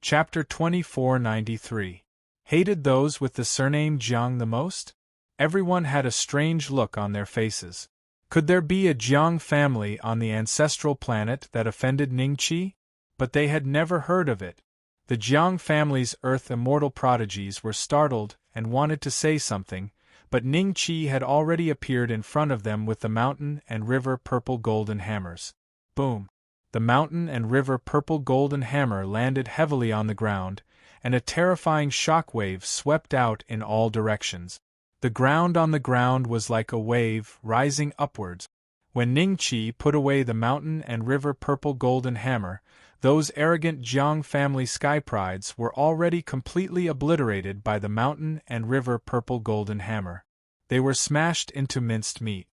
Chapter 2493. Hated those with the surname Jiang the most? Everyone had a strange look on their faces. Could there be a Jiang family on the ancestral planet that offended Ningqi? But they had never heard of it. The Jiang family's earth immortal prodigies were startled and wanted to say something, but Ningqi had already appeared in front of them with the mountain and river purple golden hammers. Boom! The mountain and river purple golden hammer landed heavily on the ground, and a terrifying shockwave swept out in all directions. The ground on the ground was like a wave rising upwards. When Ningqi put away the mountain and river purple golden hammer, those arrogant Jiang family sky prides were already completely obliterated by the mountain and river purple golden hammer. They were smashed into minced meat.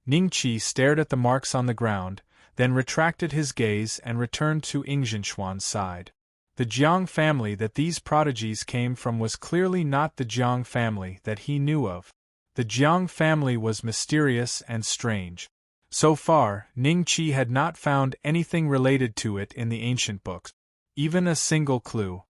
Ningqi stared at the marks on the ground, then retracted his gaze and returned to Ingzhinshuan's side. The Jiang family that these prodigies came from was clearly not the Jiang family that he knew of. The Jiang family was mysterious and strange. So far, Ningqi had not found anything related to it in the ancient books, even a single clue.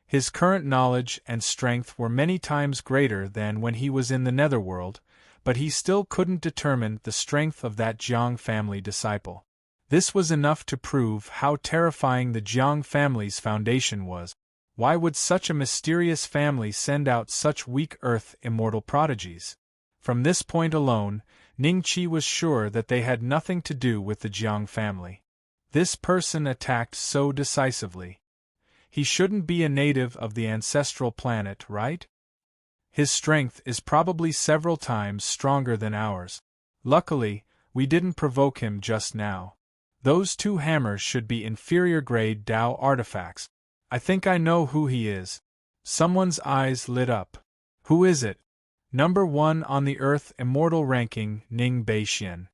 His current knowledge and strength were many times greater than when he was in the netherworld, but he still couldn't determine the strength of that Jiang family disciple. This was enough to prove how terrifying the Jiang family's foundation was. Why would such a mysterious family send out such weak earth immortal prodigies? From this point alone, Ningqi was sure that they had nothing to do with the Jiang family. This person attacked so decisively. He shouldn't be a native of the ancestral planet, right? His strength is probably several times stronger than ours. Luckily, we didn't provoke him just now. Those two hammers should be inferior-grade Dao artifacts. I think I know who he is. Someone's eyes lit up. Who is it? Number 1 on the Earth Immortal ranking, Ning Beixian.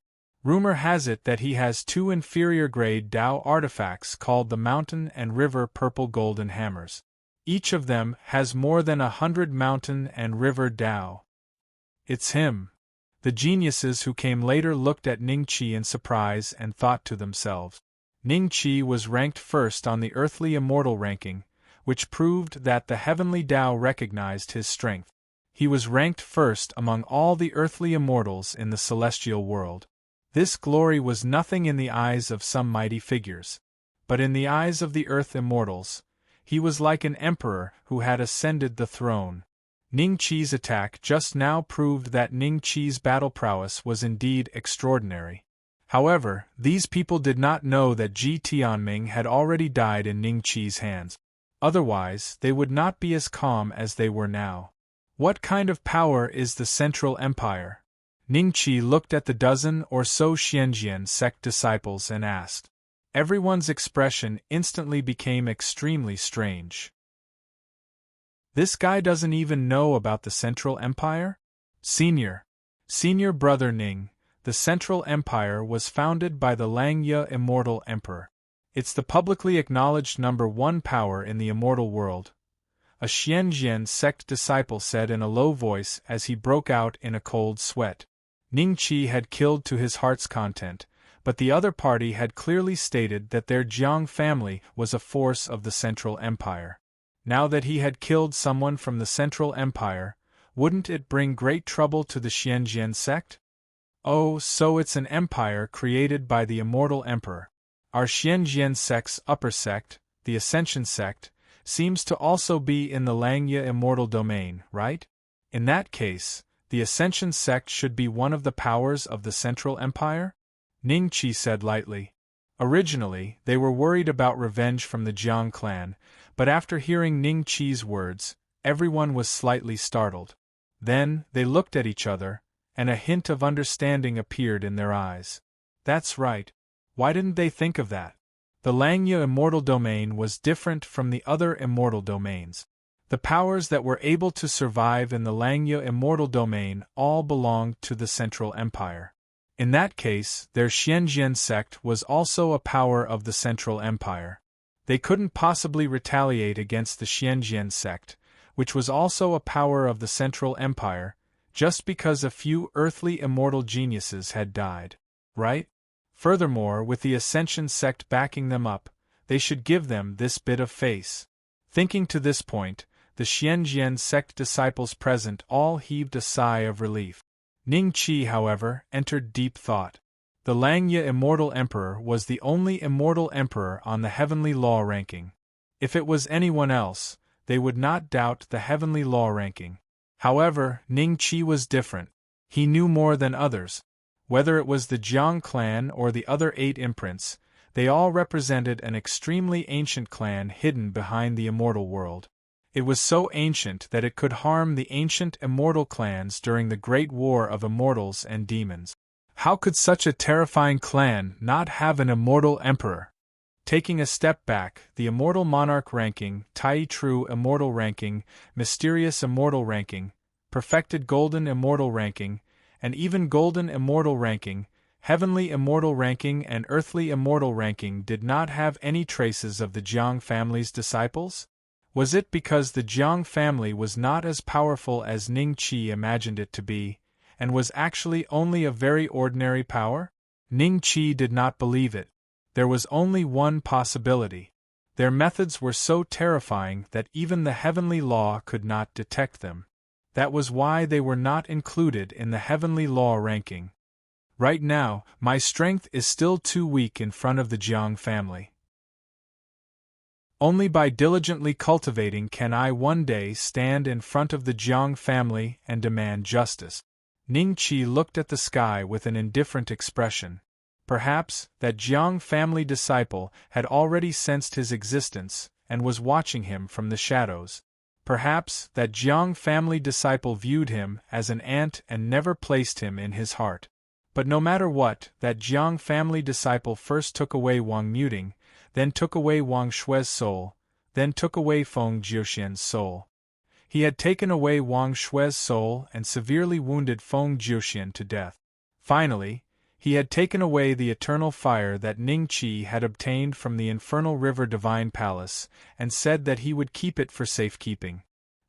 Rumor has it that he has two inferior-grade Dao artifacts called the Mountain and River Purple Golden Hammers. Each of them has more than 100 Mountain and River Dao. It's him. The geniuses who came later looked at Ningqi in surprise and thought to themselves. Ningqi was ranked first on the earthly immortal ranking, which proved that the heavenly Tao recognized his strength. He was ranked first among all the earthly immortals in the celestial world. This glory was nothing in the eyes of some mighty figures. But in the eyes of the earth immortals, he was like an emperor who had ascended the throne. Ningqi's attack just now proved that Ningqi's battle prowess was indeed extraordinary. However, these people did not know that Ji Tianming had already died in Ningqi's hands. Otherwise, they would not be as calm as they were now. What kind of power is the Central Empire? Ningqi looked at the dozen or so Xianjian sect disciples and asked. Everyone's expression instantly became extremely strange. This guy doesn't even know about the Central Empire? Senior brother Ning, the Central Empire was founded by the Langye Immortal Emperor. It's the publicly acknowledged number 1 power in the immortal world. A Xianjian sect disciple said in a low voice as he broke out in a cold sweat. Ningqi had killed to his heart's content, but the other party had clearly stated that their Jiang family was a force of the Central Empire. Now that he had killed someone from the Central Empire, wouldn't it bring great trouble to the Xianjian sect? Oh, so it's an empire created by the immortal emperor. Our Xianjian sect's upper sect, the Ascension sect, seems to also be in the Langye immortal domain, right? In that case, the Ascension sect should be one of the powers of the Central Empire? Ningqi said lightly. Originally, they were worried about revenge from the Jiang clan, but after hearing Ningqi's words, everyone was slightly startled. Then, they looked at each other, and a hint of understanding appeared in their eyes. That's right. Why didn't they think of that? The Langye immortal domain was different from the other immortal domains. The powers that were able to survive in the Langye immortal domain all belonged to the Central Empire. In that case, their Xianjian sect was also a power of the Central Empire. They couldn't possibly retaliate against the Xianjian sect, which was also a power of the Central Empire, just because a few earthly immortal geniuses had died. Right? Furthermore, with the Ascension sect backing them up, they should give them this bit of face. Thinking to this point, the Xianjian sect disciples present all heaved a sigh of relief. Ning Qi, however, entered deep thought. The Langye Immortal Emperor was the only immortal emperor on the heavenly law ranking. If it was anyone else, they would not doubt the heavenly law ranking. However, Ning Qi was different. He knew more than others. Whether it was the Jiang clan or the other 8 imprints, they all represented an extremely ancient clan hidden behind the immortal world. It was so ancient that it could harm the ancient immortal clans during the Great War of Immortals and Demons. How could such a terrifying clan not have an immortal emperor? Taking a step back, the Immortal Monarch ranking, Tai True Immortal ranking, Mysterious Immortal ranking, Perfected Golden Immortal ranking, and even Golden Immortal ranking, Heavenly Immortal ranking and Earthly Immortal ranking did not have any traces of the Jiang family's disciples? Was it because the Jiang family was not as powerful as Ning Qi imagined it to be, and was actually only a very ordinary power? Ning Qi did not believe it. There was only one possibility. Their methods were so terrifying that even the heavenly law could not detect them. That was why they were not included in the heavenly law ranking. Right now, my strength is still too weak in front of the Jiang family. Only by diligently cultivating can I one day stand in front of the Jiang family and demand justice. Ning Qi looked at the sky with an indifferent expression. Perhaps that Jiang family disciple had already sensed his existence and was watching him from the shadows. Perhaps that Jiang family disciple viewed him as an ant and never placed him in his heart. But no matter what, that Jiang family disciple first took away Wang Muting, then took away Wang Shui's soul, then took away Feng Jiuxian's soul. He had taken away Wang Shui's soul and severely wounded Feng Jiuxian to death. Finally, he had taken away the eternal fire that Ning Qi had obtained from the Infernal River Divine Palace, and said that he would keep it for safekeeping.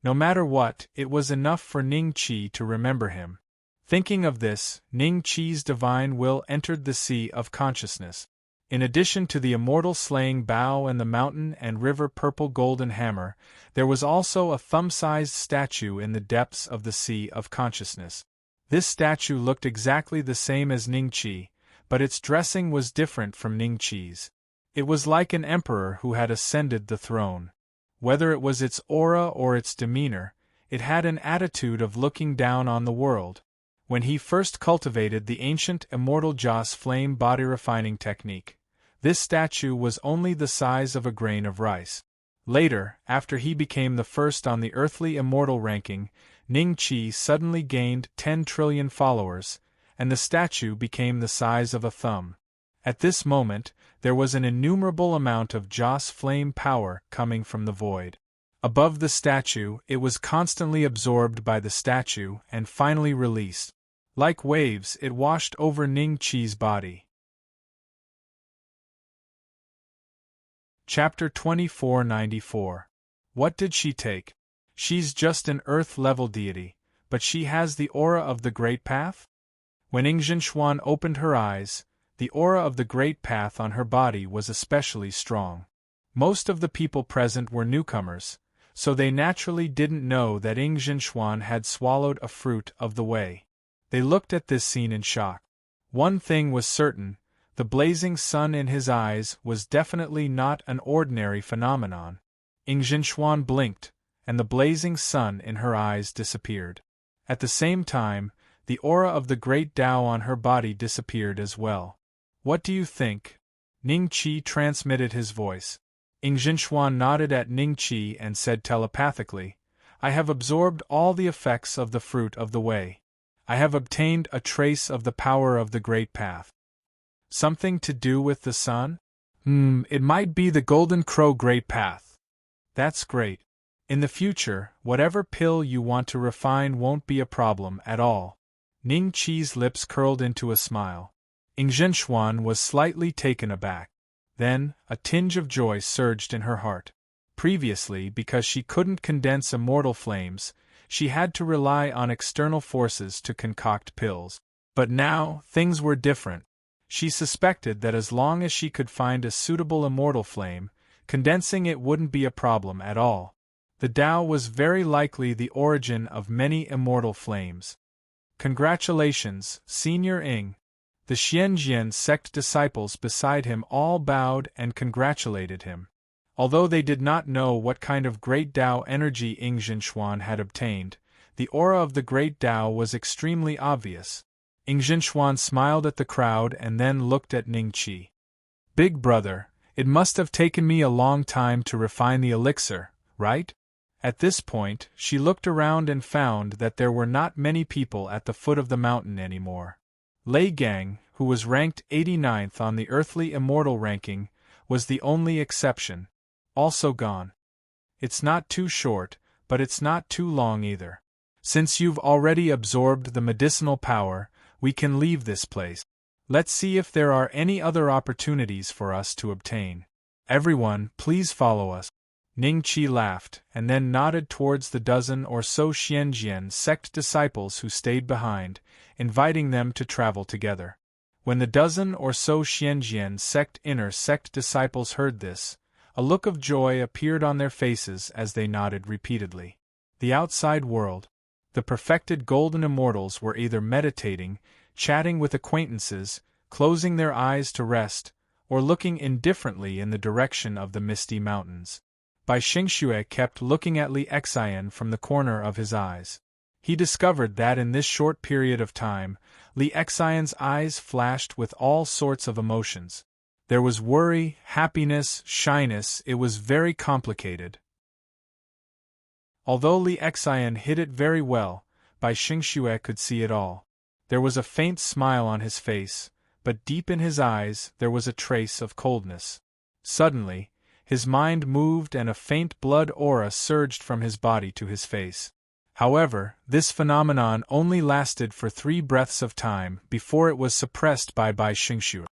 No matter what, it was enough for Ning Qi to remember him. Thinking of this, Ning Qi's divine will entered the sea of consciousness. In addition to the immortal slaying bow and the mountain and river purple golden hammer, there was also a thumb-sized statue in the depths of the sea of consciousness. This statue looked exactly the same as Ning Qi, but its dressing was different from Ning Qi's. It was like an emperor who had ascended the throne. Whether it was its aura or its demeanor, it had an attitude of looking down on the world. When he first cultivated the ancient immortal Joss flame body refining technique, this statue was only the size of a grain of rice. Later, after he became the first on the earthly immortal ranking, Ning Qi suddenly gained 10 trillion followers, and the statue became the size of a thumb. At this moment, there was an innumerable amount of Joss flame power coming from the void. Above the statue, it was constantly absorbed by the statue and finally released. Like waves, it washed over Ning Qi's body. Chapter 2494. What did she take? She's just an earth-level deity, but she has the aura of the Great Path? When Yingzhen opened her eyes, the aura of the Great Path on her body was especially strong. Most of the people present were newcomers, so they naturally didn't know that Yingzhen had swallowed a fruit of the way. They looked at this scene in shock. One thing was certain, the blazing sun in his eyes was definitely not an ordinary phenomenon. Yingzhen blinked, and the blazing sun in her eyes disappeared. At the same time, the aura of the great Tao on her body disappeared as well. What do you think? Ning Qi transmitted his voice. Yingzhen nodded at Ning Qi and said telepathically, I have absorbed all the effects of the fruit of the way. I have obtained a trace of the power of the Great Path. Something to do with the sun? It might be the Golden Crow Great Path. That's great. In the future, whatever pill you want to refine won't be a problem at all. Ning Qi's lips curled into a smile. Yingzhen was slightly taken aback. Then, a tinge of joy surged in her heart. Previously, because she couldn't condense immortal flames, she had to rely on external forces to concoct pills. But now, things were different. She suspected that as long as she could find a suitable immortal flame, Condensing it wouldn't be a problem at all. The Tao was very likely the origin of many immortal flames. Congratulations, Senior Ing. The Xianjian sect disciples beside him all bowed and congratulated him. Although they did not know what kind of great Tao energy Ing Zhenxuan had obtained, the aura of the great Tao was extremely obvious. Ing Zhenxuan smiled at the crowd and then looked at Ning Qi. Big brother, it must have taken me a long time to refine the elixir, right? At this point, she looked around and found that there were not many people at the foot of the mountain anymore. Lei Gang, who was ranked 89th on the earthly immortal ranking, was the only exception. Also gone. It's not too short, but it's not too long either. Since you've already absorbed the medicinal power, we can leave this place. Let's see if there are any other opportunities for us to obtain. Everyone, please follow us. Ning Qi laughed, and then nodded towards the dozen or so Xianjian sect disciples who stayed behind, inviting them to travel together. When the dozen or so Xianjian inner sect disciples heard this, a look of joy appeared on their faces as they nodded repeatedly. The outside world. The perfected golden immortals were either meditating, chatting with acquaintances, closing their eyes to rest, or looking indifferently in the direction of the misty mountains. Bai Xingxue kept looking at Li Xian from the corner of his eyes. He discovered that in this short period of time, Li Xian's eyes flashed with all sorts of emotions. There was worry, happiness, shyness. It was very complicated. Although Li Xian hid it very well, Bai Xingxue could see it all. There was a faint smile on his face, but deep in his eyes there was a trace of coldness. Suddenly, his mind moved and a faint blood aura surged from his body to his face. However, this phenomenon only lasted for 3 breaths of time before it was suppressed by Bai Xingxue.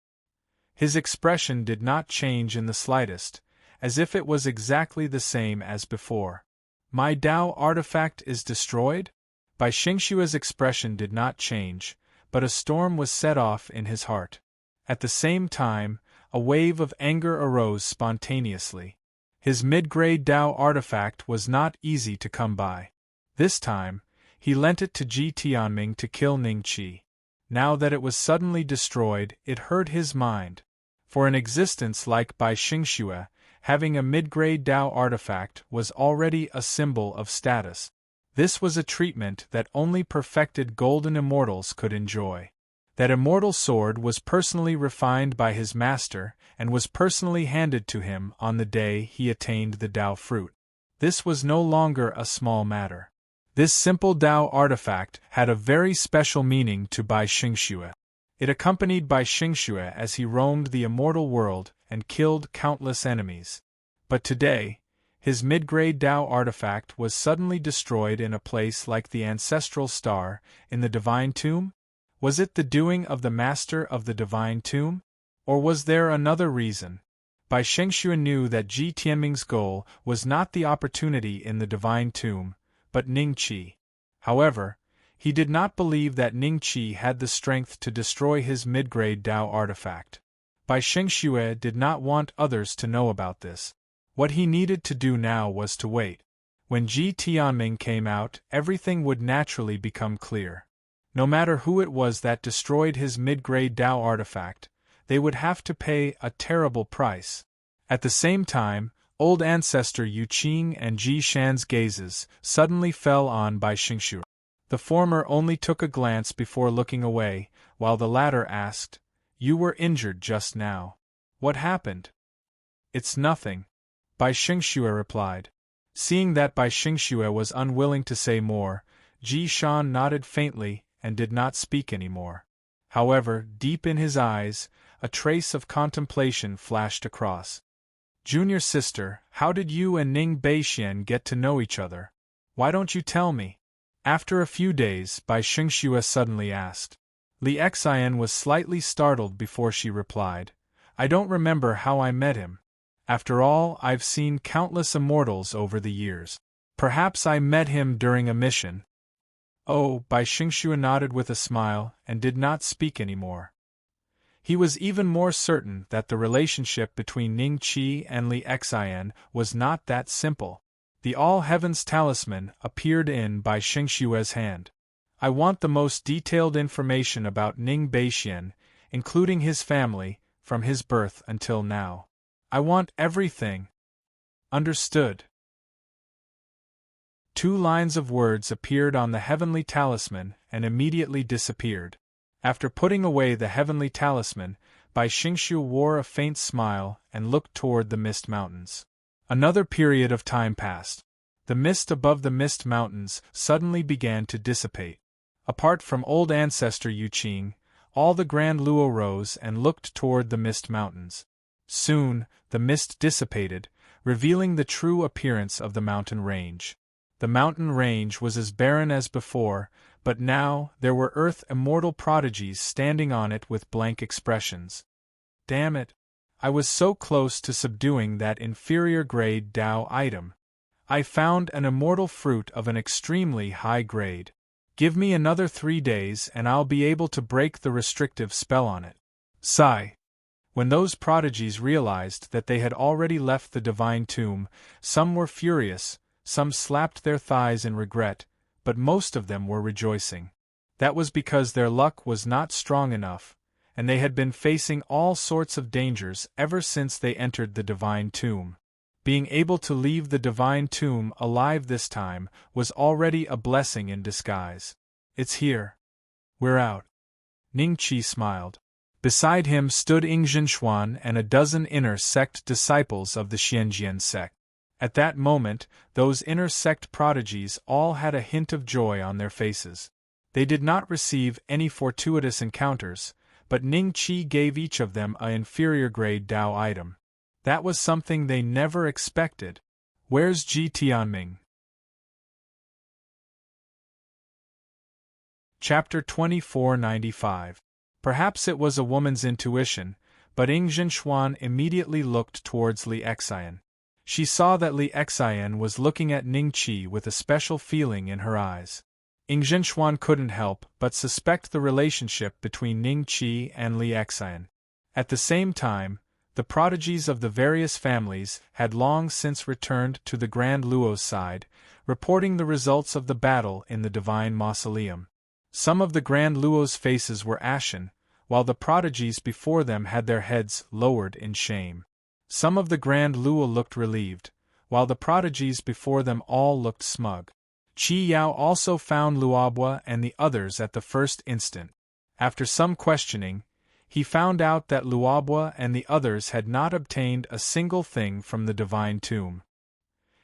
His expression did not change in the slightest, as if it was exactly the same as before. My Tao artifact is destroyed? Bai Xingxue's expression did not change, but a storm was set off in his heart. At the same time, a wave of anger arose spontaneously. His mid-grade Tao artifact was not easy to come by. This time, he lent it to Ji Tianming to kill Ning Qi. Now that it was suddenly destroyed, it hurt his mind. For an existence like Bai Xingxue, having a mid-grade Tao artifact was already a symbol of status. This was a treatment that only perfected golden immortals could enjoy. That immortal sword was personally refined by his master and was personally handed to him on the day he attained the Tao fruit. This was no longer a small matter. This simple Tao artifact had a very special meaning to Bai Xingxue. It accompanied Bai Xingxue as he roamed the immortal world and killed countless enemies. But today, his mid-grade Tao artifact was suddenly destroyed in a place like the ancestral star in the divine tomb? Was it the doing of the master of the divine tomb? Or was there another reason? Bai Xingxue knew that Ji Tianming's goal was not the opportunity in the divine tomb, but Ning Qi. However, he did not believe that Ning Qi had the strength to destroy his mid-grade Tao artifact. Bai Xingxue did not want others to know about this. What he needed to do now was to wait. When Ji Tianming came out, everything would naturally become clear. No matter who it was that destroyed his mid-grade Tao artifact, they would have to pay a terrible price. At the same time, old ancestor Yu Qing and Ji Shan's gazes suddenly fell on Bai Xingxue. The former only took a glance before looking away, while the latter asked, "You were injured just now. What happened?" "It's nothing," Bai Xingxue replied. Seeing that Bai Xingxue was unwilling to say more, Ji Shan nodded faintly and did not speak anymore. However, deep in his eyes, a trace of contemplation flashed across. "Junior sister, how did you and Ning Beixian get to know each other? Why don't you tell me?" After a few days, Bai Xingxue suddenly asked. Li Xian was slightly startled before she replied, "I don't remember how I met him. After all, I've seen countless immortals over the years. Perhaps I met him during a mission." "Oh," Bai Xingxue nodded with a smile and did not speak anymore. He was even more certain that the relationship between Ning Qi and Li Xian was not that simple. The All-Heavens Talisman appeared in Bai Xingxue's hand. I want the most detailed information about Ning Beixian, including his family, from his birth until now. I want everything. Understood. 2 lines of words appeared on the heavenly talisman and immediately disappeared. After putting away the heavenly talisman, Bai Xingxu wore a faint smile and looked toward the Mist Mountains. Another period of time passed. The mist above the Mist Mountains suddenly began to dissipate. Apart from old ancestor Yuqing, all the Grand Luo rose and looked toward the Mist Mountains. Soon, the mist dissipated, revealing the true appearance of the mountain range. The mountain range was as barren as before, but now there were earth immortal prodigies standing on it with blank expressions. Damn it! I was so close to subduing that inferior grade Tao item. I found an immortal fruit of an extremely high grade. Give me another 3 days and I'll be able to break the restrictive spell on it. Sigh. When those prodigies realized that they had already left the divine tomb, some were furious, some slapped their thighs in regret, but most of them were rejoicing. That was because their luck was not strong enough, and they had been facing all sorts of dangers ever since they entered the divine tomb. Being able to leave the divine tomb alive this time was already a blessing in disguise. It's here. We're out. Ning Qi smiled. Beside him stood Yingzhen and a dozen inner sect disciples of the Xianjian sect. At that moment, those inner sect prodigies all had a hint of joy on their faces. They did not receive any fortuitous encounters, but Ning Qi gave each of them an inferior grade Tao item. That was something they never expected. Where's Ji Tianming? Chapter 2495. Perhaps it was a woman's intuition, but Yingzhen immediately looked towards Li Xian. She saw that Li Xian was looking at Ning Qi with a special feeling in her eyes. Yingzhen couldn't help but suspect the relationship between Ning Qi and Li Xian. At the same time, the prodigies of the various families had long since returned to the Grand Luo's side, reporting the results of the battle in the Divine Mausoleum. Some of the Grand Luo's faces were ashen, while the prodigies before them had their heads lowered in shame. Some of the Grand Luo looked relieved, while the prodigies before them all looked smug. Qi Yao also found Luobua and the others at the first instant. After some questioning, he found out that Luobua and the others had not obtained a single thing from the divine tomb.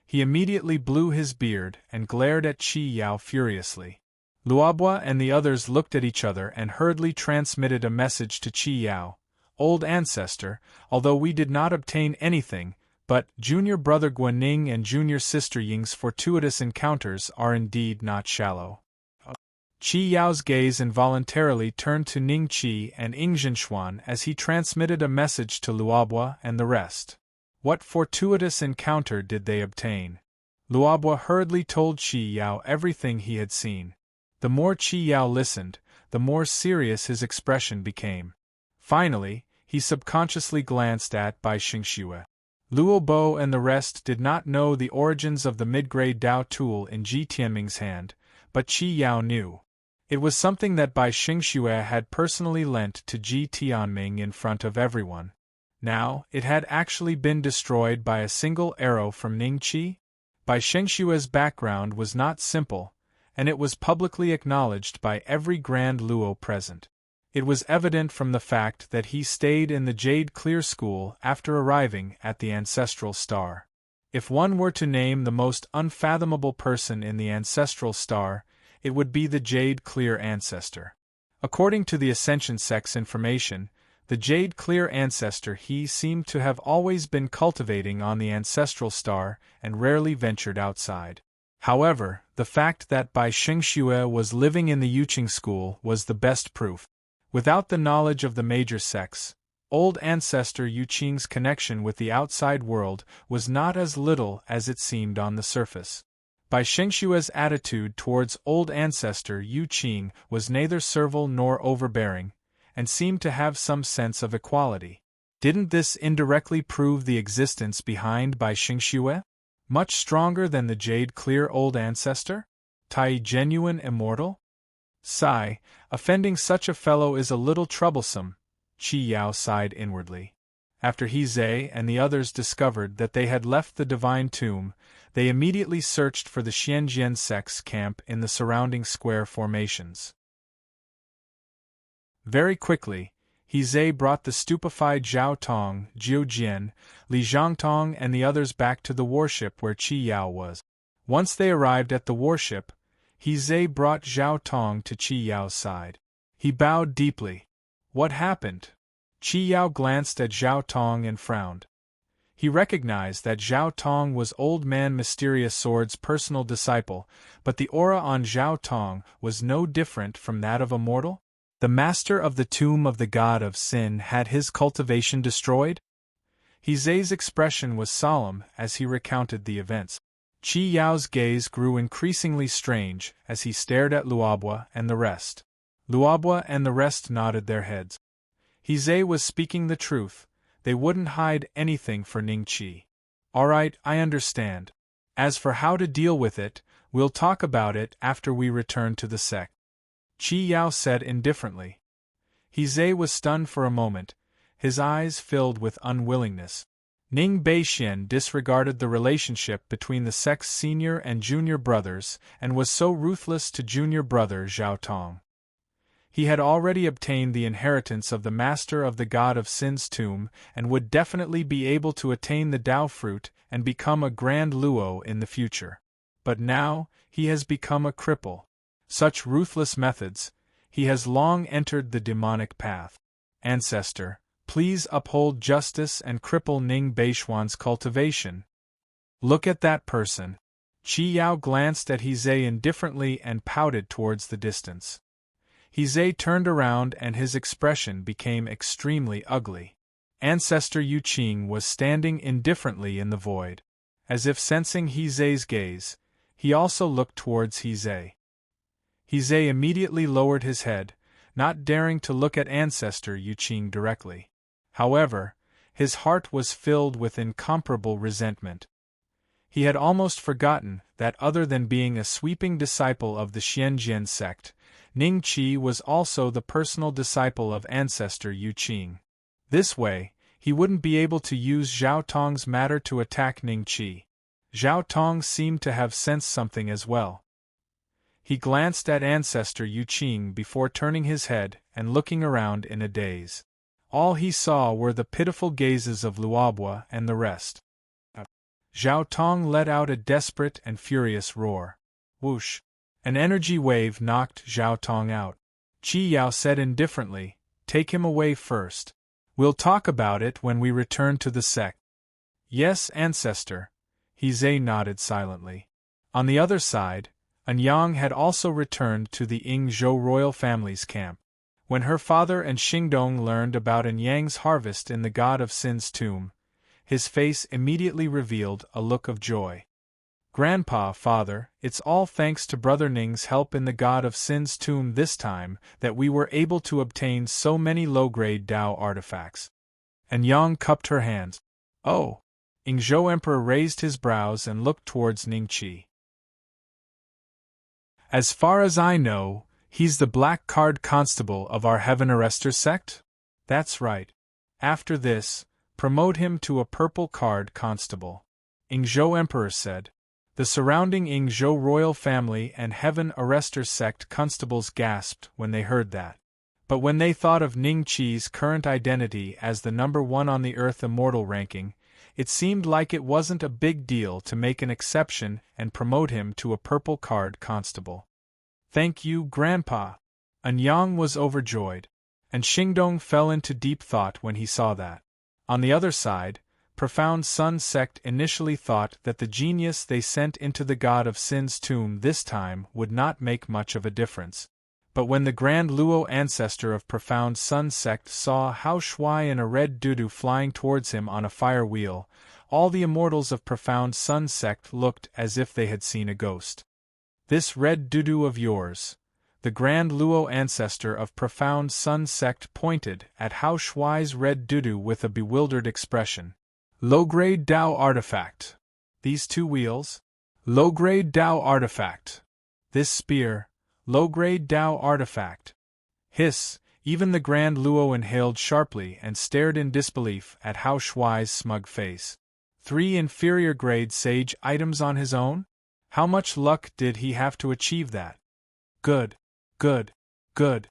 He immediately blew his beard and glared at Qi Yao furiously. Luobua and the others looked at each other and hurriedly transmitted a message to Qi Yao. Old ancestor, although we did not obtain anything, but junior brother Guaning and junior sister Ying's fortuitous encounters are indeed not shallow. Qi Yao's gaze involuntarily turned to Ning Qi and Yingzhen as he transmitted a message to Luobua and the rest. What fortuitous encounter did they obtain? Luobua hurriedly told Qi Yao everything he had seen. The more Qi Yao listened, the more serious his expression became. Finally, he subconsciously glanced at Bai Xingxue. Luo Bo and the rest did not know the origins of the mid-grade Dao tool in Ji Tianming's hand, but Qi Yao knew. It was something that Bai Xingxue had personally lent to Ji Tianming in front of everyone. Now, it had actually been destroyed by a single arrow from Ning Qi. Bai Xingxue's background was not simple, and it was publicly acknowledged by every Grand Luo present. It was evident from the fact that he stayed in the Jade Clear School after arriving at the Ancestral Star. If one were to name the most unfathomable person in the Ancestral Star, it would be the Jade Clear Ancestor. According to the Ascension Sect's information, the Jade Clear Ancestor he seemed to have always been cultivating on the Ancestral Star and rarely ventured outside. However, the fact that Bai Xingxue was living in the Yuqing school was the best proof. Without the knowledge of the major sects, old ancestor Yuqing's connection with the outside world was not as little as it seemed on the surface. Bai Xingxue's attitude towards old ancestor Yuqing was neither servile nor overbearing, and seemed to have some sense of equality. Didn't this indirectly prove the existence behind by Xingxue? Much stronger than the jade-clear old ancestor? Tai genuine immortal? Sigh, offending such a fellow is a little troublesome, Qi Yao sighed inwardly. After He Zhe and the others discovered that they had left the divine tomb, they immediately searched for the Xianjian sect's camp in the surrounding square formations. Very quickly, He Zhe brought the stupefied Zhao Tong, Jiu Jian, Li Zhangtong and the others back to the warship where Qi Yao was. Once they arrived at the warship, He Zhe brought Zhao Tong to Qi Yao's side. He bowed deeply. What happened? Qi Yao glanced at Zhao Tong and frowned. He recognized that Zhao Tong was Old Man Mysterious Sword's personal disciple, but the aura on Zhao Tong was no different from that of a mortal? The master of the tomb of the god of sin had his cultivation destroyed? He Zhe's expression was solemn as he recounted the events. Qi Yao's gaze grew increasingly strange as he stared at Luobua and the rest. Luobua and the rest nodded their heads. He Zhe was speaking the truth. They wouldn't hide anything for Ningqi. All right, I understand. As for how to deal with it, we'll talk about it after we return to the sect. Qi Yao said indifferently. He Zhe was stunned for a moment, his eyes filled with unwillingness. Ning Beixian disregarded the relationship between the sect's senior and junior brothers and was so ruthless to junior brother Zhao Tong. He had already obtained the inheritance of the master of the god of sin's tomb and would definitely be able to attain the Dao fruit and become a grand Luo in the future. But now, he has become a cripple. Such ruthless methods, he has long entered the demonic path. Ancestor, please uphold justice and cripple Ning Beixuan's cultivation. Look at that person. Qi Yao glanced at He Zhe indifferently and pouted towards the distance. He Zhe turned around and his expression became extremely ugly. Ancestor Yu Qing was standing indifferently in the void. As if sensing He Zhe's gaze, he also looked towards He Zhe. He Zhe immediately lowered his head, not daring to look at Ancestor Yu Qing directly. However, his heart was filled with incomparable resentment. He had almost forgotten that other than being a sweeping disciple of the Xianjian sect, Ning Qi was also the personal disciple of Ancestor Yu Qing. This way, he wouldn't be able to use Zhao Tong's matter to attack Ning Qi. Zhao Tong seemed to have sensed something as well. He glanced at Ancestor Yu Qing before turning his head and looking around in a daze. All he saw were the pitiful gazes of Luobua and the rest. Zhao Tong let out a desperate and furious roar. Whoosh! An energy wave knocked Zhao Tong out. Qi Yao said indifferently, "Take him away first. We'll talk about it when we return to the sect." "Yes, Ancestor." He Zhe nodded silently. On the other side, Anyang had also returned to the Yingzhou royal family's camp. When her father and Xingdong learned about Anyang's harvest in the god of sin's tomb, his face immediately revealed a look of joy. "Grandpa, father, it's all thanks to Brother Ning's help in the god of sin's tomb this time that we were able to obtain so many low-grade Dao artifacts." Anyang cupped her hands. "Oh!" Yingzhou Emperor raised his brows and looked towards Ningqi. "As far as I know, he's the black card constable of our Heaven Arrestor sect?" "That's right. After this, promote him to a purple card constable," Yingzhou Emperor said. The surrounding Yingzhou royal family and Heaven Arrestor sect constables gasped when they heard that. But when they thought of Ning Qi's current identity as the number 1 on the Earth Immortal ranking, it seemed like it wasn't a big deal to make an exception and promote him to a purple card constable. "Thank you, Grandpa." Anyang was overjoyed, and Xingdong fell into deep thought when he saw that. On the other side, Profound Sun sect initially thought that the genius they sent into the god of sin's tomb this time would not make much of a difference. But when the Grand Luo ancestor of Profound Sun sect saw Hao Shuai in a red dudu flying towards him on a fire wheel, all the immortals of Profound Sun sect looked as if they had seen a ghost. "This red dudu of yours," the Grand Luo ancestor of profound Sun sect pointed at Hao Shuai's red dudu with a bewildered expression. Low-grade Dao artifact. These two wheels? Low-grade Dao artifact. This spear? Low-grade Dao artifact. Hiss, even the Grand Luo inhaled sharply and stared in disbelief at Hao Shuai's smug face. 3 inferior-grade sage items on his own? How much luck did he have to achieve that? Good. Good. Good.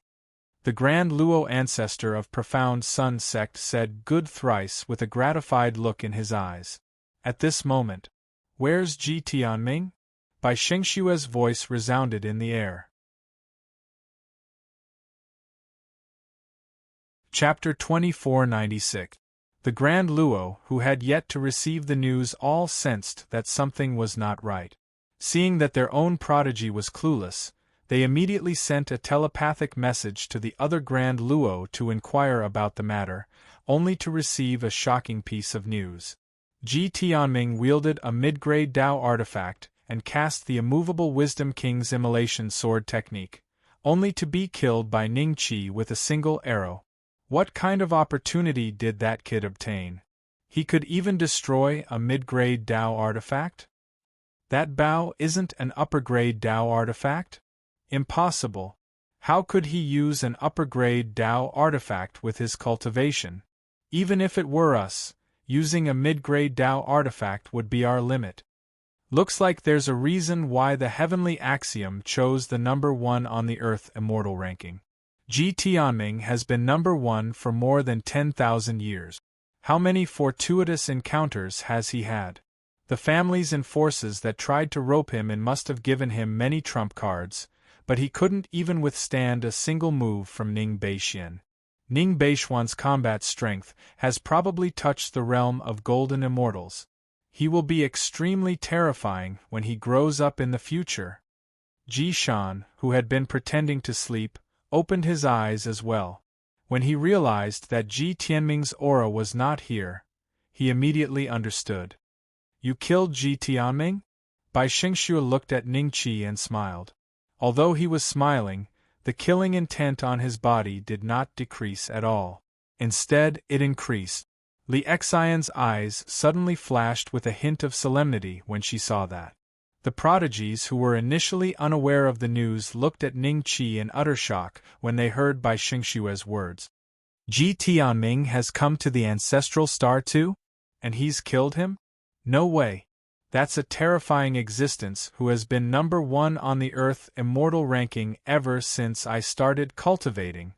The Grand Luo ancestor of profound Sun sect said good thrice with a gratified look in his eyes. At this moment, "Where's Ji Tianming?" Bai Xingshue's voice resounded in the air. Chapter 2496. The Grand Luo, who had yet to receive the news, all sensed that something was not right. Seeing that their own prodigy was clueless, they immediately sent a telepathic message to the other Grand Luo to inquire about the matter, only to receive a shocking piece of news. Ji Tianming wielded a mid-grade Dao artifact and cast the immovable Wisdom King's immolation sword technique, only to be killed by Ning Qi with a single arrow. What kind of opportunity did that kid obtain? He could even destroy a mid-grade Dao artifact? That Bao isn't an upper-grade Dao artifact? Impossible. How could he use an upper-grade Dao artifact with his cultivation? Even if it were us, using a mid-grade Dao artifact would be our limit. Looks like there's a reason why the heavenly axiom chose the number 1 on the Earth immortal ranking. Ji Tianming has been number 1 for more than 10,000 years. How many fortuitous encounters has he had? The families and forces that tried to rope him in must have given him many trump cards, but he couldn't even withstand a single move from Ning Beixian. Ning Beixuan's combat strength has probably touched the realm of golden immortals. He will be extremely terrifying when he grows up in the future. Ji Shan, who had been pretending to sleep, opened his eyes as well. When he realized that Ji Tianming's aura was not here, he immediately understood. You killed Ji Tianming? Bai Xingxue looked at Ning Qi and smiled. Although he was smiling, the killing intent on his body did not decrease at all. Instead, it increased. Li Xian's eyes suddenly flashed with a hint of solemnity when she saw that. The prodigies who were initially unaware of the news looked at Ning Qi in utter shock when they heard Bai Xingxue's words. Ji Tianming has come to the ancestral star too? And he's killed him? No way. That's a terrifying existence who has been number 1 on the Earth immortal ranking ever since I started cultivating.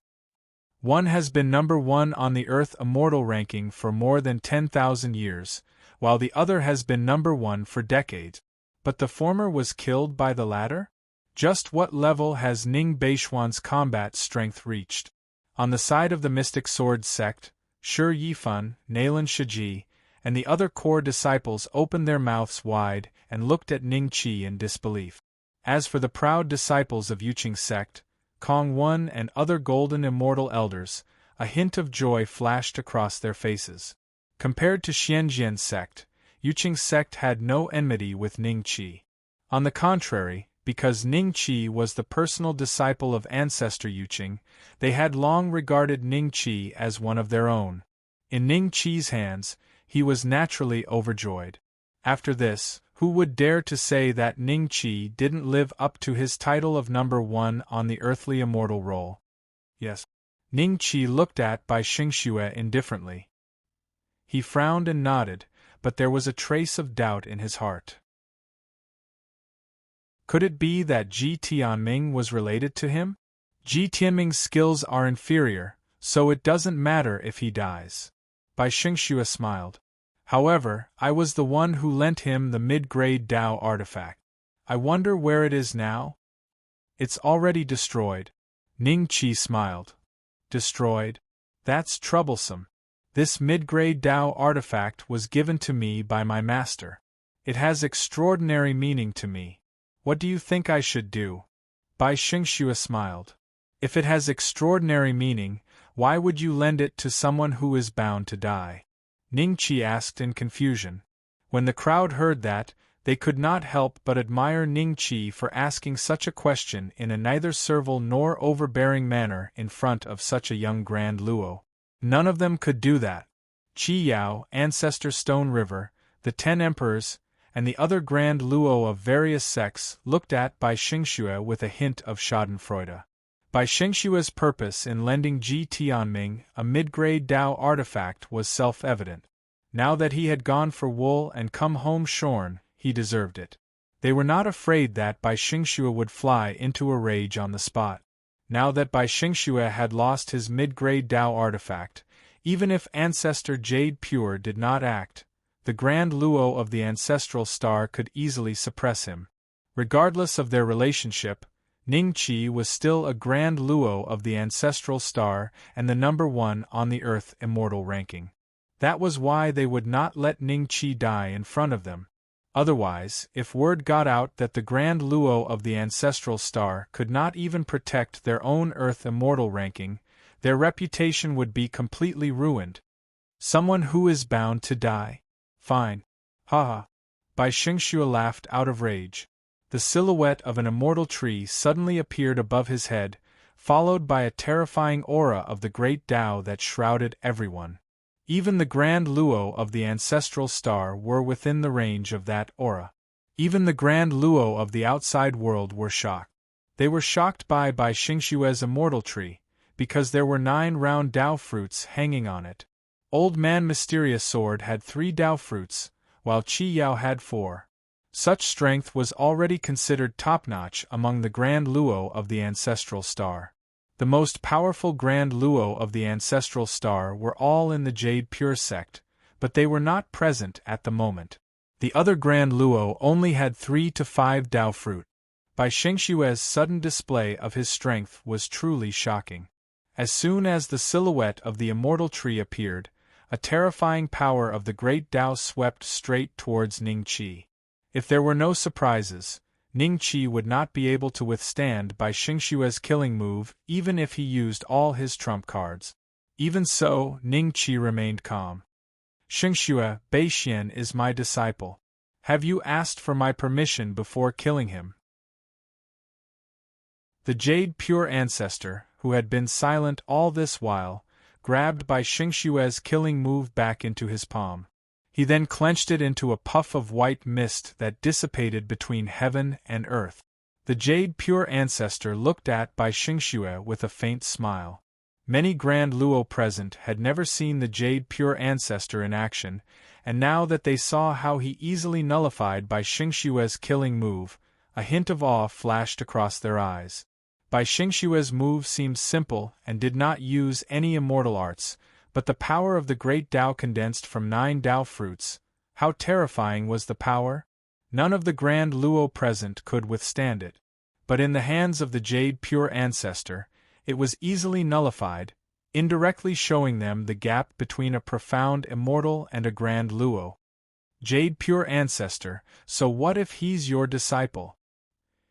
One has been number 1 on the Earth immortal ranking for more than 10,000 years, while the other has been number 1 for decades. But the former was killed by the latter? Just what level has Ning Beixuan's combat strength reached? On the side of the Mystic Sword sect, Shi Yifan, Nailan Shiji, and the other core disciples opened their mouths wide and looked at Ning Qi in disbelief. As for the proud disciples of Yuqing sect, Kong Wen and other golden immortal elders, a hint of joy flashed across their faces. Compared to Xianjian sect, Yuqing sect had no enmity with Ning Qi. On the contrary, because Ning Qi was the personal disciple of ancestor Yuqing, they had long regarded Ning Qi as one of their own. In Ning Qi's hands, he was naturally overjoyed. After this, who would dare to say that Ning Qi didn't live up to his title of number 1 on the earthly immortal roll? Yes. Ning Qi looked at Bai Xingxue indifferently. He frowned and nodded, but there was a trace of doubt in his heart. Could it be that Ji Tianming was related to him? Ji Tianming's skills are inferior, so it doesn't matter if he dies. Bai Xingxue smiled. However, I was the one who lent him the mid-grade Dao artifact. I wonder where it is now? It's already destroyed. Ning Qi smiled. Destroyed? That's troublesome. This mid-grade Dao artifact was given to me by my master. It has extraordinary meaning to me. What do you think I should do? Bai Xingxue smiled. If it has extraordinary meaning, why would you lend it to someone who is bound to die? Ning Qi asked in confusion. When the crowd heard that, They could not help but admire Ning Qi for asking such a question in a neither servile nor overbearing manner in front of such a young Grand Luo. None of them could do that. Qi Yao, Ancestor Stone River, the 10 emperors, and the other Grand Luo of various sects looked at Bai Xingxue with a hint of schadenfreude. Bai Xingxue's purpose in lending Ji Tianming a mid-grade Dao artifact was self-evident. Now that he had gone for wool and come home shorn, he deserved it. They were not afraid that Bai Xingxue would fly into a rage on the spot. Now that Bai Xingxue had lost his mid-grade Dao artifact, even if Ancestor Jade Pure did not act, the Grand Luo of the Ancestral Star could easily suppress him. Regardless of their relationship, Ning Qi was still a Grand Luo of the Ancestral Star and the #1 on the Earth Immortal ranking. That was why they would not let Ning Qi die in front of them. Otherwise, if word got out that the Grand Luo of the Ancestral Star could not even protect their own Earth Immortal ranking, their reputation would be completely ruined. Someone who is bound to die. Fine. Ha! Bai Xingxue laughed out of rage. The silhouette of an immortal tree suddenly appeared above his head, followed by a terrifying aura of the great Tao that shrouded everyone. Even the Grand Luo of the Ancestral Star were within the range of that aura. Even the Grand Luo of the outside world were shocked. They were shocked by Bai Xingxue's immortal tree, because there were 9 round Dao fruits hanging on it. Old Man Mysterious Sword had 3 Dao fruits, while Qi Yao had 4. Such strength was already considered top-notch among the Grand Luo of the Ancestral Star. The most powerful Grand Luo of the Ancestral Star were all in the Jade Pure sect, but they were not present at the moment. The other Grand Luo only had 3 to 5 Dao fruit. Bai Xingxue's sudden display of his strength was truly shocking. As soon as the silhouette of the immortal tree appeared, a terrifying power of the great Dao swept straight towards Ning Qi. If there were no surprises, Ning Qi would not be able to withstand Bai Xingxue's killing move even if he used all his trump cards. Even so, Ning Qi remained calm. Xingxue, Beixian is my disciple. Have you asked for my permission before killing him? The Jade Pure Ancestor, who had been silent all this while, grabbed Bai Xingxue's killing move back into his palm. He then clenched it into a puff of white mist that dissipated between heaven and earth. The Jade Pure Ancestor looked at Bai Xingxue with a faint smile. Many Grand Luo present had never seen the Jade Pure Ancestor in action, and now that they saw how he easily nullified Bai Xingxue's killing move, a hint of awe flashed across their eyes. Bai Xingxue's move seemed simple and did not use any immortal arts, but the power of the great Dao condensed from 9 Dao fruits. How terrifying was the power? None of the Grand Luo present could withstand it. But in the hands of the Jade Pure Ancestor, it was easily nullified, indirectly showing them the gap between a profound immortal and a Grand Luo. Jade Pure Ancestor, so what if he's your disciple?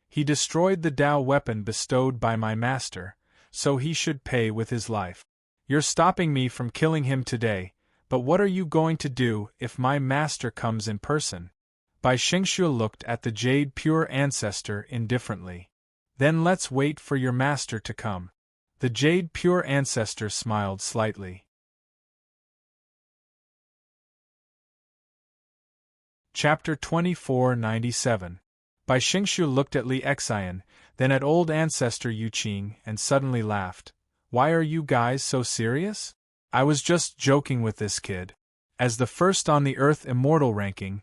He destroyed the Dao weapon bestowed by my master, so he should pay with his life. You're stopping me from killing him today, but what are you going to do if my master comes in person? Bai Xingxue looked at the Jade Pure Ancestor indifferently. Then let's wait for your master to come. The Jade Pure Ancestor smiled slightly. Chapter 2497. Bai Xingxue looked at Li Xian, then at old Ancestor Yu Qing and suddenly laughed. Why are you guys so serious? I was just joking with this kid. As the first on the Earth Immortal ranking,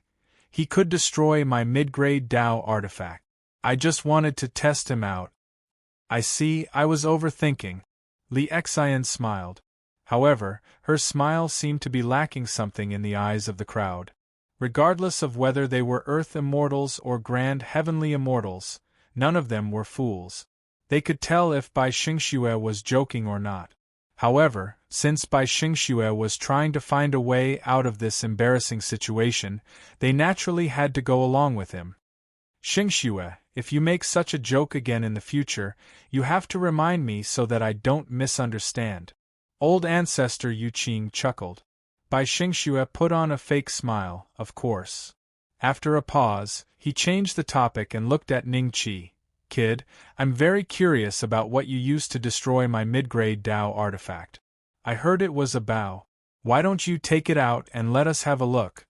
he could destroy my mid-grade Dao artifact. I just wanted to test him out. I see, I was overthinking. Li Xian smiled. However, her smile seemed to be lacking something in the eyes of the crowd. Regardless of whether they were Earth Immortals or Grand Heavenly Immortals, none of them were fools. They could tell if Bai Xingxue was joking or not. However, since Bai Xingxue was trying to find a way out of this embarrassing situation, they naturally had to go along with him. Xingxue, if you make such a joke again in the future, you have to remind me so that I don't misunderstand. Old Ancestor Yu Qing chuckled. Bai Xingxue put on a fake smile, of course. After a pause, he changed the topic and looked at Ning Qi. Kid, I'm very curious about what you used to destroy my mid-grade Tao artifact. I heard it was a bow. Why don't you take it out and let us have a look?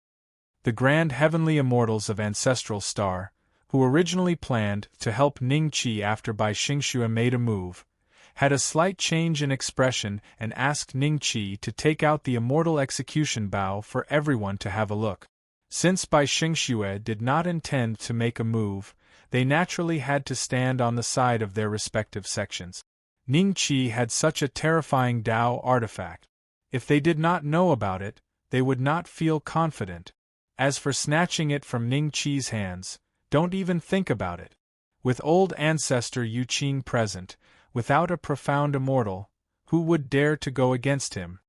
The grand heavenly immortals of Ancestral Star, who originally planned to help Ning Qi after Bai Xingxue made a move, had a slight change in expression and asked Ning Qi to take out the immortal execution bow for everyone to have a look. Since Bai Xingxue did not intend to make a move, they naturally had to stand on the side of their respective sections. Ning Qi had such a terrifying Tao artifact. If they did not know about it, they would not feel confident. As for snatching it from Ning Qi's hands, don't even think about it. With old ancestor Yu Qing present, without a profound immortal, who would dare to go against him?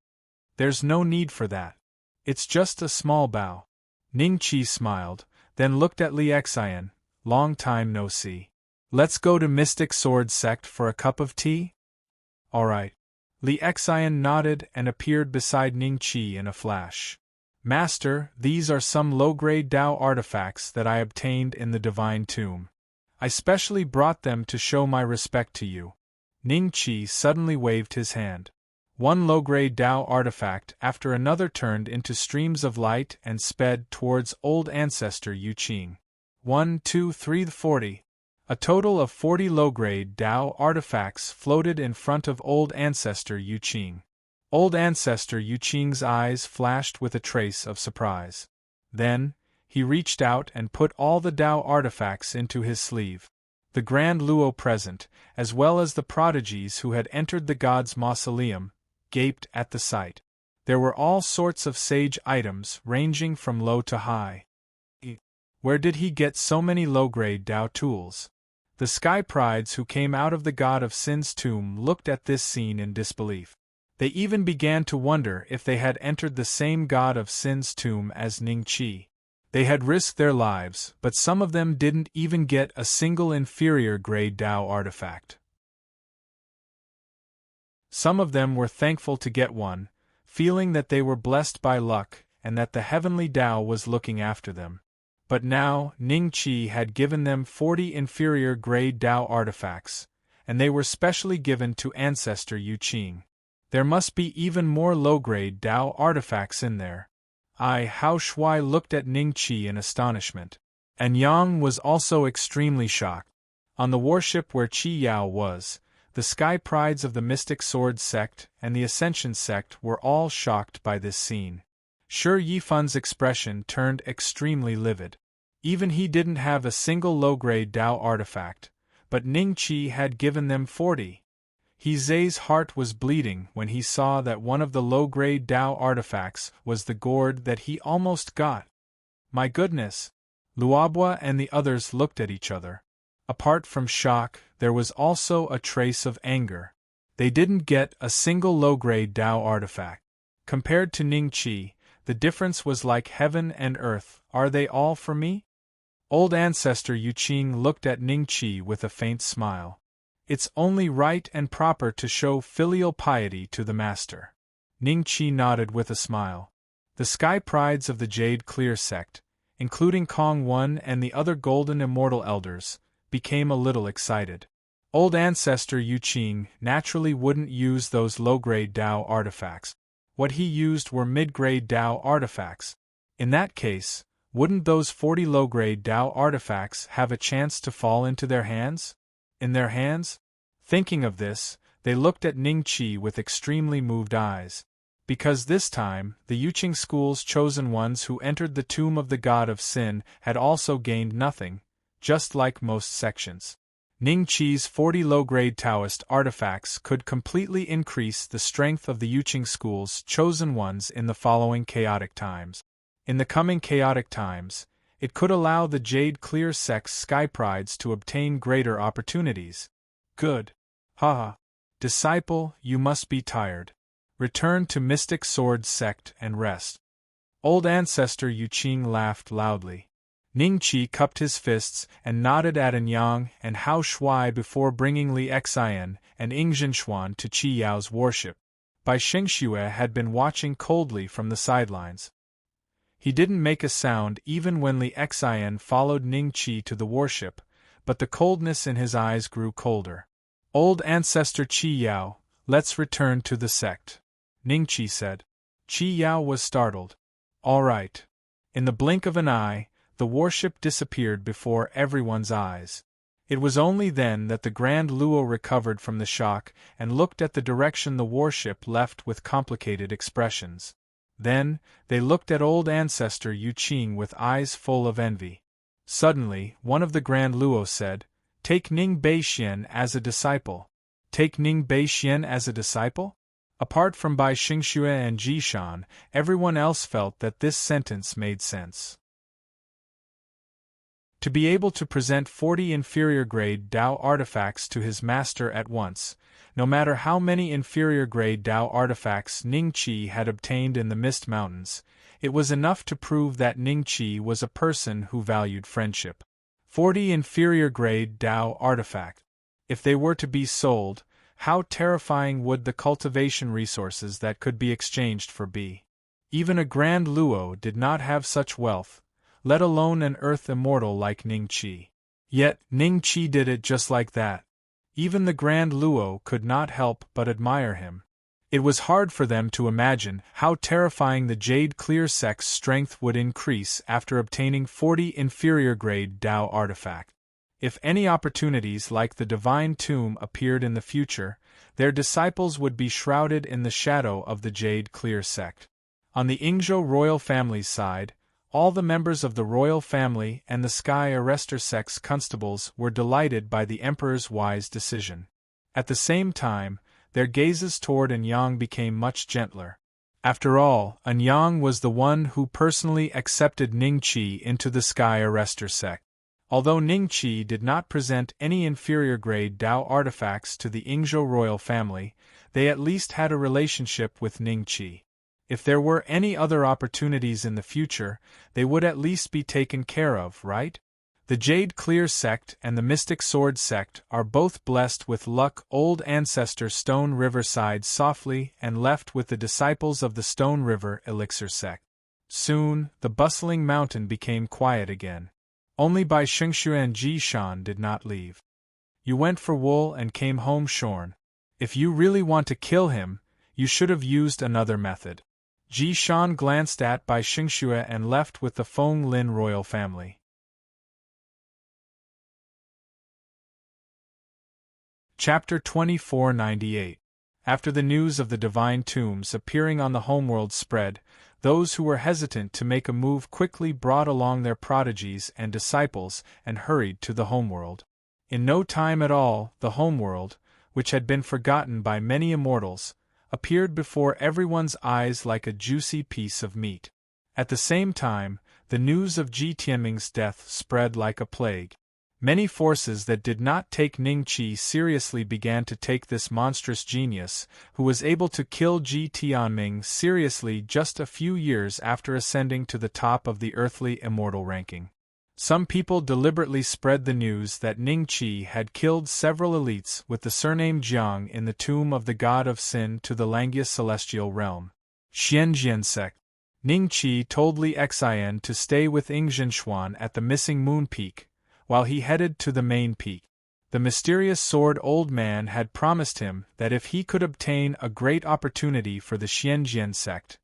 There's no need for that. It's just a small bow. Ning Qi smiled, then looked at Li Xian. Long time no see. Let's go to Mystic Sword Sect for a cup of tea? All right. Li Xian nodded and appeared beside Ning Qi in a flash. Master, these are some low-grade Tao artifacts that I obtained in the Divine Tomb. I specially brought them to show my respect to you. Ning Qi suddenly waved his hand. One low-grade Tao artifact after another turned into streams of light and sped towards old ancestor Yu Qing. 1, 2, 3, 40. A total of 40 low-grade Tao artifacts floated in front of old ancestor Yu Qing. Old ancestor Yu Qing's eyes flashed with a trace of surprise. Then, he reached out and put all the Tao artifacts into his sleeve. The Grand Luo present, as well as the prodigies who had entered the god's mausoleum, gaped at the sight. There were all sorts of sage items ranging from low to high. Where did he get so many low-grade Tao tools? The Sky Prides who came out of the god of Sin's tomb looked at this scene in disbelief. They even began to wonder if they had entered the same god of Sin's tomb as Ning Qi. They had risked their lives, but some of them didn't even get a single inferior-grade Tao artifact. Some of them were thankful to get one, feeling that they were blessed by luck and that the heavenly Tao was looking after them. But now, Ning Qi had given them 40 inferior-grade Tao artifacts, and they were specially given to ancestor Yu Qing. There must be even more low-grade Tao artifacts in there. Hao Shuai looked at Ning Qi in astonishment. And Yang was also extremely shocked. On the warship where Qi Yao was, the Sky Prides of the Mystic Sword Sect and the Ascension Sect were all shocked by this scene. Shi Yifan's expression turned extremely livid. Even he didn't have a single low-grade Tao artifact, but Ning Qi had given them 40. He Zai's heart was bleeding when he saw that one of the low-grade Tao artifacts was the gourd that he almost got. My goodness! Luobua and the others looked at each other. Apart from shock, there was also a trace of anger. They didn't get a single low-grade Tao artifact. Compared to Ning Qi, the difference was like heaven and earth. Are they all for me? Old ancestor Yu Qing looked at Ning Qi with a faint smile. It's only right and proper to show filial piety to the master. Ning Qi nodded with a smile. The Sky Prides of the Jade Clear sect, including Kong One and the other Golden Immortal Elders, became a little excited. Old ancestor Yu Qing naturally wouldn't use those low-grade Tao artifacts. What he used were mid-grade Tao artifacts. In that case, wouldn't those 40 low-grade Tao artifacts have a chance to fall into their hands? In their hands? Thinking of this, they looked at Ning Qi with extremely moved eyes. Because this time, the Yuqing school's chosen ones who entered the tomb of the god of Sin had also gained nothing, just like most sections. Ning Qi's 40 low-grade Taoist artifacts could completely increase the strength of the Yuqing school's chosen ones in the following chaotic times. In the coming chaotic times, it could allow the Jade Clear sect's Sky Prides to obtain greater opportunities. Good. Haha. Disciple, you must be tired. Return to Mystic Sword Sect and rest. Old ancestor Yu Qing laughed loudly. Ning Qi cupped his fists and nodded at Anyang and Hao Shuai before bringing Li Xian and Ing Zhinshuan to Qi Yao's warship. Bai Xingxue had been watching coldly from the sidelines. He didn't make a sound even when Li Xian followed Ning Qi to the warship, but the coldness in his eyes grew colder. Old ancestor Qi Yao, let's return to the sect, Ning Qi said. Qi Yao was startled. All right. In the blink of an eye, the warship disappeared before everyone's eyes. It was only then that the Grand Luo recovered from the shock and looked at the direction the warship left with complicated expressions. Then, they looked at old ancestor Yu Qing with eyes full of envy. Suddenly, one of the Grand Luo said, "Take Ning Beixian as a disciple." Take Ning Beixian as a disciple? Apart from Bai Xingxue and Ji Shan, everyone else felt that this sentence made sense. To be able to present 40 inferior-grade Dao artifacts to his master at once, no matter how many inferior-grade Dao artifacts Ning Qi had obtained in the Mist Mountains, it was enough to prove that Ning Qi was a person who valued friendship. 40 inferior-grade Dao artifacts. If they were to be sold, how terrifying would the cultivation resources that could be exchanged for be? Even a Grand Luo did not have such wealth, let alone an earth immortal like Ning Qi. Yet, Ning Qi did it just like that. Even the Grand Luo could not help but admire him. It was hard for them to imagine how terrifying the Jade Clear sect's strength would increase after obtaining 40 inferior-grade Dao artifacts. If any opportunities like the Divine Tomb appeared in the future, their disciples would be shrouded in the shadow of the Jade Clear sect. On the Ingzhou royal family's side, all the members of the royal family and the Sky Arrestor sect's constables were delighted by the Emperor's wise decision. At the same time, their gazes toward Anyang became much gentler. After all, Anyang was the one who personally accepted Ning Qi into the Sky Arrestor sect. Although Ning Qi did not present any inferior-grade Dao artifacts to the Ingzhou royal family, they at least had a relationship with Ning Qi. If there were any other opportunities in the future, they would at least be taken care of, right? The Jade Clear sect and the Mystic Sword sect are both blessed with luck. Old ancestor Stone River sighed softly and left with the disciples of the Stone River Elixir sect. Soon, the bustling mountain became quiet again. Only Bai Xingxue and Ji Shan did not leave. You went for wool and came home shorn. If you really want to kill him, you should have used another method. Ji Shan glanced at Bai Xingxue and left with the Feng Lin royal family. Chapter 2498. After the news of the Divine Tombs appearing on the homeworld spread, those who were hesitant to make a move quickly brought along their prodigies and disciples and hurried to the homeworld. In no time at all, the homeworld, which had been forgotten by many immortals, appeared before everyone's eyes like a juicy piece of meat. At the same time, the news of Ji Tianming's death spread like a plague. Many forces that did not take Ning Qi seriously began to take this monstrous genius, who was able to kill Ji Tianming seriously just a few years after ascending to the top of the earthly immortal ranking. Some people deliberately spread the news that Ning Qi had killed several elites with the surname Jiang in the tomb of the god of sin to the Langius celestial realm. Xianjian sect. Ning Qi told Li Xian to stay with Ingzhinshuan at the missing moon peak, while he headed to the main peak. The mysterious sword old man had promised him that if he could obtain a great opportunity for the Xianjian sect,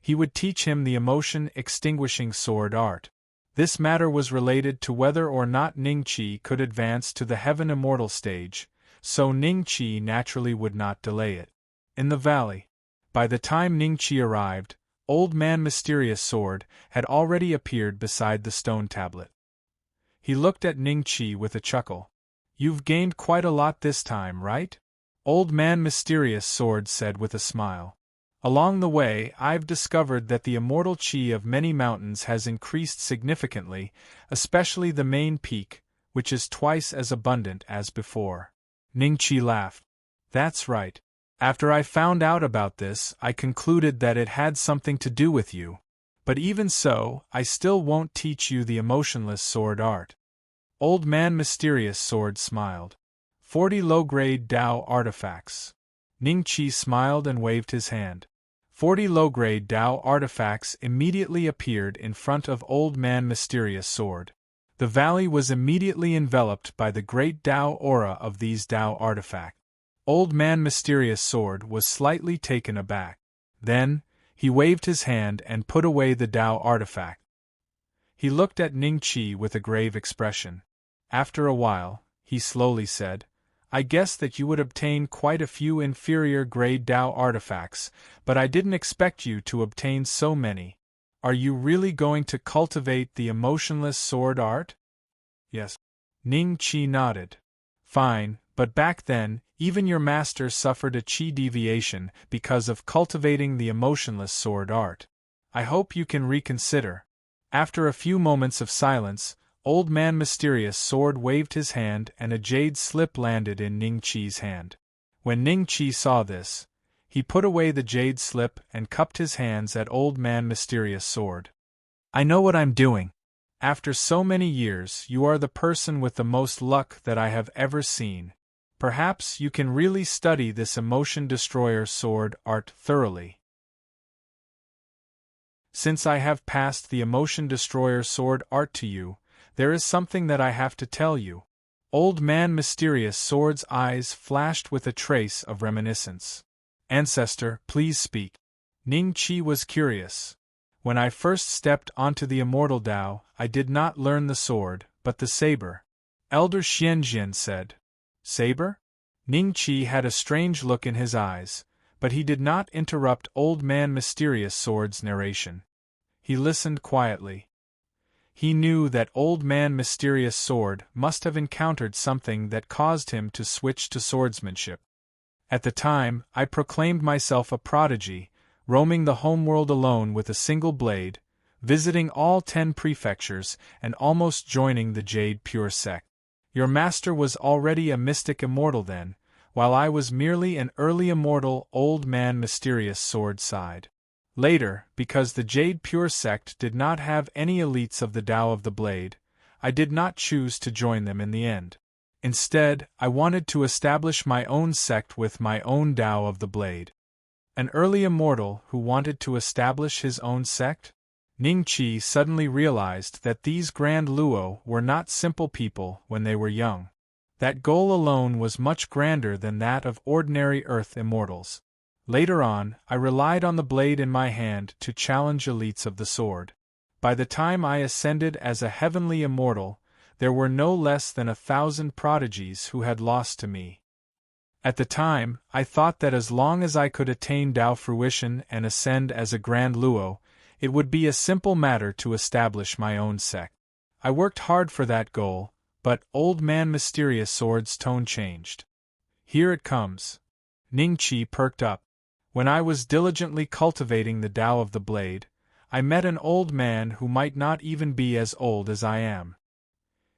he would teach him the emotion-extinguishing sword art. This matter was related to whether or not Ning Qi could advance to the heaven immortal stage, so Ning Qi naturally would not delay it. In the valley, by the time Ning Qi arrived, Old Man Mysterious Sword had already appeared beside the stone tablet. He looked at Ning Qi with a chuckle. You've gained quite a lot this time, right? Old Man Mysterious Sword said with a smile. Along the way, I've discovered that the immortal qi of many mountains has increased significantly, especially the main peak, which is twice as abundant as before. Ning Qi laughed. That's right. After I found out about this, I concluded that it had something to do with you. But even so, I still won't teach you the emotionless sword art. Old Man Mysterious Sword smiled. 40 low-grade Dao artifacts. Ning Qi smiled and waved his hand. 40 low-grade Tao artifacts immediately appeared in front of Old Man Mysterious Sword. The valley was immediately enveloped by the great Tao aura of these Tao artifacts. Old Man Mysterious Sword was slightly taken aback. Then, he waved his hand and put away the Tao artifact. He looked at Ning Qi with a grave expression. After a while, he slowly said, I guess that you would obtain quite a few inferior-grade Tao artifacts, but I didn't expect you to obtain so many. Are you really going to cultivate the emotionless sword art? Yes. Ning Qi nodded. Fine, but back then, even your master suffered a Qi deviation because of cultivating the emotionless sword art. I hope you can reconsider. After a few moments of silence, Old Man Mysterious Sword waved his hand and a jade slip landed in Ning Qi's hand. When Ning Qi saw this, he put away the jade slip and cupped his hands at Old Man Mysterious Sword. I know what I'm doing. After so many years, you are the person with the most luck that I have ever seen. Perhaps you can really study this emotion destroyer sword art thoroughly. Since I have passed the emotion destroyer sword art to you, there is something that I have to tell you. Old Man Mysterious Sword's eyes flashed with a trace of reminiscence. Ancestor, please speak. Ning Qi was curious. When I first stepped onto the immortal Tao, I did not learn the sword, but the saber. Elder Xianjian said. Saber? Ning Qi had a strange look in his eyes, but he did not interrupt Old Man Mysterious Sword's narration. He listened quietly. He knew that Old Man Mysterious Sword must have encountered something that caused him to switch to swordsmanship. At the time, I proclaimed myself a prodigy, roaming the homeworld alone with a single blade, visiting all 10 prefectures and almost joining the Jade Pure sect. Your master was already a mystic immortal then, while I was merely an early immortal. Old Man Mysterious Sword sighed. Later, because the Jade Pure sect did not have any elites of the Tao of the Blade, I did not choose to join them in the end. Instead, I wanted to establish my own sect with my own Tao of the Blade. An early immortal who wanted to establish his own sect? Ning Qi suddenly realized that these Grand Luo were not simple people when they were young. That goal alone was much grander than that of ordinary Earth immortals. Later on, I relied on the blade in my hand to challenge elites of the sword. By the time I ascended as a heavenly immortal, there were no less than 1,000 prodigies who had lost to me. At the time, I thought that as long as I could attain Tao fruition and ascend as a Grand Luo, it would be a simple matter to establish my own sect. I worked hard for that goal, but Old Man Mysterious Sword's tone changed. Here it comes. Ning Qi perked up. When I was diligently cultivating the Tao of the Blade, I met an old man who might not even be as old as I am.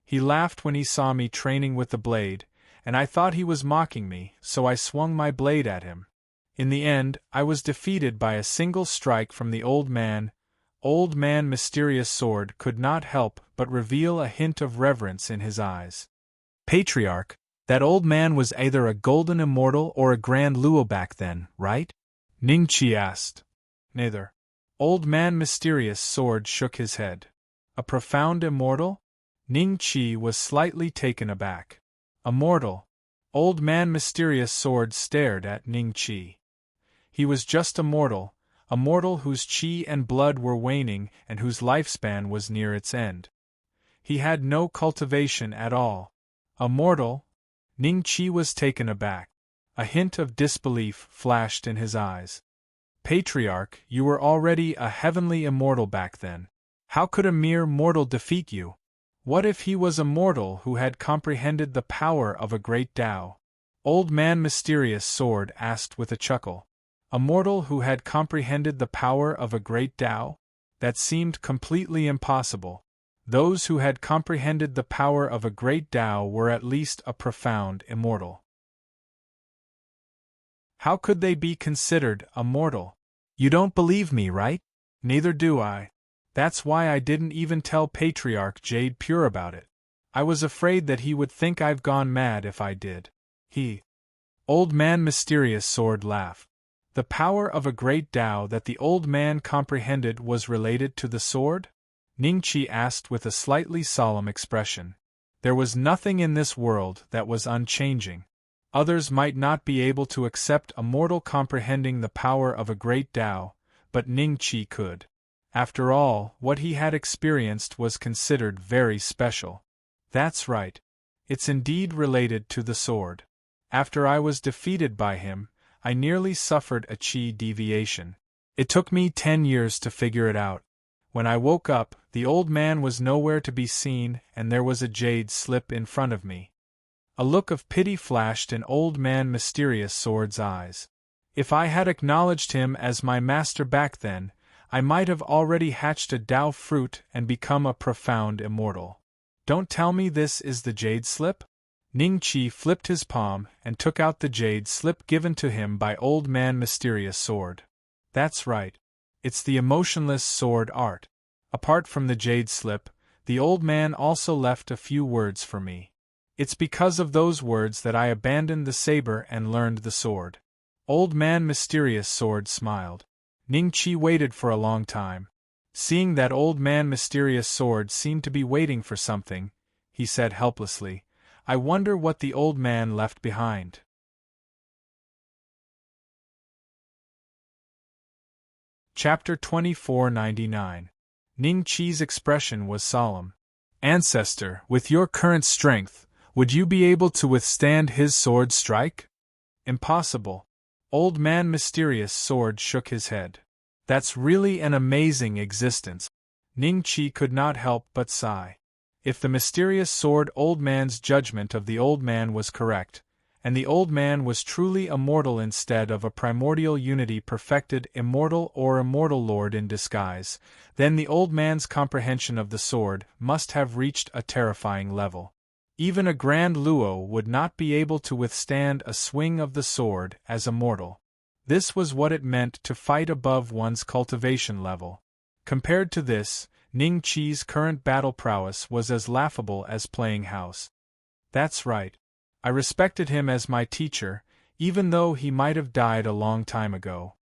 He laughed when he saw me training with the blade, and I thought he was mocking me, so I swung my blade at him. In the end, I was defeated by a single strike from the old man. Old Man Mysterious Sword could not help but reveal a hint of reverence in his eyes. Patriarch, that old man was either a golden immortal or a Grand Luo back then, right? Ning Qi asked. Neither. Old Man Mysterious Sword shook his head. A profound immortal? Ning Qi was slightly taken aback. Immortal? Old Man Mysterious Sword stared at Ning Qi. He was just a mortal whose qi and blood were waning and whose lifespan was near its end. He had no cultivation at all. A mortal? Ning Qi was taken aback. A hint of disbelief flashed in his eyes. Patriarch, you were already a heavenly immortal back then. How could a mere mortal defeat you? What if he was a mortal who had comprehended the power of a great Tao? Old Man Mysterious Sword asked with a chuckle. A mortal who had comprehended the power of a great Tao? That seemed completely impossible. Those who had comprehended the power of a great Tao were at least a profound immortal. How could they be considered immortal? You don't believe me, right? Neither do I. That's why I didn't even tell Patriarch Jade Pure about it. I was afraid that he would think I've gone mad if I did. Old Man Mysterious Sword laughed. The power of a great Tao that the old man comprehended was related to the sword? Ningqi asked with a slightly solemn expression. There was nothing in this world that was unchanging. Others might not be able to accept a mortal comprehending the power of a great Tao, but Ningqi could. After all, what he had experienced was considered very special. That's right. It's indeed related to the sword. After I was defeated by him, I nearly suffered a chi deviation. It took me 10 years to figure it out. When I woke up, the old man was nowhere to be seen, and there was a jade slip in front of me. A look of pity flashed in old man Mysterious Sword's eyes. If I had acknowledged him as my master back then, I might have already hatched a Tao fruit and become a profound immortal. Don't tell me this is the jade slip? Ningqi flipped his palm and took out the jade slip given to him by old man Mysterious Sword. That's right. It's the emotionless sword art. Apart from the jade slip, the old man also left a few words for me. It's because of those words that I abandoned the saber and learned the sword. Old man Mysterious Sword smiled. Ningqi waited for a long time. Seeing that old man Mysterious Sword seemed to be waiting for something, he said helplessly, I wonder what the old man left behind. Chapter 2499. Ningqi's expression was solemn. Ancestor, with your current strength, would you be able to withstand his sword strike? Impossible. Old man Mysterious Sword shook his head. That's really an amazing existence. Ningqi could not help but sigh. If the Mysterious Sword old man's judgment of the old man was correct, and the old man was truly immortal instead of a primordial unity perfected immortal or immortal lord in disguise, then the old man's comprehension of the sword must have reached a terrifying level. Even a grand Luo would not be able to withstand a swing of the sword as a mortal. This was what it meant to fight above one's cultivation level. Compared to this, Ningqi's current battle prowess was as laughable as playing house. That's right. I respected him as my teacher, even though he might have died a long time ago.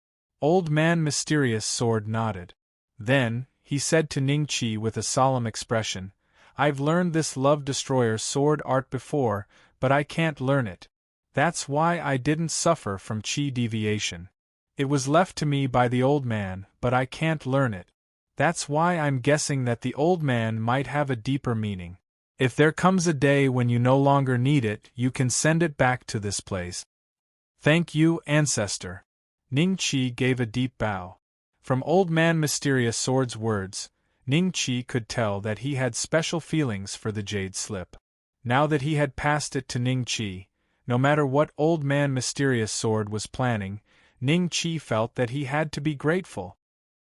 Old man Mysterious Sword nodded. Then, he said to Ningqi with a solemn expression, I've learned this love-destroyer sword art before, but I can't learn it. That's why I didn't suffer from chi deviation. It was left to me by the old man, but I can't learn it. That's why I'm guessing that the old man might have a deeper meaning. If there comes a day when you no longer need it, you can send it back to this place. Thank you, ancestor. Ningqi gave a deep bow. From old man Mysterious Sword's words, Ningqi could tell that he had special feelings for the jade slip. Now that he had passed it to Ningqi, no matter what old man Mysterious Sword was planning, Ningqi felt that he had to be grateful.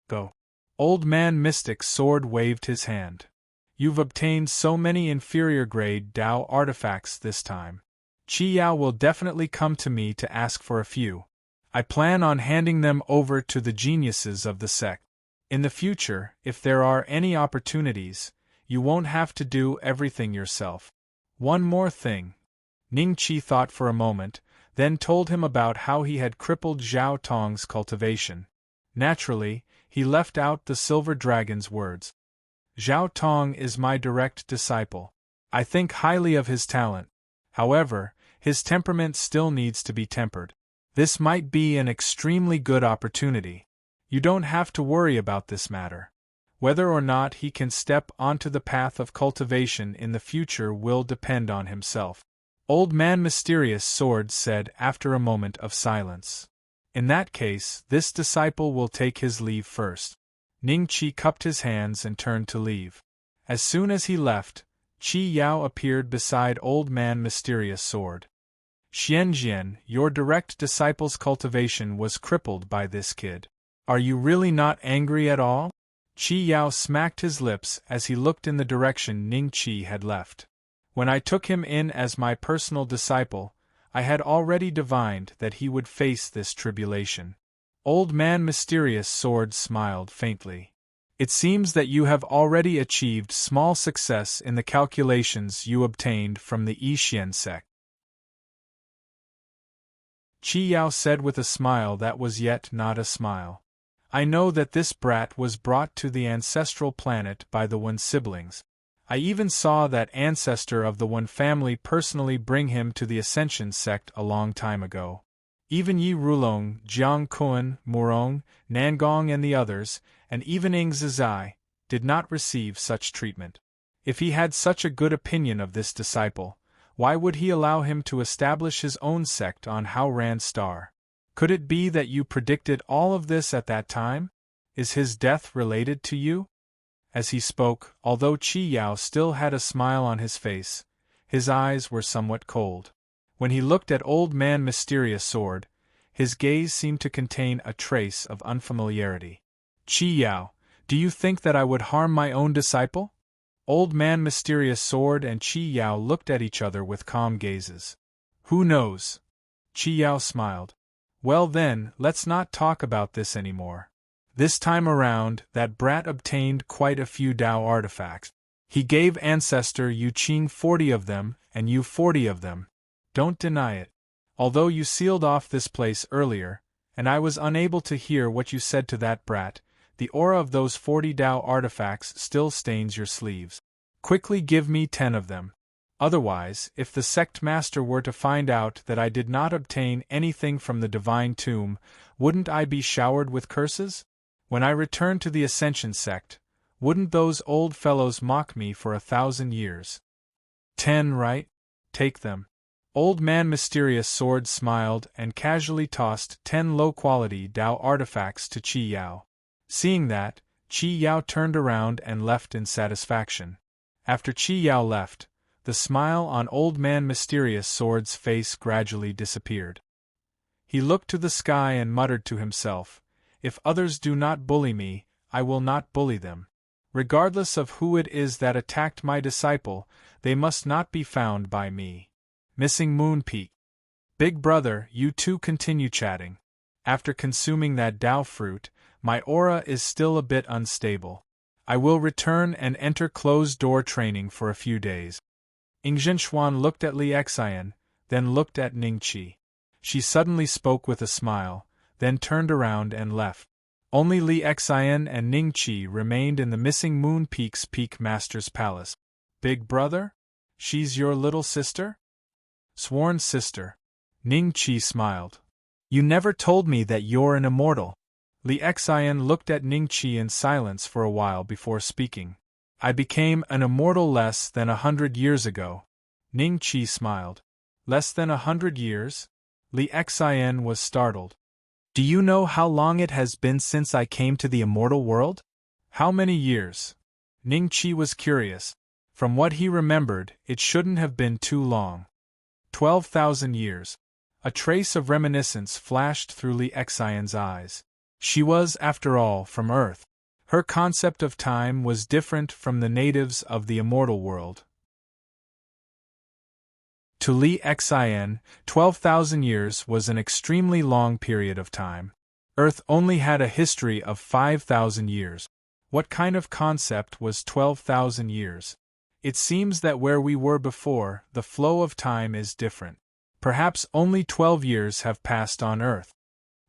Go. Old man Mystic Sword waved his hand. You've obtained so many inferior-grade Tao artifacts this time. Qi Yao will definitely come to me to ask for a few. I plan on handing them over to the geniuses of the sect. In the future, if there are any opportunities, you won't have to do everything yourself. One more thing. Ningqi thought for a moment, then told him about how he had crippled Zhao Tong's cultivation. Naturally, he left out the Silver Dragon's words. Zhao Tong is my direct disciple. I think highly of his talent. However, his temperament still needs to be tempered. This might be an extremely good opportunity. You don't have to worry about this matter. Whether or not he can step onto the path of cultivation in the future will depend on himself. Old man Mysterious Sword said after a moment of silence. In that case, this disciple will take his leave first. Ningqi cupped his hands and turned to leave. As soon as he left, Qi Yao appeared beside old man Mysterious Sword. Xianjian, your direct disciple's cultivation was crippled by this kid. Are you really not angry at all? Qi Yao smacked his lips as he looked in the direction Ningqi had left. When I took him in as my personal disciple, I had already divined that he would face this tribulation. Old man Mysterious Sword smiled faintly. It seems that you have already achieved small success in the calculations you obtained from the Yixian sect. Qi Yao said with a smile that was yet not a smile. I know that this brat was brought to the ancestral planet by the Wen siblings. I even saw that ancestor of the Wen family personally bring him to the Ascension sect a long time ago. Even Yi Rulong, Jiang Kuan, Murong, Nangong and the others, and even Ing Zizai, did not receive such treatment. If he had such a good opinion of this disciple, why would he allow him to establish his own sect on Haoran Star? Could it be that you predicted all of this at that time? Is his death related to you? As he spoke, although Qi Yao still had a smile on his face, his eyes were somewhat cold. When he looked at Old Man Mysterious Sword, his gaze seemed to contain a trace of unfamiliarity. Qi Yao, do you think that I would harm my own disciple? Old Man Mysterious Sword and Qi Yao looked at each other with calm gazes. Who knows? Qi Yao smiled. Well then, let's not talk about this anymore. This time around, that brat obtained quite a few Dao artifacts. He gave Ancestor Yu Qing 40 of them, and you 40 of them. Don't deny it. Although you sealed off this place earlier, and I was unable to hear what you said to that brat, the aura of those 40 Dao artifacts still stains your sleeves. Quickly give me 10 of them. Otherwise, if the sect master were to find out that I did not obtain anything from the divine tomb, wouldn't I be showered with curses? When I return to the Ascension sect, wouldn't those old fellows mock me for 1,000 years? 10, right? Take them. Old Man Mysterious Sword smiled and casually tossed 10 low-quality Dao artifacts to Qi Yao. Seeing that, Qi Yao turned around and left in satisfaction. After Qi Yao left, the smile on Old Man Mysterious Sword's face gradually disappeared. He looked to the sky and muttered to himself, if others do not bully me, I will not bully them. Regardless of who it is that attacked my disciple, they must not be found by me. Missing Moon Peak. Big brother, you two continue chatting. After consuming that Dao fruit, my aura is still a bit unstable. I will return and enter closed-door training for a few days. Ing Zhenxuan looked at Li Xian, then looked at Ning Qi. She suddenly spoke with a smile, then turned around and left. Only Li Xian and Ning Qi remained in the Missing Moon Peak's Peak Master's Palace. Big brother? She's your little sister? Sworn sister. Ning Qi smiled. You never told me that you're an immortal. Li Xian looked at Ning Qi in silence for a while before speaking. I became an immortal less than 100 years ago. Ning Qi smiled. Less than 100 years? Li Xian was startled. Do you know how long it has been since I came to the immortal world? How many years? Ning Qi was curious. From what he remembered, it shouldn't have been too long. 12,000 years. A trace of reminiscence flashed through Li Xian's eyes. She was, after all, from Earth. Her concept of time was different from the natives of the immortal world. To Li Xian, 12,000 years was an extremely long period of time. Earth only had a history of 5,000 years. What kind of concept was 12,000 years? It seems that where we were before, the flow of time is different. Perhaps only 12 years have passed on Earth.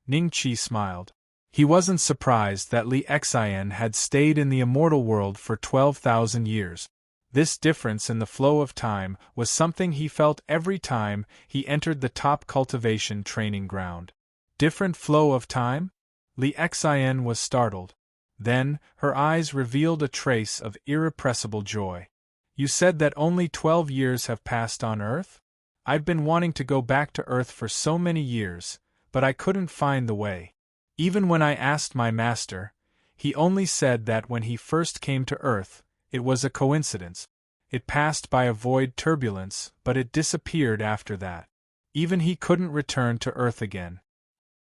Ning Qi smiled. He wasn't surprised that Li Xian had stayed in the immortal world for 12,000 years. This difference in the flow of time was something he felt every time he entered the top cultivation training ground. Different flow of time? Li Xian was startled. Then, her eyes revealed a trace of irrepressible joy. You said that only 12 years have passed on Earth? I've been wanting to go back to Earth for so many years, but I couldn't find the way. Even when I asked my master, he only said that when he first came to Earth, it was a coincidence. It passed by a void turbulence, but it disappeared after that. Even he couldn't return to Earth again.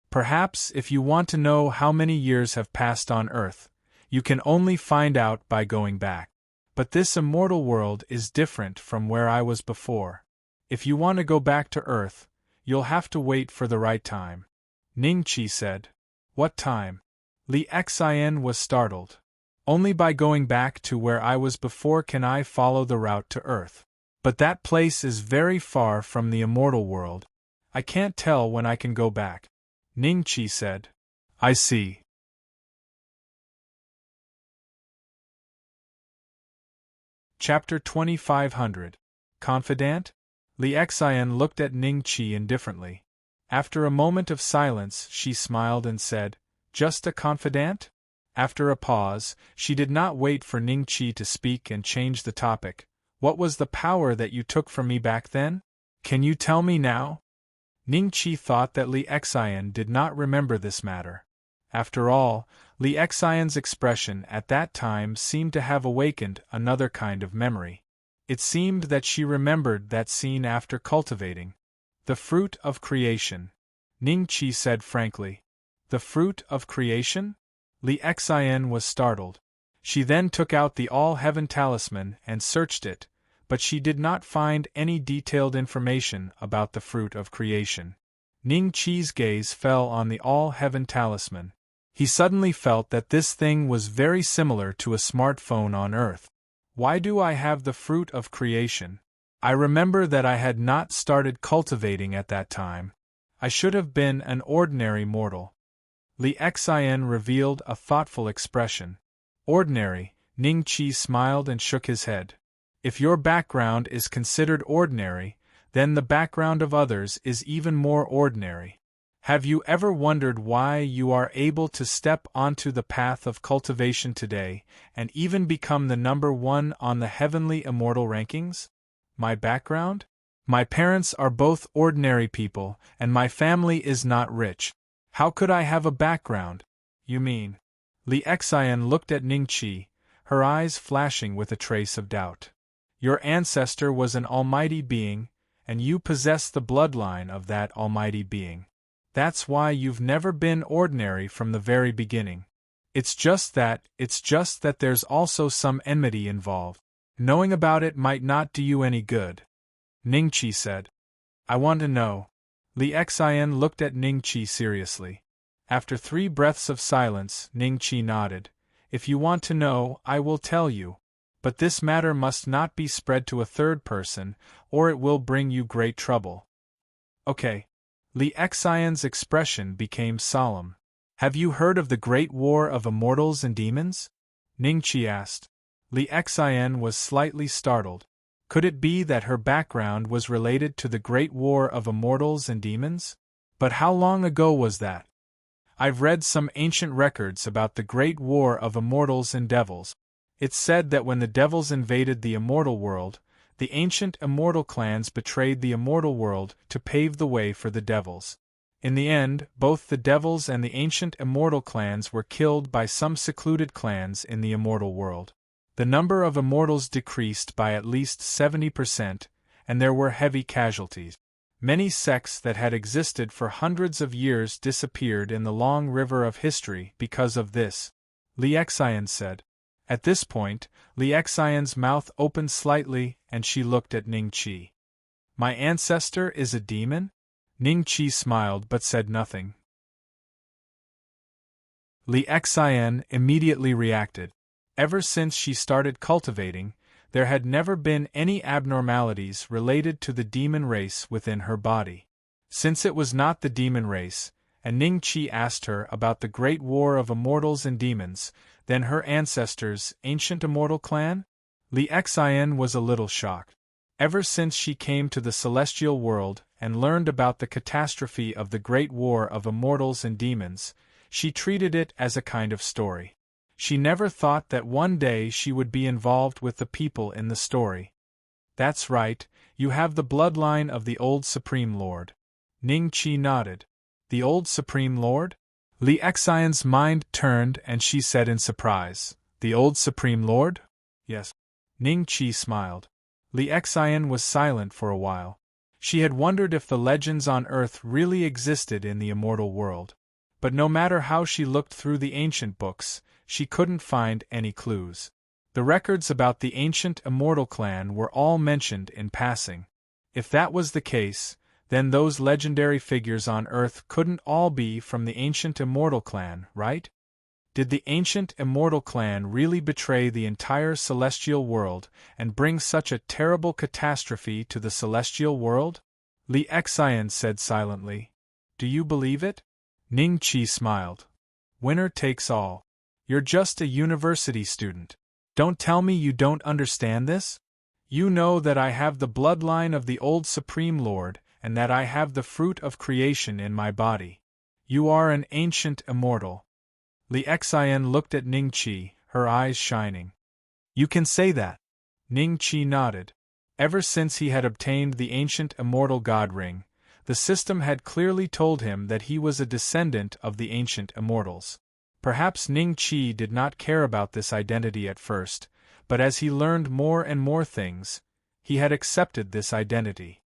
Perhaps if you want to know how many years have passed on Earth, you can only find out by going back. But this immortal world is different from where I was before. If you want to go back to Earth, you'll have to wait for the right time. Ning Qi said. What time? Li Xian was startled. Only by going back to where I was before can I follow the route to Earth. But that place is very far from the immortal world. I can't tell when I can go back. Ningqi said. I see. Chapter 2500. Confidant? Li Xian looked at Ningqi indifferently. After a moment of silence, she smiled and said, Just a confidant? After a pause, she did not wait for Ningqi to speak and change the topic. What was the power that you took from me back then? Can you tell me now? Ningqi thought that Li Xian did not remember this matter. After all, Li Xian's expression at that time seemed to have awakened another kind of memory. It seemed that she remembered that scene after cultivating. The fruit of creation. Ningqi said frankly. The fruit of creation? Li Xian was startled. She then took out the All-Heaven talisman and searched it, but she did not find any detailed information about the fruit of creation. Ningqi's gaze fell on the All-Heaven talisman. He suddenly felt that this thing was very similar to a smartphone on Earth. Why do I have the fruit of creation? I remember that I had not started cultivating at that time. I should have been an ordinary mortal. Li Xian revealed a thoughtful expression. Ordinary, Ningqi smiled and shook his head. If your background is considered ordinary, then the background of others is even more ordinary. Have you ever wondered why you are able to step onto the path of cultivation today, and even become the number one on the heavenly immortal rankings? My background? My parents are both ordinary people, and my family is not rich. How could I have a background? You mean? Li Xian looked at Ningqi, her eyes flashing with a trace of doubt. Your ancestor was an almighty being, and you possess the bloodline of that almighty being. That's why you've never been ordinary from the very beginning. It's just that there's also some enmity involved. Knowing about it might not do you any good. Ningqi said. I want to know. Li Xian looked at Ningqi seriously. After 3 breaths of silence, Ningqi nodded. If you want to know, I will tell you. But this matter must not be spread to a third person, or it will bring you great trouble. Okay. Li Xian's expression became solemn. Have you heard of the great war of immortals and demons? Ningqi asked. Li Xian was slightly startled. Could it be that her background was related to the great war of immortals and demons? But how long ago was that? I've read some ancient records about the great war of immortals and devils. It's said that when the devils invaded the immortal world, the ancient immortal clans betrayed the immortal world to pave the way for the devils. In the end, both the devils and the ancient immortal clans were killed by some secluded clans in the immortal world. The number of immortals decreased by at least 70%, and there were heavy casualties. Many sects that had existed for hundreds of years disappeared in the long river of history because of this, Li Xian said. At this point, Li Xian's mouth opened slightly and she looked at Ningqi. My ancestor is a demon? Ningqi smiled but said nothing. Li Xian immediately reacted. Ever since she started cultivating, there had never been any abnormalities related to the demon race within her body. Since it was not the demon race, and Ningqi asked her about the great war of immortals and demons, then her ancestors' ancient immortal clan? Li Xian was a little shocked. Ever since she came to the celestial world and learned about the catastrophe of the great war of immortals and demons, she treated it as a kind of story. She never thought that one day she would be involved with the people in the story. That's right, you have the bloodline of the old Supreme Lord. Ningqi nodded. The old Supreme Lord? Li Xian's mind turned and she said in surprise, The old Supreme Lord? Yes. Ningqi smiled. Li Xian was silent for a while. She had wondered if the legends on Earth really existed in the immortal world. But no matter how she looked through the ancient books, she couldn't find any clues. The records about the ancient immortal clan were all mentioned in passing. If that was the case, then those legendary figures on Earth couldn't all be from the ancient immortal clan, right? Did the ancient immortal clan really betray the entire celestial world and bring such a terrible catastrophe to the celestial world? Li Xian said silently. Do you believe it? Ning Qi smiled. Winner takes all. You're just a university student. Don't tell me you don't understand this? You know that I have the bloodline of the old Supreme Lord, and that I have the fruit of creation in my body. You are an ancient immortal. Li Xian looked at Ning Qi, her eyes shining. You can say that. Ning Qi nodded. Ever since he had obtained the ancient immortal god ring, the system had clearly told him that he was a descendant of the ancient immortals. Perhaps Ning Qi did not care about this identity at first, but as he learned more and more things, he had accepted this identity.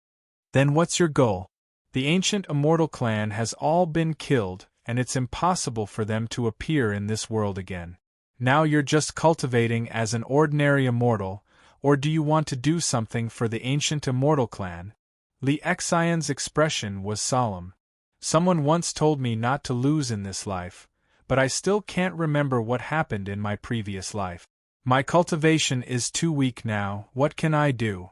Then what's your goal? The ancient immortal clan has all been killed, and it's impossible for them to appear in this world again. Now you're just cultivating as an ordinary immortal, or do you want to do something for the ancient immortal clan? Li Xian's expression was solemn. Someone once told me not to lose in this life, but I still can't remember what happened in my previous life. My cultivation is too weak now, what can I do?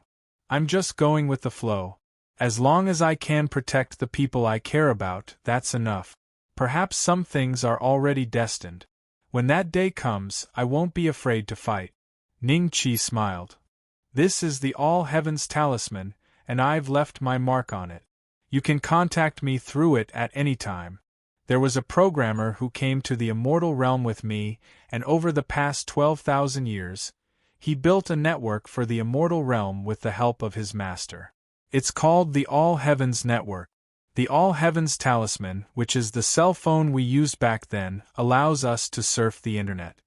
I'm just going with the flow. As long as I can protect the people I care about, that's enough. Perhaps some things are already destined. When that day comes, I won't be afraid to fight. Ning Qi smiled. This is the All Heavens Talisman, and I've left my mark on it. You can contact me through it at any time. There was a programmer who came to the immortal realm with me, and over the past 12,000 years, he built a network for the immortal realm with the help of his master. It's called the All Heavens Network. The All Heavens Talisman, which is the cell phone we used back then, allows us to surf the internet.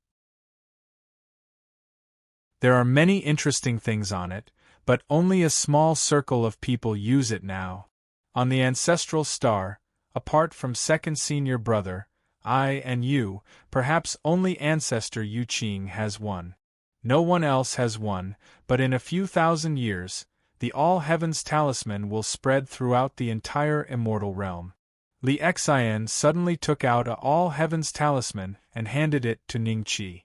There are many interesting things on it, but only a small circle of people use it now. On the ancestral star, apart from second senior brother, I and you, perhaps only ancestor Yu Qing has one. No one else has one, but in a few thousand years, the All Heavens Talisman will spread throughout the entire immortal realm. Li Xian suddenly took out a All Heavens Talisman and handed it to Ning Qi.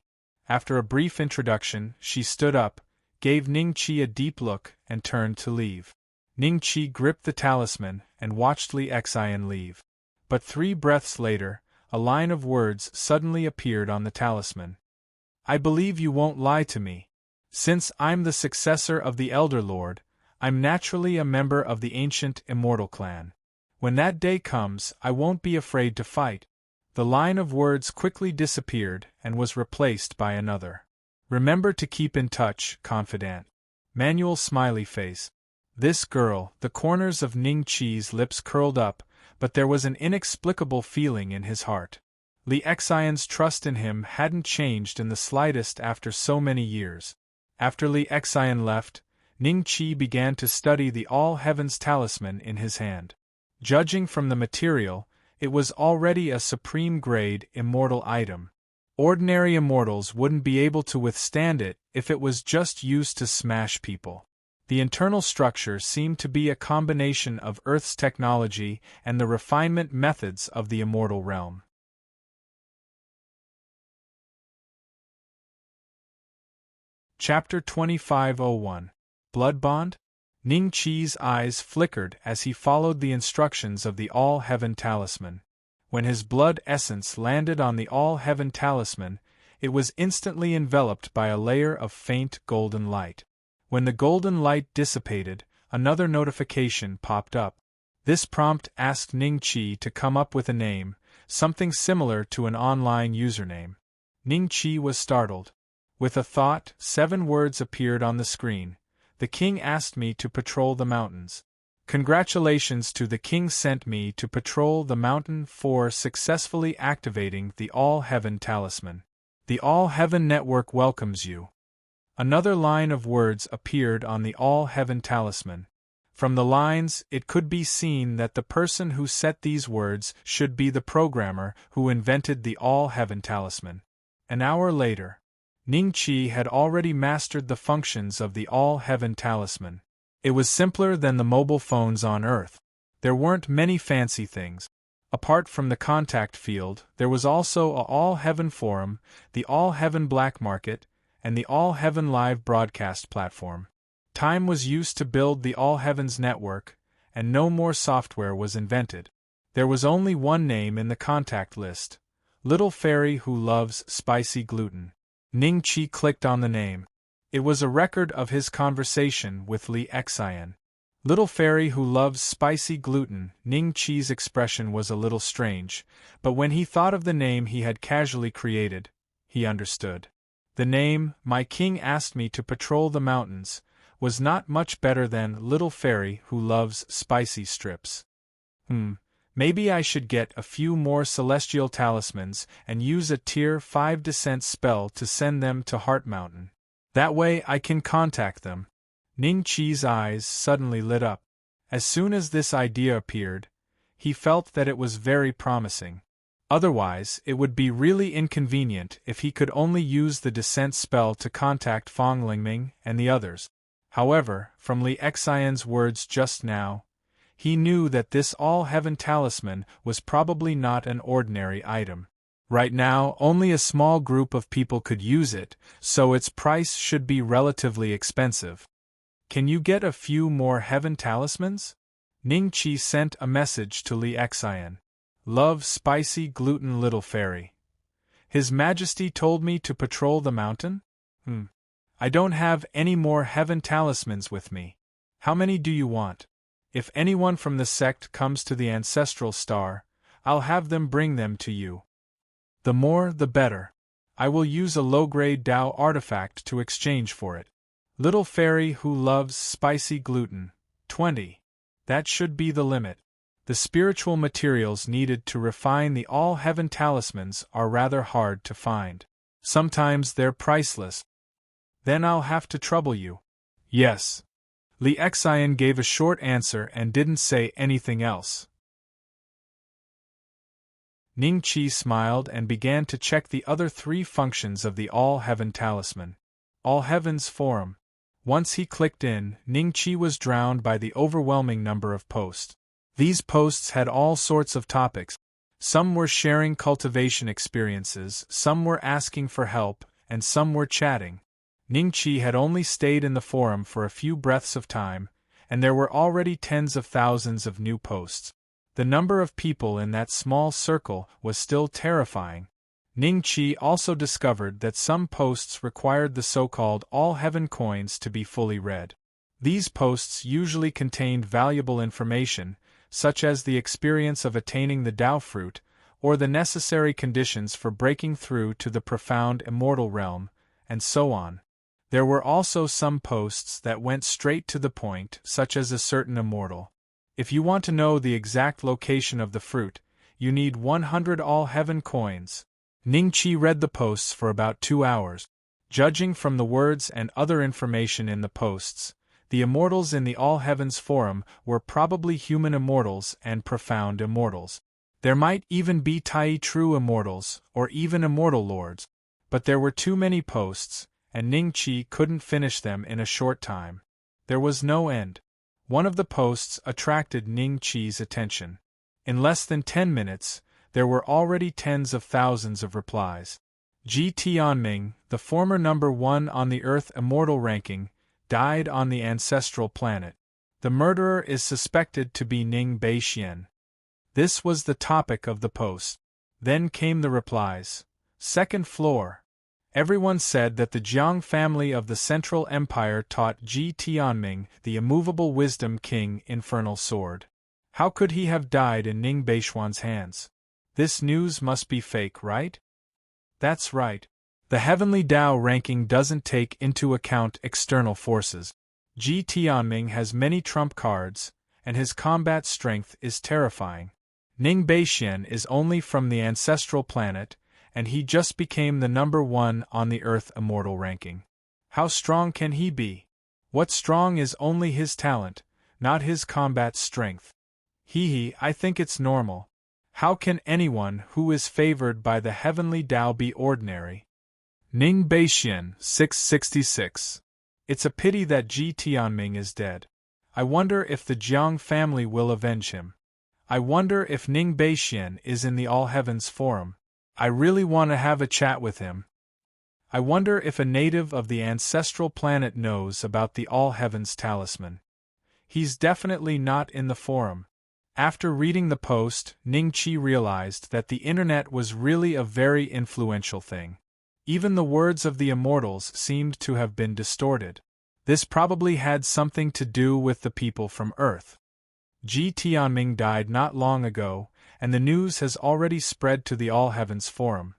After a brief introduction, she stood up, gave Ning Qi a deep look, and turned to leave. Ning Qi gripped the talisman and watched Li Xian leave. But 3 breaths later, a line of words suddenly appeared on the talisman. I believe you won't lie to me. Since I'm the successor of the Elder Lord, I'm naturally a member of the ancient immortal clan. When that day comes, I won't be afraid to fight. The line of words quickly disappeared and was replaced by another. Remember to keep in touch, confidant. Manual smiley face. This girl, the corners of Ning Qi's lips curled up, but there was an inexplicable feeling in his heart. Li Xian's trust in him hadn't changed in the slightest after so many years. After Li Xian left, Ning Qi began to study the All Heavens Talisman in his hand. Judging from the material, it was already a supreme-grade immortal item. Ordinary immortals wouldn't be able to withstand it if it was just used to smash people. The internal structure seemed to be a combination of Earth's technology and the refinement methods of the immortal realm. Chapter 2501. Blood Bond? Ning Qi's eyes flickered as he followed the instructions of the All Heaven Talisman. When his blood essence landed on the All Heaven Talisman, it was instantly enveloped by a layer of faint golden light. When the golden light dissipated, another notification popped up. This prompt asked Ning Qi to come up with a name, something similar to an online username. Ning Qi was startled. With a thought, 7 words appeared on the screen. The king asked me to patrol the mountains. Congratulations to the king sent me to patrol the mountain for successfully activating the All Heaven Talisman. The All Heaven Network welcomes you. Another line of words appeared on the All Heaven Talisman. From the lines, it could be seen that the person who set these words should be the programmer who invented the All Heaven Talisman. An hour later, Ning Qi had already mastered the functions of the All Heaven Talisman. It was simpler than the mobile phones on Earth. There weren't many fancy things. Apart from the contact field, there was also a All Heaven Forum, the All Heaven Black Market, and the All Heaven Live broadcast platform. Time was used to build the All Heavens Network, and no more software was invented. There was only one name in the contact list: Little Fairy Who Loves Spicy Gluten. Ning Chi clicked on the name. It was a record of his conversation with Li Xian. Little Fairy Who Loves Spicy Gluten. Ning Chi's expression was a little strange, but when he thought of the name he had casually created, he understood. The name, My King Asked Me to Patrol the Mountains, was not much better than Little Fairy Who Loves Spicy Strips. Maybe I should get a few more celestial talismans and use a Tier 5 descent spell to send them to Heart Mountain. That way I can contact them. Ning Chi's eyes suddenly lit up. As soon as this idea appeared, he felt that it was very promising. Otherwise, it would be really inconvenient if he could only use the descent spell to contact Fong Lingming and the others. However, from Li Xian's words just now, he knew that this all-heaven talisman was probably not an ordinary item. Right now, only a small group of people could use it, so its price should be relatively expensive. Can you get a few more heaven talismans? Ning Chi sent a message to Li Xian. Love spicy gluten Little Fairy. His Majesty told me to patrol the mountain? I don't have any more heaven talismans with me. How many do you want? If anyone from the sect comes to the ancestral star, I'll have them bring them to you. The more, the better. I will use a low-grade Dao artifact to exchange for it. Little Fairy Who Loves Spicy Gluten. 20. That should be the limit. The spiritual materials needed to refine the all-heaven talismans are rather hard to find. Sometimes they're priceless. Then I'll have to trouble you. Yes. Li Xian gave a short answer and didn't say anything else. Ning Chi smiled and began to check the other 3 functions of the All-Heaven Talisman. All Heaven's Forum. Once he clicked in, Ning Chi was drowned by the overwhelming number of posts. These posts had all sorts of topics. Some were sharing cultivation experiences, some were asking for help, and some were chatting. Ning Chi had only stayed in the forum for a few breaths of time, and there were already tens of thousands of new posts. The number of people in that small circle was still terrifying. Ning Chi also discovered that some posts required the so-called all-heaven coins to be fully read. These posts usually contained valuable information, such as the experience of attaining the Tao fruit, or the necessary conditions for breaking through to the profound immortal realm, and so on. There were also some posts that went straight to the point, such as a certain immortal. If you want to know the exact location of the fruit, you need 100 all-heaven coins. Ning Chi read the posts for about 2 hours. Judging from the words and other information in the posts, the immortals in the All Heavens Forum were probably human immortals and profound immortals. There might even be Tai true immortals, or even immortal lords. But there were too many posts, and Ning Chi couldn't finish them in a short time. There was no end. One of the posts attracted Ning Chi's attention. In less than 10 minutes, there were already tens of thousands of replies. Ji Tianming, the former number 1 on the Earth Immortal ranking, died on the ancestral planet. The murderer is suspected to be Ning Beixian. This was the topic of the post. Then came the replies. Second floor. Everyone said that the Jiang family of the Central Empire taught Ji Tianming, the immovable wisdom king, infernal sword. How could he have died in Ning Beixian's hands? This news must be fake, right? That's right. The Heavenly Tao ranking doesn't take into account external forces. Ji Tianming has many trump cards, and his combat strength is terrifying. Ning Beixian is only from the ancestral planet, and he just became the number 1 on the Earth Immortal ranking. How strong can he be? What's strong is only his talent, not his combat strength. I think it's normal. How can anyone who is favored by the Heavenly Tao be ordinary? Ning Beixian, 666. It's a pity that Ji Tianming is dead. I wonder if the Jiang family will avenge him. I wonder if Ning Beixian is in the All Heavens Forum. I really want to have a chat with him. I wonder if a native of the ancestral planet knows about the All Heavens Talisman. He's definitely not in the forum. After reading the post, Ning-Chi realized that the internet was really a very influential thing. Even the words of the immortals seemed to have been distorted. This probably had something to do with the people from Earth. Ji Tianming died not long ago, and the news has already spread to the All Heavens Forum.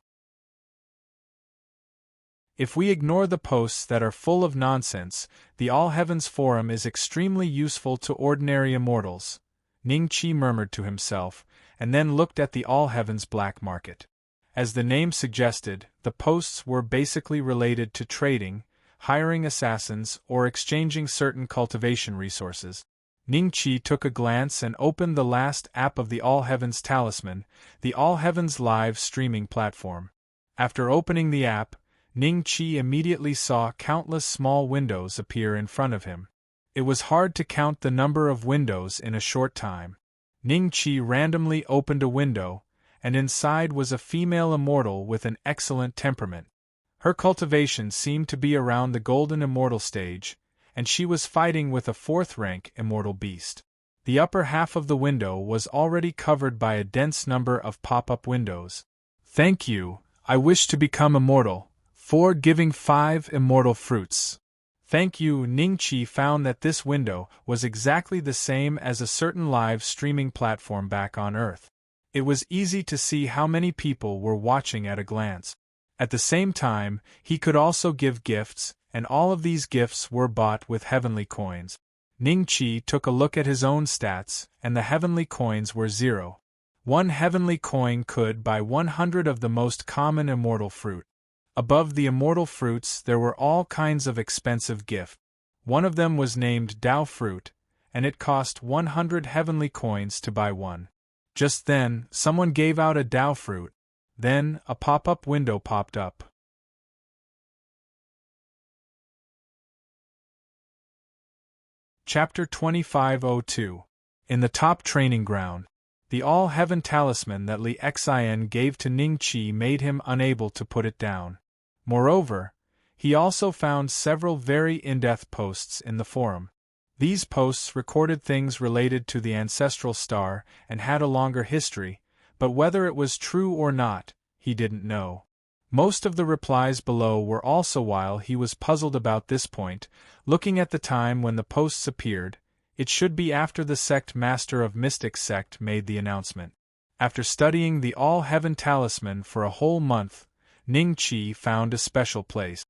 If we ignore the posts that are full of nonsense, the All Heavens Forum is extremely useful to ordinary immortals, Ning-Chi murmured to himself, and then looked at the All Heavens black market. As the name suggested, the posts were basically related to trading, hiring assassins, or exchanging certain cultivation resources. Ning-Chi took a glance and opened the last app of the All Heavens Talisman, the All Heavens live streaming platform. After opening the app, Ning-Chi immediately saw countless small windows appear in front of him. It was hard to count the number of windows in a short time. Ning-Chi randomly opened a window, and inside was a female immortal with an excellent temperament. Her cultivation seemed to be around the golden immortal stage, and she was fighting with a fourth-rank immortal beast. The upper half of the window was already covered by a dense number of pop-up windows. "Thank you, I wish to become immortal, for giving 5 immortal fruits." Thank you. Ning-Chi found that this window was exactly the same as a certain live streaming platform back on Earth. It was easy to see how many people were watching at a glance. At the same time, he could also give gifts, and all of these gifts were bought with heavenly coins. Ning-Chi took a look at his own stats, and the heavenly coins were 0. 1 heavenly coin could buy 100 of the most common immortal fruit. Above the immortal fruits there were all kinds of expensive gifts. One of them was named Dao Fruit, and it cost 100 heavenly coins to buy one. Just then, someone gave out a Dao Fruit. Then, a pop-up window popped up. Chapter 2502. In the top training ground. The All-Heaven Talisman that Li Xin gave to Ning-Chi made him unable to put it down. Moreover, he also found several very in-depth posts in the forum. These posts recorded things related to the ancestral star and had a longer history, but whether it was true or not, he didn't know. Most of the replies below were also while he was puzzled about this point, looking at the time when the posts appeared. It should be after the sect master of Mystic Sect made the announcement. After studying the All-Heaven Talisman for a whole month, Ning-Chi found a special place.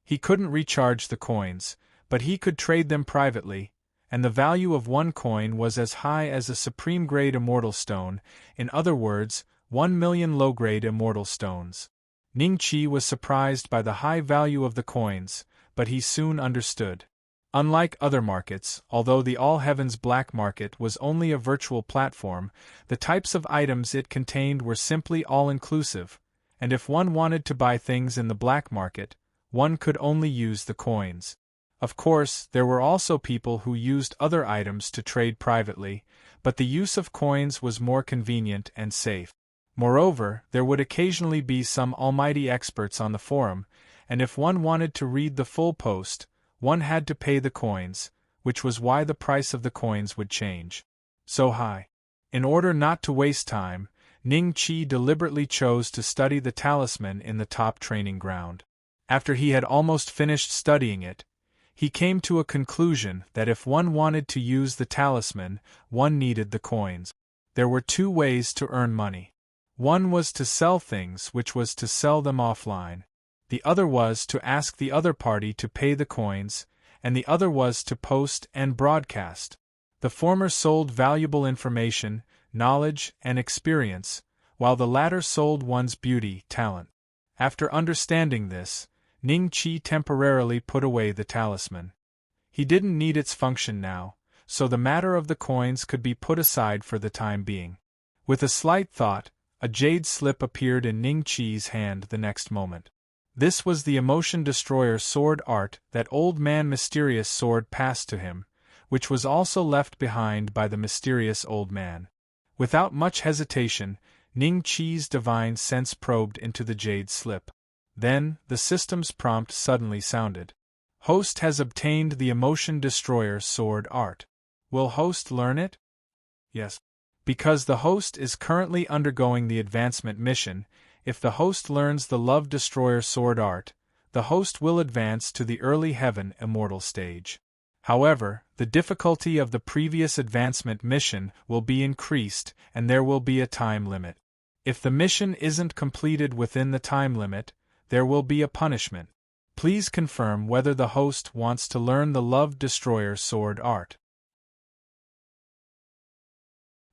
He couldn't recharge the coins, but he could trade them privately, and the value of 1 coin was as high as a supreme-grade immortal stone, in other words, 1 million low-grade immortal stones. Ning-Chi was surprised by the high value of the coins, but he soon understood. Unlike other markets, although the All Heavens black market was only a virtual platform, the types of items it contained were simply all-inclusive, and if one wanted to buy things in the black market, one could only use the coins. Of course, there were also people who used other items to trade privately, but the use of coins was more convenient and safe. Moreover, there would occasionally be some almighty experts on the forum, and if one wanted to read the full post, one had to pay the coins, which was why the price of the coins would change so high. In order not to waste time, Ning-Chi deliberately chose to study the talisman in the top training ground. After he had almost finished studying it, he came to a conclusion that if one wanted to use the talisman, one needed the coins. There were 2 ways to earn money. One was to sell things, which was to sell them offline. The other was to ask the other party to pay the coins, and the other was to post and broadcast. The former sold valuable information, knowledge, and experience, while the latter sold one's beauty, talent. After understanding this, Ning-Chi temporarily put away the talisman. He didn't need its function now, so the matter of the coins could be put aside for the time being. With a slight thought, a jade slip appeared in Ning-Chi's hand the next moment. This was the Emotion Destroyer sword art that Old Man Mysterious sword passed to him, which was also left behind by the mysterious old man. Without much hesitation, Ning-Chi's divine sense probed into the jade slip. Then, the system's prompt suddenly sounded. Host has obtained the Emotion Destroyer Sword Art. Will host learn it? Yes. Because the host is currently undergoing the advancement mission, if the host learns the Love Destroyer Sword Art, the host will advance to the early heaven immortal stage. However, the difficulty of the previous advancement mission will be increased and there will be a time limit. If the mission isn't completed within the time limit, there will be a punishment. Please confirm whether the host wants to learn the Love Destroyer Sword Art.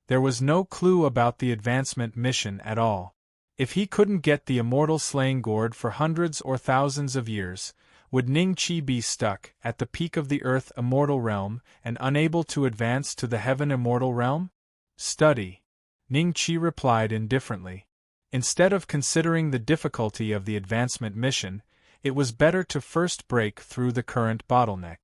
There was no clue about the advancement mission at all. If he couldn't get the immortal slaying gourd for hundreds or thousands of years, would Ning-Chi be stuck at the peak of the Earth immortal realm and unable to advance to the heaven immortal realm? Study. Ning-Chi replied indifferently. Instead of considering the difficulty of the advancement mission, it was better to first break through the current bottleneck.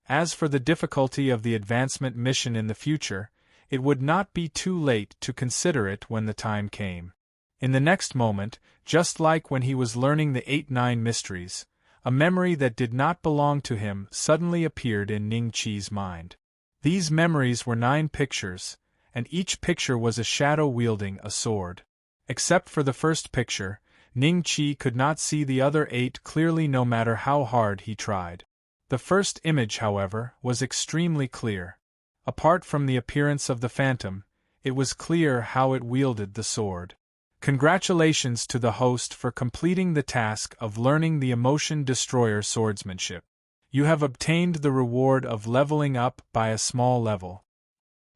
As for the difficulty of the advancement mission in the future, it would not be too late to consider it when the time came. In the next moment, just like when he was learning the 8-9 mysteries, a memory that did not belong to him suddenly appeared in Ning-Chi's mind. These memories were 9 pictures, and each picture was a shadow wielding a sword. Except for the first picture, Ning-Chi could not see the other 8 clearly no matter how hard he tried. The first image, however, was extremely clear. Apart from the appearance of the phantom, it was clear how it wielded the sword. Congratulations to the host for completing the task of learning the Emotion Destroyer swordsmanship. You have obtained the reward of leveling up by a small level.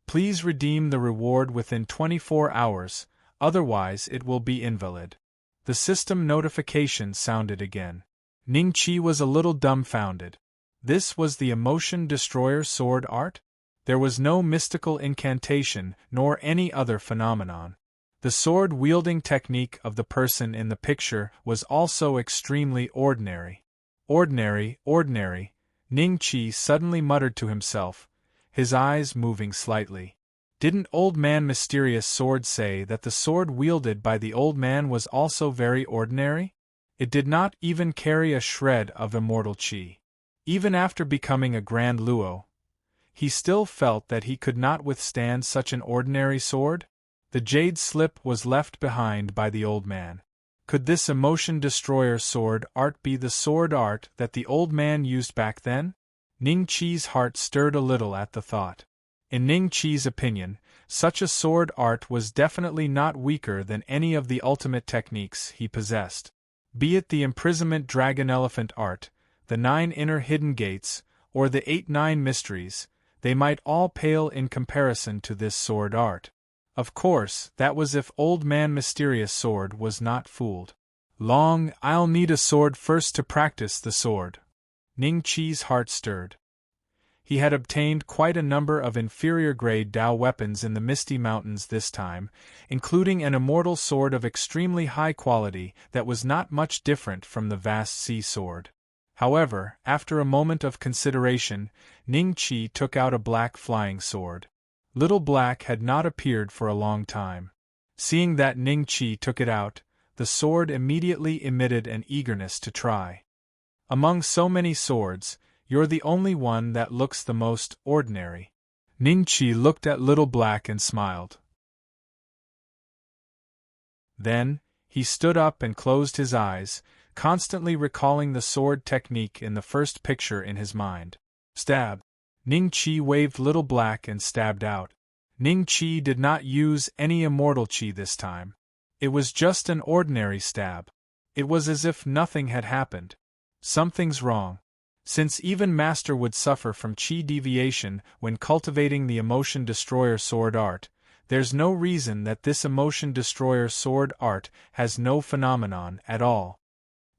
Please redeem the reward within 24 hours, otherwise it will be invalid. The system notification sounded again. Ning-Chi was a little dumbfounded. This was the Emotion Destroyer Sword Art? There was no mystical incantation nor any other phenomenon. The sword-wielding technique of the person in the picture was also extremely ordinary. Ordinary, Ning-Chi suddenly muttered to himself, his eyes moving slightly. Didn't Old Man Mysterious Sword say that the sword wielded by the old man was also very ordinary? It did not even carry a shred of immortal chi. Even after becoming a Grand Luo, he still felt that he could not withstand such an ordinary sword. The jade slip was left behind by the old man. Could this Emotion Destroyer Sword Art be the sword art that the old man used back then? Ning-Chi's heart stirred a little at the thought. In Ning-Chi's opinion, such a sword art was definitely not weaker than any of the ultimate techniques he possessed. Be it the imprisonment dragon elephant art, the 9 inner hidden gates, or the 8-9 mysteries, they might all pale in comparison to this sword art. Of course, that was if Old Man Mysterious Sword was not fooled. I'll need a sword first to practice the sword. Ning-Chi's heart stirred. He had obtained quite a number of inferior-grade Dao weapons in the Misty Mountains this time, including an immortal sword of extremely high quality that was not much different from the vast sea sword. However, after a moment of consideration, Ning-Chi took out a black flying sword. Little Black had not appeared for a long time. Seeing that Ning-Chi took it out, the sword immediately emitted an eagerness to try. Among so many swords, you're the only one that looks the most ordinary. Ning-Chi looked at Little Black and smiled. Then, he stood up and closed his eyes, constantly recalling the sword technique in the first picture in his mind. Stab! Ning-Chi waved Little Black and stabbed out. Ning-Chi did not use any immortal chi this time. It was just an ordinary stab. It was as if nothing had happened. Something's wrong. Since even Master would suffer from chi deviation when cultivating the Emotion Destroyer Sword Art, there's no reason that this Emotion Destroyer Sword Art has no phenomenon at all.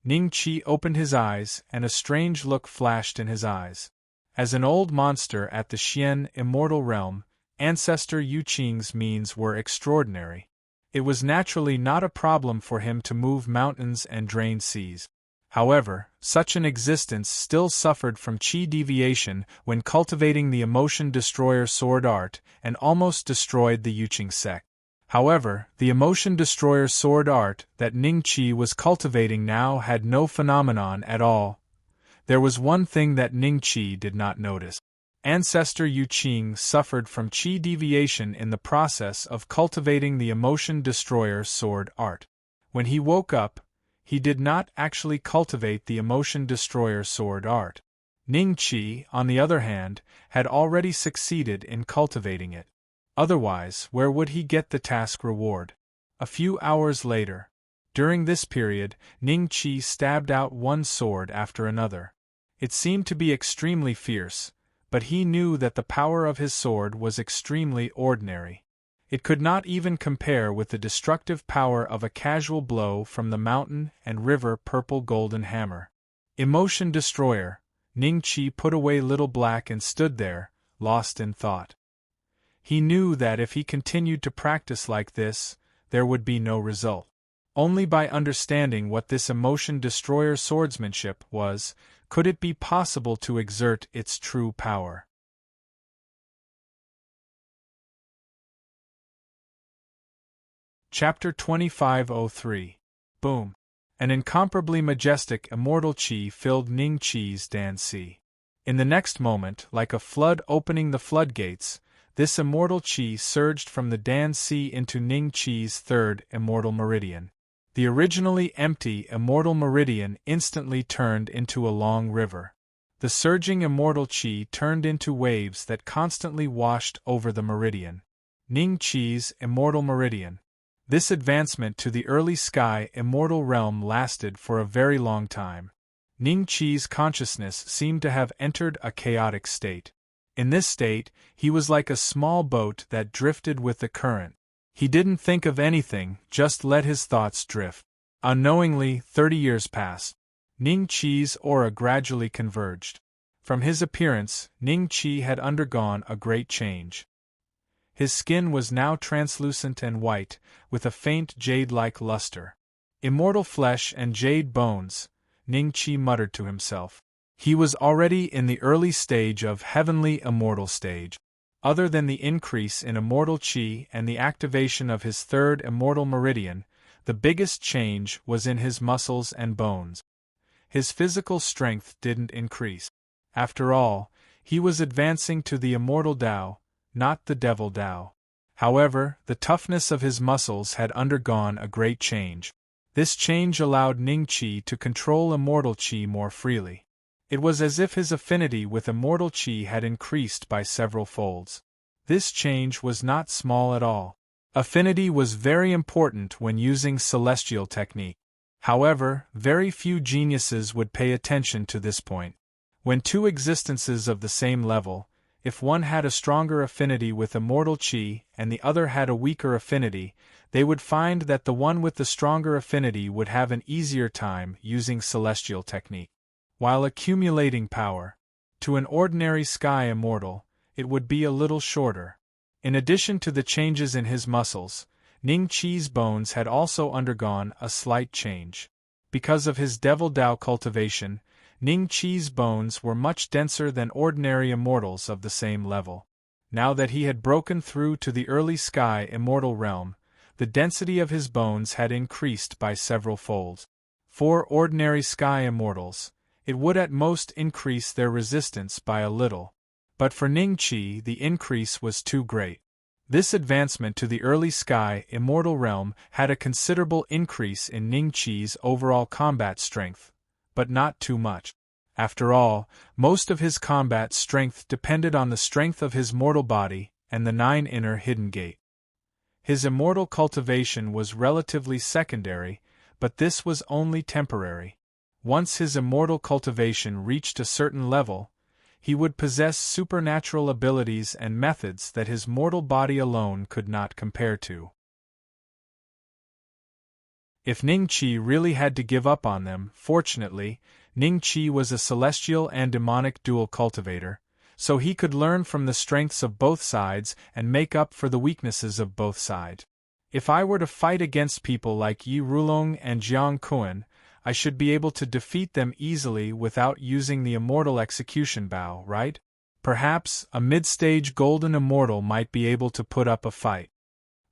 Ning-Chi opened his eyes and a strange look flashed in his eyes. As an old monster at the Xian immortal realm, Ancestor Yu Qing's means were extraordinary. It was naturally not a problem for him to move mountains and drain seas. However, such an existence still suffered from chi deviation when cultivating the Emotion Destroyer Sword Art and almost destroyed the Yuqing sect. However, the Emotion Destroyer Sword Art that Ning-Chi was cultivating now had no phenomenon at all, There was one thing that Ning Qi did not notice. Ancestor Yu Qing suffered from qi deviation in the process of cultivating the emotion destroyer sword art. When he woke up, he did not actually cultivate the emotion destroyer sword art. Ning Qi, on the other hand, had already succeeded in cultivating it. Otherwise, where would he get the task reward? A few hours later. During this period, Ning Qi stabbed out one sword after another. It seemed to be extremely fierce, but he knew that the power of his sword was extremely ordinary. It could not even compare with the destructive power of a casual blow from the mountain and river purple golden hammer. Emotion destroyer, Ning Qi put away Little Black and stood there, lost in thought. He knew that if he continued to practice like this, there would be no result. Only by understanding what this emotion destroyer swordsmanship was, could it be possible to exert its true power. Chapter 2503. Boom. An incomparably majestic immortal qi filled Ning Qi's Dan-si. In the next moment, like a flood opening the floodgates, this immortal qi surged from the Dan-si into Ning Qi's third immortal meridian. The originally empty immortal meridian instantly turned into a long river. The surging immortal qi turned into waves that constantly washed over the meridian. Ning Qi's immortal meridian. This advancement to the early sky immortal realm lasted for a very long time. Ning Qi's consciousness seemed to have entered a chaotic state. In this state, he was like a small boat that drifted with the current. He didn't think of anything, just let his thoughts drift. Unknowingly, 30 years passed. Ning Qi's aura gradually converged. From his appearance, Ning Qi had undergone a great change. His skin was now translucent and white, with a faint jade-like luster. Immortal flesh and jade bones, Ning Qi muttered to himself. He was already in the early stage of heavenly immortal stage. Other than the increase in immortal qi and the activation of his third immortal meridian, the biggest change was in his muscles and bones. His physical strength didn't increase. After all, he was advancing to the immortal Tao, not the devil Tao. However, the toughness of his muscles had undergone a great change. This change allowed Ning Qi to control immortal qi more freely. It was as if his affinity with immortal qi had increased by several folds. This change was not small at all. Affinity was very important when using celestial technique. However, very few geniuses would pay attention to this point. When two existences of the same level, if one had a stronger affinity with immortal qi and the other had a weaker affinity, they would find that the one with the stronger affinity would have an easier time using celestial technique. While accumulating power, to an ordinary sky immortal, it would be a little shorter. In addition to the changes in his muscles, Ning Qi's bones had also undergone a slight change. Because of his devil Tao cultivation, Ning Qi's bones were much denser than ordinary immortals of the same level. Now that he had broken through to the early sky immortal realm, the density of his bones had increased by several folds. For ordinary sky immortals, it would at most increase their resistance by a little. But for Ning Qi the increase was too great. This advancement to the early sky immortal realm had a considerable increase in Ning Qi's overall combat strength, but not too much. After all, most of his combat strength depended on the strength of his mortal body and the 9 inner hidden gate. His immortal cultivation was relatively secondary, but this was only temporary. Once his immortal cultivation reached a certain level, he would possess supernatural abilities and methods that his mortal body alone could not compare to. If Ning Qi really had to give up on them, fortunately, Ning Qi was a celestial and demonic dual cultivator, so he could learn from the strengths of both sides and make up for the weaknesses of both sides. If I were to fight against people like Yi Rulong and Jiang Kuan, I should be able to defeat them easily without using the immortal execution bow, right? Perhaps a mid-stage golden immortal might be able to put up a fight.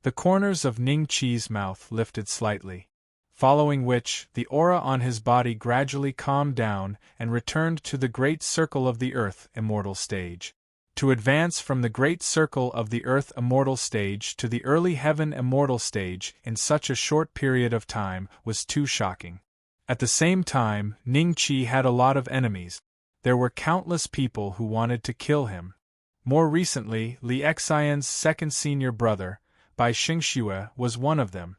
The corners of Ning Qi's mouth lifted slightly. following which, the aura on his body gradually calmed down and returned to the great circle of the Earth immortal stage. To advance from the great circle of the Earth immortal stage to the early heaven immortal stage in such a short period of time was too shocking. At the same time, Ningqi had a lot of enemies. There were countless people who wanted to kill him. More recently, Li Xian's second senior brother, Bai Xingxue, was one of them.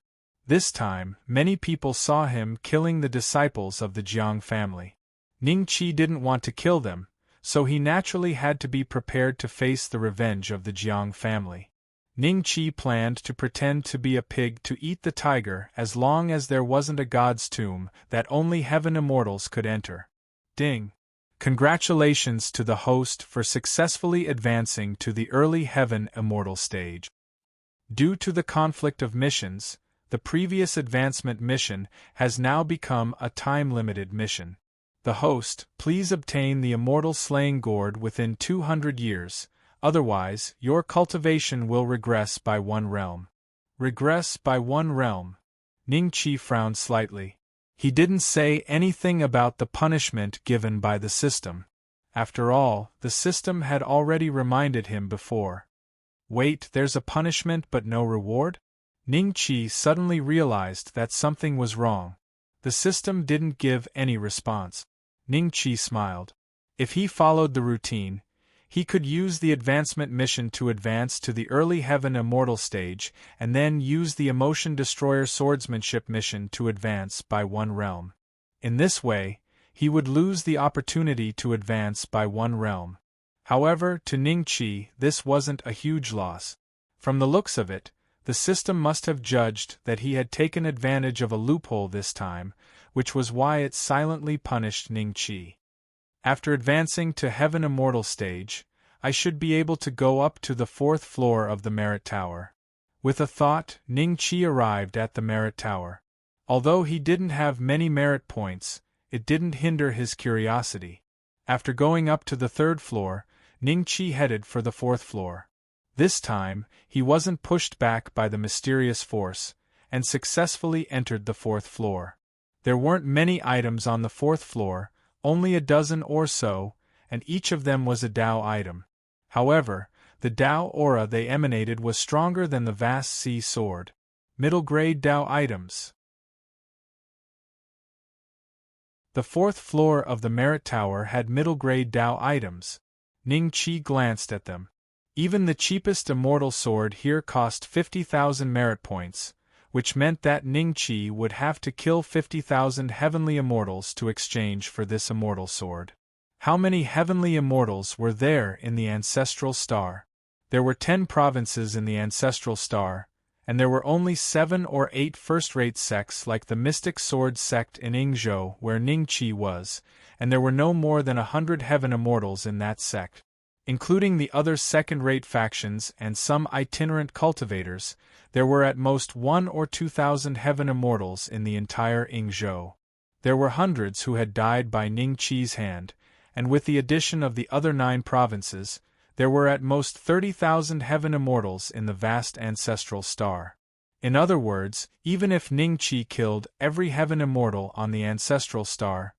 This time, many people saw him killing the disciples of the Jiang family. Ningqi didn't want to kill them, so he naturally had to be prepared to face the revenge of the Jiang family. Ningqi planned to pretend to be a pig to eat the tiger as long as there wasn't a god's tomb that only heaven immortals could enter. Ding! Congratulations to the host for successfully advancing to the early heaven immortal stage. Due to the conflict of missions, the previous advancement mission has now become a time-limited mission. The host, please obtain the immortal slaying gourd within 200 years, otherwise your cultivation will regress by 1 realm. Regress by 1 realm. Ningqi frowned slightly. He didn't say anything about the punishment given by the system. After all, the system had already reminded him before. Wait, there's a punishment but no reward? Ningqi suddenly realized that something was wrong. The system didn't give any response. Ningqi smiled. If he followed the routine, he could use the advancement mission to advance to the early heaven immortal stage and then use the emotion destroyer swordsmanship mission to advance by 1 realm. In this way, he would lose the opportunity to advance by 1 realm. However, to Ningqi, this wasn't a huge loss. From the looks of it, the system must have judged that he had taken advantage of a loophole this time, which was why it silently punished Ningqi. After advancing to Heaven Immortal stage, I should be able to go up to the 4th floor of the Merit Tower. With a thought, Ningqi arrived at the Merit Tower. Although he didn't have many merit points, it didn't hinder his curiosity. After going up to the 3rd floor, Ningqi headed for the 4th floor. This time, he wasn't pushed back by the mysterious force, and successfully entered the 4th floor. There weren't many items on the 4th floor, only a dozen or so, and each of them was a Dao item. However, the Dao aura they emanated was stronger than the vast sea sword. Middle-grade Dao items. The 4th floor of the Merit Tower had middle-grade Dao items. Ningqi glanced at them. Even the cheapest immortal sword here cost 50,000 merit points, which meant that Ningqi would have to kill 50,000 heavenly immortals to exchange for this immortal sword. How many heavenly immortals were there in the ancestral star? There were 10 provinces in the ancestral star, and there were only 7 or 8 first-rate sects like the Mystic Sword sect in Yingzhou where Ningqi was, and there were no more than 100 heaven immortals in that sect. Including the other second-rate factions and some itinerant cultivators, there were at most 1 or 2,000 heaven immortals in the entire Yingzhou. There were hundreds who had died by Ningqi's hand, and with the addition of the other 9 provinces, there were at most 30,000 heaven immortals in the vast ancestral star. In other words, even if Ningqi killed every heaven immortal on the ancestral star,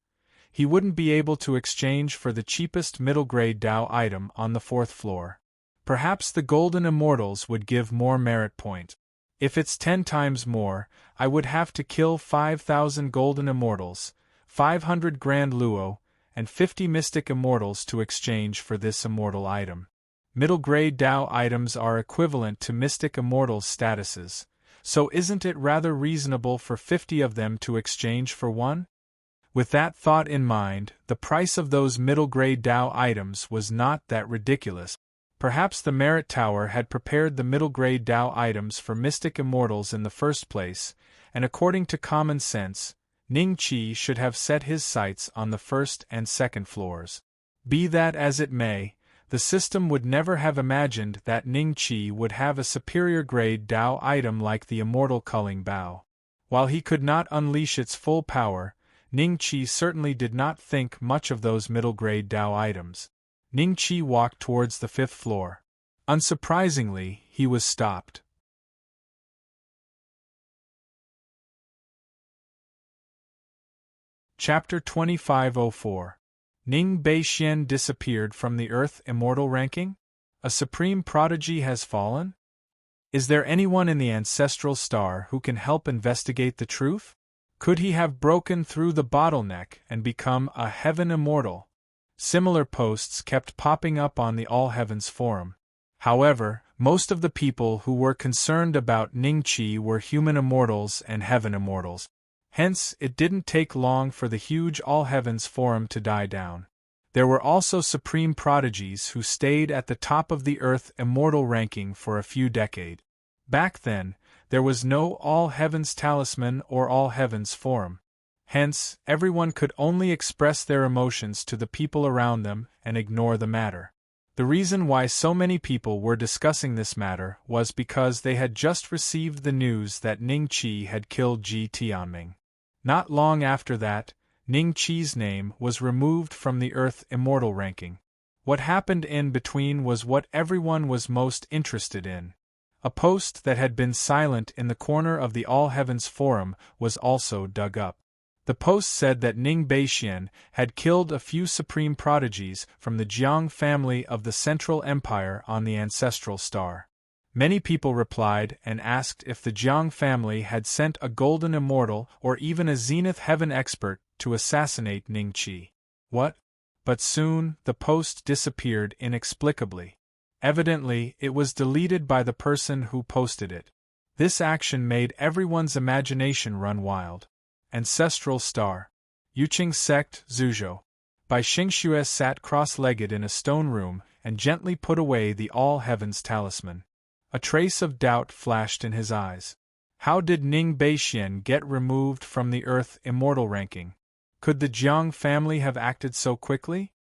he wouldn't be able to exchange for the cheapest middle-grade Dao item on the 4th floor. Perhaps the golden immortals would give more merit point. If it's 10 times more, I would have to kill 5,000 golden immortals, 500 grand luo, and 50 mystic immortals to exchange for this immortal item. Middle-grade Dao items are equivalent to mystic immortals statuses, so isn't it rather reasonable for 50 of them to exchange for 1? With that thought in mind, the price of those middle-grade Dao items was not that ridiculous. Perhaps the Merit Tower had prepared the middle-grade Dao items for mystic immortals in the first place, and according to common sense, Ningqi should have set his sights on the 1st and 2nd floors. Be that as it may, the system would never have imagined that Ningqi would have a superior grade Dao item like the immortal culling bow. While he could not unleash its full power, Ningqi certainly did not think much of those middle-grade Dao items. Ningqi walked towards the 5th floor. Unsurprisingly, he was stopped. Chapter 2504. Ning Beixian disappeared from the Earth Immortal ranking? A supreme prodigy has fallen? Is there anyone in the ancestral star who can help investigate the truth? Could he have broken through the bottleneck and become a heaven immortal? Similar posts kept popping up on the All Heavens forum. However, most of the people who were concerned about Ningqi were human immortals and heaven immortals. Hence, it didn't take long for the huge All Heavens forum to die down. There were also supreme prodigies who stayed at the top of the Earth Immortal ranking for a few decades. Back then, there was no All Heavens Talisman or All Heavens Forum. Hence, everyone could only express their emotions to the people around them and ignore the matter. The reason why so many people were discussing this matter was because they had just received the news that Ning Qi had killed Ji Tianming. Not long after that, Ning Qi's name was removed from the Earth Immortal ranking. What happened in between was what everyone was most interested in. A post that had been silent in the corner of the All Heavens Forum was also dug up. The post said that Ning Beixian had killed a few supreme prodigies from the Jiang family of the Central Empire on the ancestral star. Many people replied and asked if the Jiang family had sent a golden immortal or even a zenith heaven expert to assassinate Ning Qi. What? But soon, the post disappeared inexplicably. Evidently, it was deleted by the person who posted it. This action made everyone's imagination run wild. Ancestral Star. Yuqing Sect, Zhuzhou. Bai Xingxue sat cross-legged in a stone room and gently put away the All Heavens Talisman. A trace of doubt flashed in his eyes. How did Ning Beixian get removed from the Earth Immortal ranking? Could the Jiang family have acted so quickly?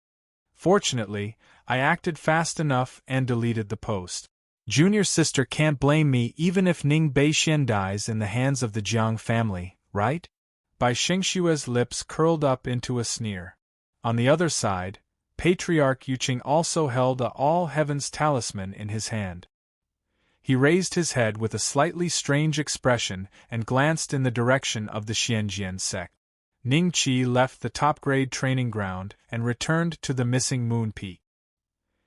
Fortunately, I acted fast enough and deleted the post. Junior sister can't blame me even if Ning Beixian dies in the hands of the Jiang family, right? Bai Xingxue's lips curled up into a sneer. On the other side, Patriarch Yuqing also held a All Heavens Talisman in his hand. He raised his head with a slightly strange expression and glanced in the direction of the Xianjian sect. Ning Qi left the top-grade training ground and returned to the missing moon peak.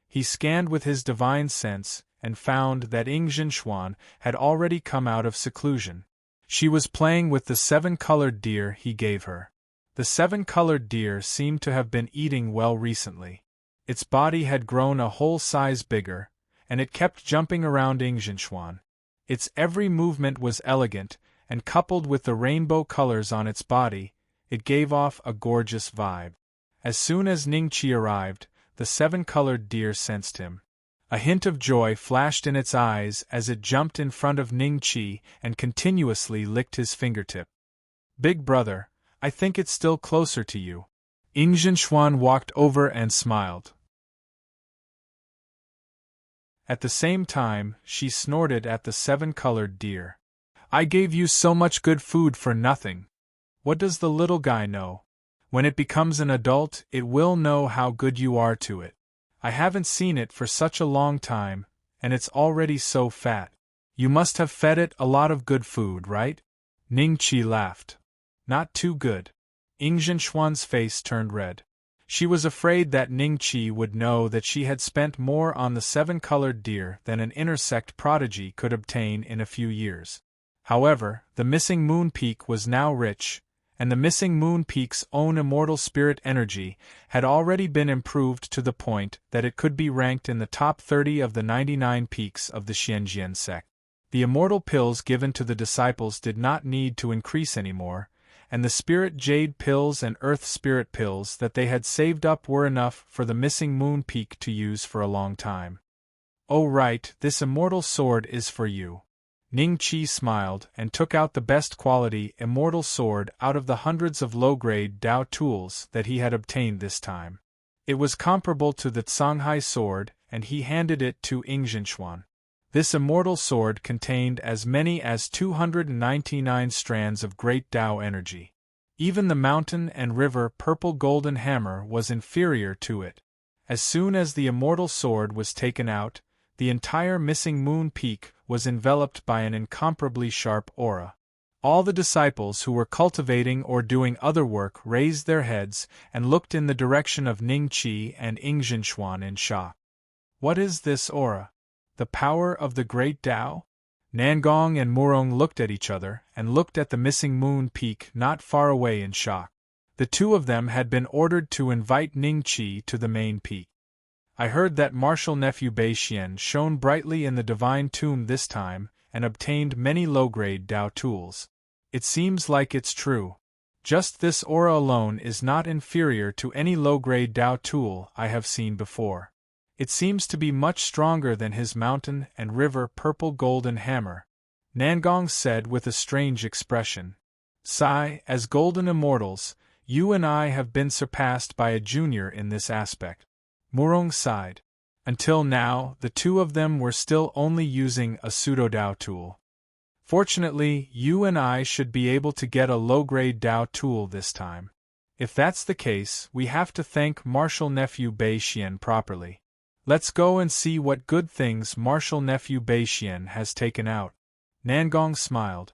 He scanned with his divine sense and found that Ying Zhenxuan had already come out of seclusion. She was playing with the 7-colored deer he gave her. The 7-colored deer seemed to have been eating well recently. Its body had grown a whole size bigger, and it kept jumping around Ying Zhenxuan. Its every movement was elegant, and coupled with the rainbow colors on its body, it gave off a gorgeous vibe. As soon as Ning Qi arrived, the 7-colored deer sensed him. A hint of joy flashed in its eyes as it jumped in front of Ning Qi and continuously licked his fingertip. Big brother, I think it's still closer to you. Ying Zhenxuan walked over and smiled. At the same time, she snorted at the 7-colored deer. I gave you so much good food for nothing. What does the little guy know? When it becomes an adult, it will know how good you are to it. I haven't seen it for such a long time, and it's already so fat. You must have fed it a lot of good food, right? Ning Qi laughed. Not too good. Ying Zhenxuan's face turned red. She was afraid that Ning Qi would know that she had spent more on the 7-colored deer than an intersect prodigy could obtain in a few years. However, the missing moon peak was now rich, and the missing moon peak's own immortal spirit energy had already been improved to the point that it could be ranked in the top 30 of the 99 peaks of the Xianjian sect. The immortal pills given to the disciples did not need to increase anymore, and the spirit jade pills and earth spirit pills that they had saved up were enough for the missing moon peak to use for a long time. Oh right, this immortal sword is for you. Ning Qi smiled and took out the best quality immortal sword out of the hundreds of low-grade Dao tools that he had obtained this time. It was comparable to the Canghai sword, and he handed it to Ying Zhenxuan. This immortal sword contained as many as 299 strands of great Dao energy. Even the mountain and river purple golden hammer was inferior to it. As soon as the immortal sword was taken out, the entire missing moon peak was enveloped by an incomparably sharp aura. All the disciples who were cultivating or doing other work raised their heads and looked in the direction of Ning Qi and Yingzhen in shock. What is this aura? The power of the great Tao? Nangong and Murong looked at each other and looked at the missing moon peak not far away in shock. The two of them had been ordered to invite Ning Qi to the main peak. I heard that martial nephew Bei Xian shone brightly in the divine tomb this time and obtained many low-grade Tao tools. It seems like it's true. Just this aura alone is not inferior to any low-grade Tao tool I have seen before. It seems to be much stronger than his mountain and river purple golden hammer, Nangong said with a strange expression. Sigh, as golden immortals, you and I have been surpassed by a junior in this aspect. Murong sighed. Until now, the two of them were still only using a pseudo-Tao tool. Fortunately, you and I should be able to get a low-grade Tao tool this time. If that's the case, we have to thank martial nephew Bei Xian properly. Let's go and see what good things martial nephew Bei Xian has taken out. Nangong smiled.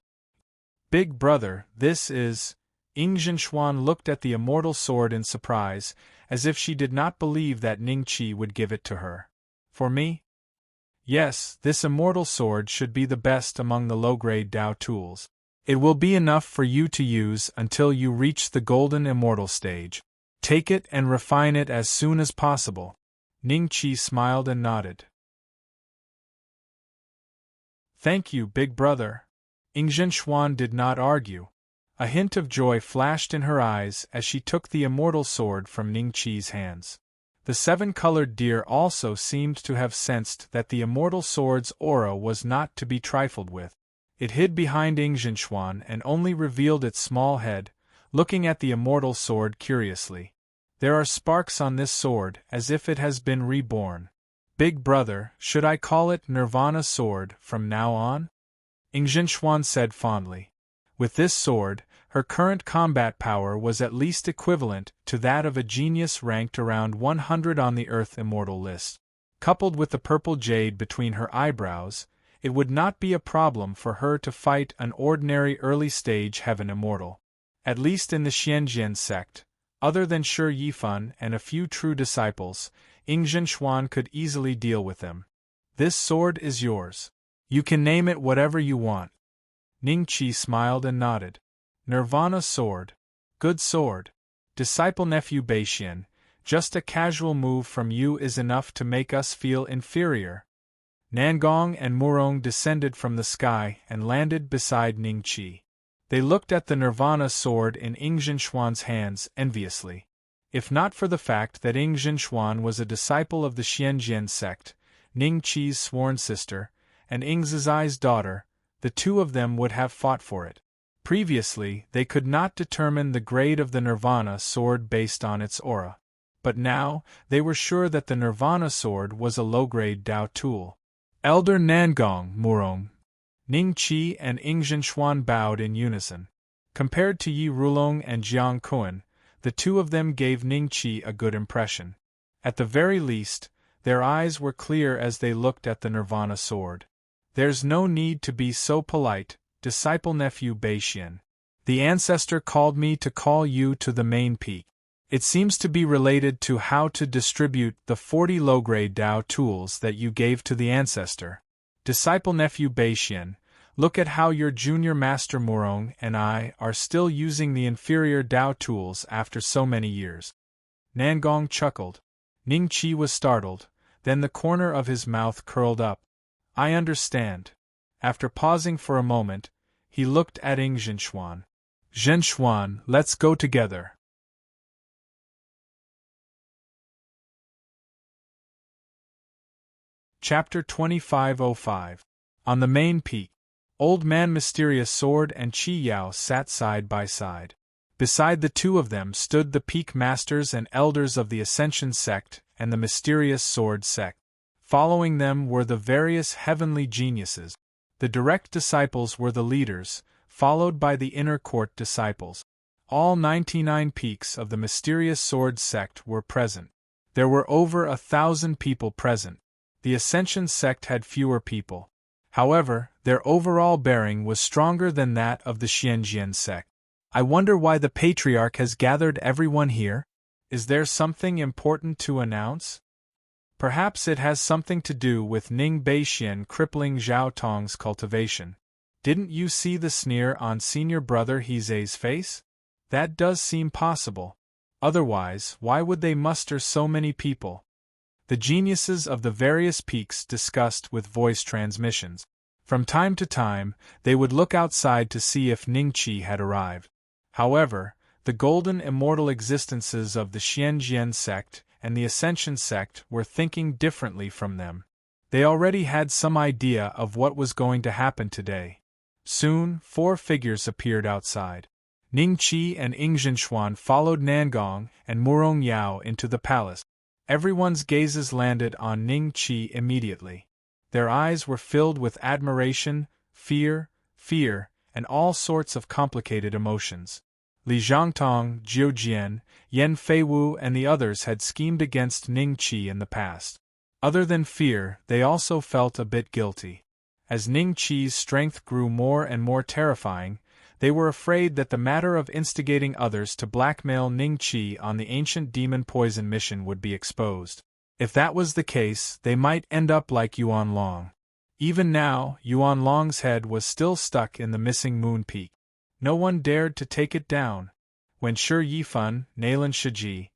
Big brother, this is... Yingzhen looked at the immortal sword in surprise, as if she did not believe that Ning Qi would give it to her. For me? Yes, this immortal sword should be the best among the low-grade Tao tools. It will be enough for you to use until you reach the golden immortal stage. Take it and refine it as soon as possible. Ning Qi smiled and nodded. Thank you, big brother. Yingzhen did not argue. A hint of joy flashed in her eyes as she took the immortal sword from Ning Qi's hands. The seven-colored deer also seemed to have sensed that the immortal sword's aura was not to be trifled with. It hid behind Yingzhen and only revealed its small head, looking at the immortal sword curiously. There are sparks on this sword as if it has been reborn. Big brother, should I call it Nirvana sword from now on? Yingzhen said fondly. With this sword, her current combat power was at least equivalent to that of a genius ranked around 100 on the Earth Immortal list. Coupled with the purple jade between her eyebrows, it would not be a problem for her to fight an ordinary early-stage Heaven Immortal. At least in the Xianjian sect, other than Shi Yifan and a few true disciples, Yingzhen could easily deal with them. This sword is yours. You can name it whatever you want. Ning Qi smiled and nodded. Nirvana sword. Good sword. Disciple nephew Bei Xian, just a casual move from you is enough to make us feel inferior. Nangong and Murong descended from the sky and landed beside Ning Qi. They looked at the Nirvana sword in Yingzhen hands enviously. If not for the fact that Yingzhen was a disciple of the Xianjian sect, Ning Qi's sworn sister, and Yingzai's daughter, the two of them would have fought for it. Previously, they could not determine the grade of the Nirvana sword based on its aura. But now, they were sure that the Nirvana sword was a low-grade Tao tool. Elder Nangong, Murong. Ning Qi and Yingzhen bowed in unison. Compared to Yi Rulong and Jiang Kuan, the two of them gave Ning Qi a good impression. At the very least, their eyes were clear as they looked at the Nirvana sword. There's no need to be so polite, disciple nephew Bei Xian. The ancestor called me to call you to the main peak. It seems to be related to how to distribute the 40 low-grade Tao tools that you gave to the ancestor. Disciple nephew Bei Xian, look at how your junior master Murong and I are still using the inferior Tao tools after so many years. Nangong chuckled. Ning Qi was startled, then the corner of his mouth curled up. I understand. After pausing for a moment, he looked at Yingzhen. Zhen, let's go together. Chapter 2505. On the main peak, Old Man Mysterious Sword and Qi Yao sat side by side. Beside the two of them stood the peak masters and elders of the Ascension sect and the Mysterious Sword sect. Following them were the various heavenly geniuses. The direct disciples were the leaders, followed by the inner court disciples. All 99 peaks of the Mysterious Sword sect were present. There were over 1,000 people present. The Ascension sect had fewer people. However, their overall bearing was stronger than that of the Xianjian sect. I wonder why the patriarch has gathered everyone here? Is there something important to announce? Perhaps it has something to do with Ning Beixian crippling Zhao Tong's cultivation. Didn't you see the sneer on senior brother Heze's face? That does seem possible. Otherwise, why would they muster so many people? The geniuses of the various peaks discussed with voice transmissions. From time to time, they would look outside to see if Ningqi had arrived. However, the golden immortal existences of the Xianjian sect and the Ascension sect were thinking differently from them. They already had some idea of what was going to happen today. Soon, 4 figures appeared outside. Ningqi and Ingzhenxuan followed Nangong and Murong Yao into the palace. Everyone's gazes landed on Ningqi immediately. Their eyes were filled with admiration, fear, and all sorts of complicated emotions. Li Zhangtong, Jiu Jian, Yan Feiwu and the others had schemed against Ningqi in the past. Other than fear, they also felt a bit guilty. As Ningqi's strength grew more and more terrifying, they were afraid that the matter of instigating others to blackmail Ningqi on the ancient demon poison mission would be exposed. If that was the case, they might end up like Yuan Long. Even now, Yuan Long's head was still stuck in the missing moon peak. No one dared to take it down. When Shi Yifan, Nailan Shiji,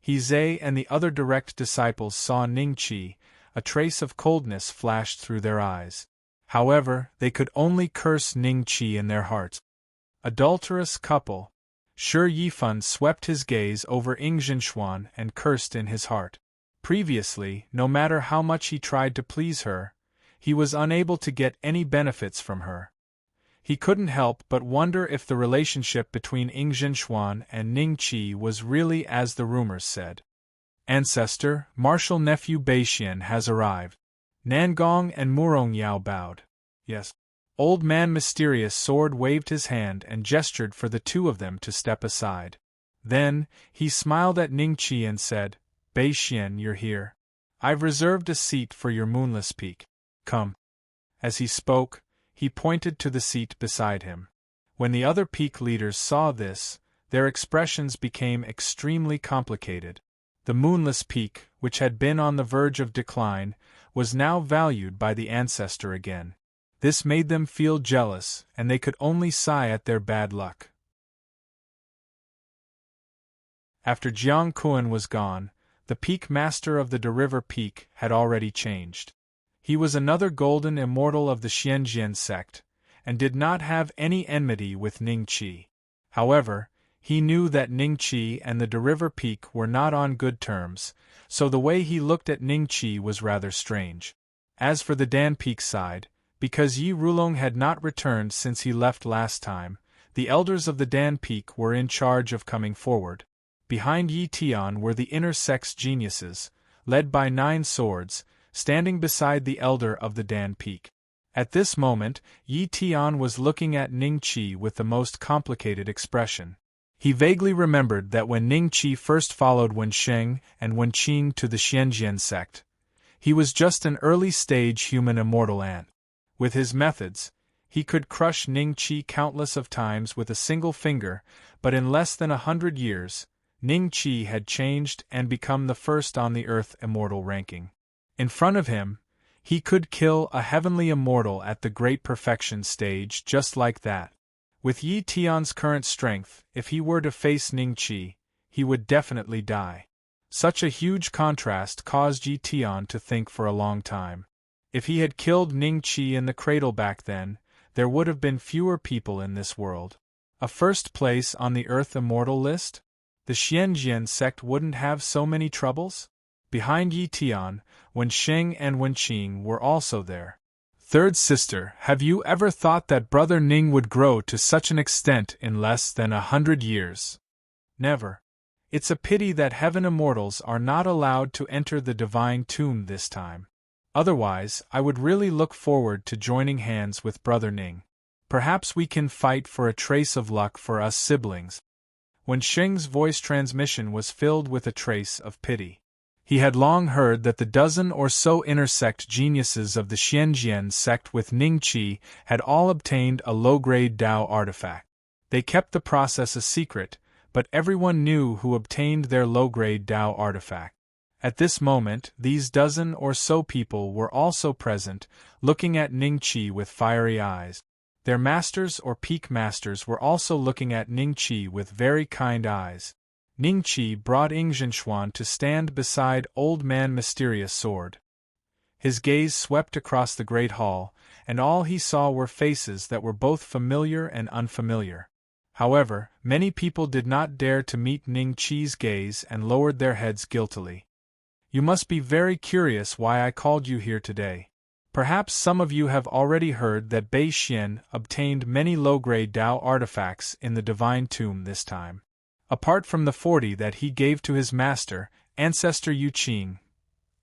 Heze and the other direct disciples saw Ningqi, a trace of coldness flashed through their eyes. However, they could only curse Ningqi in their hearts. Adulterous couple. Shi Yifan swept his gaze over Ingzhenxuan and cursed in his heart. Previously, no matter how much he tried to please her, he was unable to get any benefits from her. He couldn't help but wonder if the relationship between Ingzhenxuan and Ningqi was really as the rumors said. Ancestor, martial nephew Beixian has arrived. Nangong and Murong Yao bowed. Yes. Old Man Mysterious Sword waved his hand and gestured for the 2 of them to step aside. Then, he smiled at Ningqi and said, Beixian, you're here. I've reserved a seat for your moonless peak. Come. As he spoke, he pointed to the seat beside him. When the other peak leaders saw this, their expressions became extremely complicated. The moonless peak, which had been on the verge of decline, was now valued by the ancestor again. This made them feel jealous, and they could only sigh at their bad luck. After Jiang Kuan was gone, the peak master of the River Peak had already changed. He was another golden immortal of the Xianjian sect, and did not have any enmity with Ningqi. However, he knew that Ningqi and the River Peak were not on good terms, so the way he looked at Ningqi was rather strange. As for the Dan Peak side, because Yi Rulong had not returned since he left last time, the elders of the Dan Peak were in charge of coming forward. Behind Yi Tian were the inner sex geniuses, led by 9 swords, standing beside the elder of the Dan Peak. At this moment, Yi Tian was looking at Ningqi with the most complicated expression. He vaguely remembered that when Ningqi first followed Wensheng and Wenqing to the Xianjian sect, he was just an early-stage human immortal ant. With his methods, he could crush Ningqi countless of times with a single finger, but in less than 100 years, Ningqi had changed and become the first on the Earth immortal ranking. In front of him, he could kill a heavenly immortal at the Great Perfection stage just like that. With Yi Tian's current strength, if he were to face Ningqi, he would definitely die. Such a huge contrast caused Yi Tian to think for a long time. If he had killed Ningqi in the cradle back then, there would have been fewer people in this world. A first place on the Earth immortal list? The Xianjian sect wouldn't have so many troubles? Behind Yi Tian, Wensheng and Wenqing were also there. Third sister, have you ever thought that Brother Ning would grow to such an extent in less than 100 years? Never. It's a pity that heaven immortals are not allowed to enter the divine tomb this time. Otherwise, I would really look forward to joining hands with Brother Ning. Perhaps we can fight for a trace of luck for us siblings. Wensheng's voice transmission was filled with a trace of pity. He had long heard that the dozen or so intersect geniuses of the Xianjian sect with Ningqi had all obtained a low-grade Dao artifact. They kept the process a secret, but everyone knew who obtained their low-grade Dao artifact. At this moment, these dozen or so people were also present, looking at Ningqi with fiery eyes. Their masters or peak masters were also looking at Ningqi with very kind eyes. Ningqi brought Ingzhenxuan to stand beside Old Man Mysterious Sword. His gaze swept across the great hall, and all he saw were faces that were both familiar and unfamiliar. However, many people did not dare to meet Ningqi's gaze and lowered their heads guiltily. You must be very curious why I called you here today. Perhaps some of you have already heard that Bei Xian obtained many low-grade Dao artifacts in the Divine Tomb this time. Apart from the 40 that he gave to his master, Ancestor Yu Qing,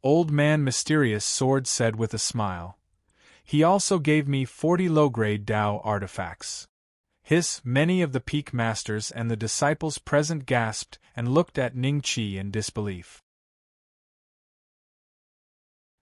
Old Man Mysterious Sword said with a smile. He also gave me 40 low-grade Dao artifacts. Many of the peak masters and the disciples present gasped and looked at Ningqi in disbelief.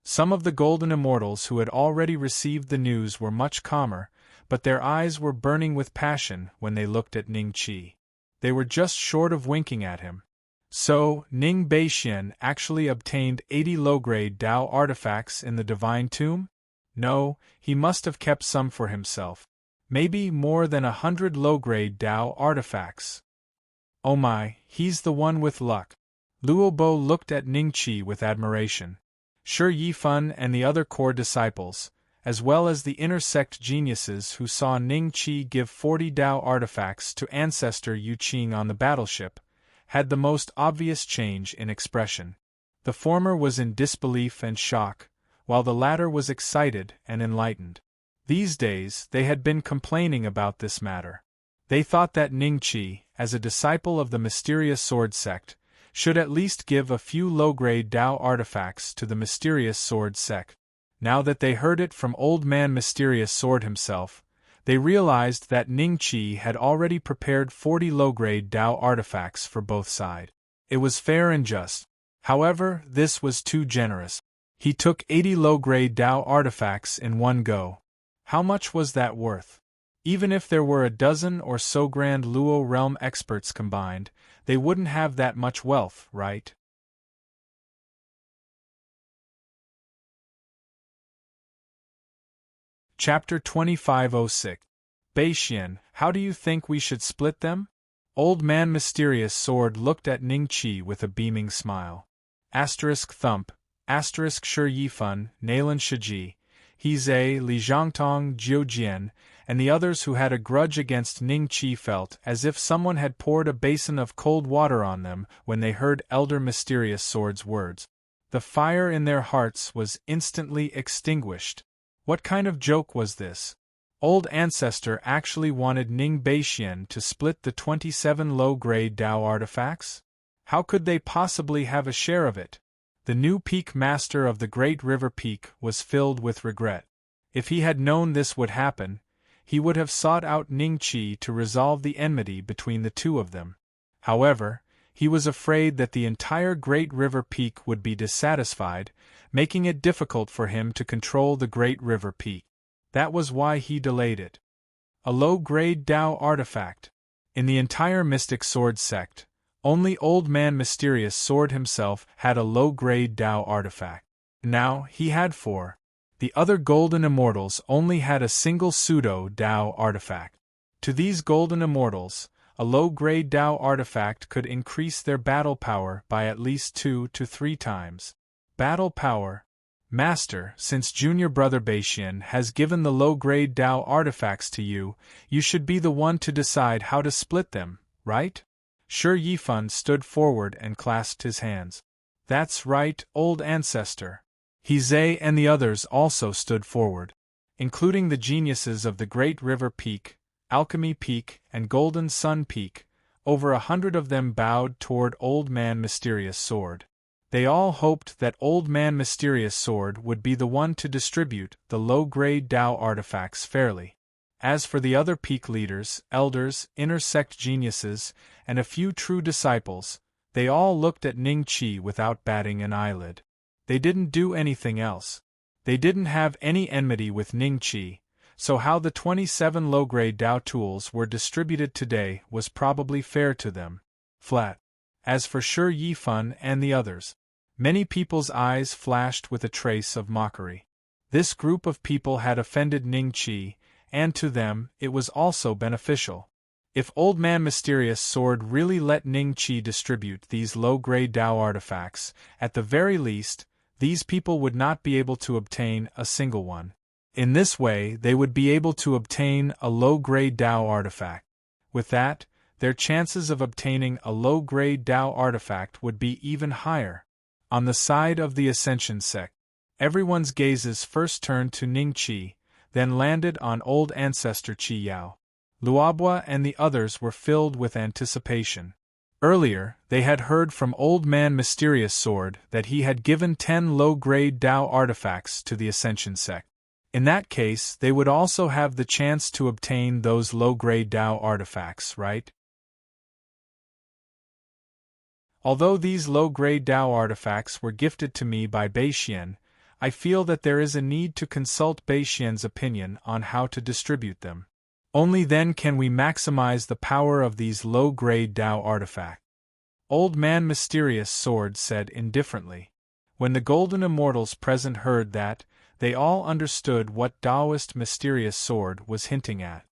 Some of the golden immortals who had already received the news were much calmer, but their eyes were burning with passion when they looked at Ningqi. They were just short of winking at him. So, Ning Beixian actually obtained 80 low-grade Dao artifacts in the Divine Tomb? No, he must have kept some for himself. Maybe more than 100 low-grade Dao artifacts. Oh my, he's the one with luck. Luobo looked at Ningqi with admiration. Shi Yifan and the other core disciples, as well as the intersect geniuses who saw Ningqi give 40 Dao artifacts to Ancestor Yu Qing on the battleship, had the most obvious change in expression. The former was in disbelief and shock, while the latter was excited and enlightened. These days they had been complaining about this matter. They thought that Ningqi, as a disciple of the Mysterious Sword sect, should at least give a few low-grade Dao artifacts to the Mysterious Sword sect. Now that they heard it from Old Man Mysterious Sword himself, they realized that Ningqi had already prepared 40 low-grade Dao artifacts for both sides. It was fair and just. However, this was too generous. He took 80 low-grade Dao artifacts in one go. How much was that worth? Even if there were a dozen or so Grand Luo realm experts combined, they wouldn't have that much wealth, right? Chapter 2506. Beixian, how do you think we should split them? Old Man Mysterious Sword looked at Ningqi with a beaming smile. Thump, Shi Yifan, Nalan Shiji, Hizhe, Li Zhangtong, Jiujian, and the others who had a grudge against Ningqi felt as if someone had poured a basin of cold water on them when they heard Elder Mysterious Sword's words. The fire in their hearts was instantly extinguished. What kind of joke was this? Old Ancestor actually wanted Ning Beixian to split the 27 low-grade Dao artifacts? How could they possibly have a share of it? The new peak master of the Great River Peak was filled with regret. If he had known this would happen, he would have sought out Ningqi to resolve the enmity between the two of them. However, he was afraid that the entire Great River Peak would be dissatisfied, making it difficult for him to control the Great River Peak. That was why he delayed it. A low-grade Dao artifact. In the entire Mystic Sword sect, only Old Man Mysterious Sword himself had a low-grade Dao artifact. Now, he had 4. The other golden immortals only had a single pseudo-Dao artifact. To these golden immortals, a low-grade Dao artifact could increase their battle power by at least 2 to 3 times. Battle power. Master, since Junior Brother Beixian has given the low-grade Dao artifacts to you, you should be the one to decide how to split them, right? Shi Yifan stood forward and clasped his hands. That's right, Old Ancestor. Hizhe and the others also stood forward, including the geniuses of the Great River Peak, Alchemy Peak, and Golden Sun Peak. Over 100 of them bowed toward Old Man Mysterious Sword. They all hoped that Old Man Mysterious Sword would be the one to distribute the low-grade Dao artifacts fairly. As for the other peak leaders, elders, inner sect geniuses, and a few true disciples, They all looked at Ning Qi without batting an eyelid. They didn't do anything else. They didn't have any enmity with Ning Qi, so how the 27 low-grade Dao tools were distributed today was probably fair to them. Flat. As for Shi Yifan and the others, many people's eyes flashed with a trace of mockery. This group of people had offended Ning Qi, and to them, it was also beneficial. If Old Man Mysterious Sword really let Ning Qi distribute these low-grade Dao artifacts, at the very least, these people would not be able to obtain a single one. In this way, they would be able to obtain a low-grade Dao artifact. With that, their chances of obtaining a low-grade Dao artifact would be even higher. On the side of the Ascension sect, everyone's gazes first turned to Ning Qi, then landed on old ancestor Qi Yao. Luobua and the others were filled with anticipation. Earlier, they had heard from Old Man Mysterious Sword that he had given 10 low-grade Dao artifacts to the Ascension sect. In that case, they would also have the chance to obtain those low-grade Dao artifacts, right? Although these low-grade Dao artifacts were gifted to me by Beixian, I feel that there is a need to consult Beixian's opinion on how to distribute them. Only then can we maximize the power of these low-grade Dao artifacts. Old Man Mysterious Sword said indifferently. When the Golden Immortals present heard that, they all understood what Taoist Mysterious Sword was hinting at.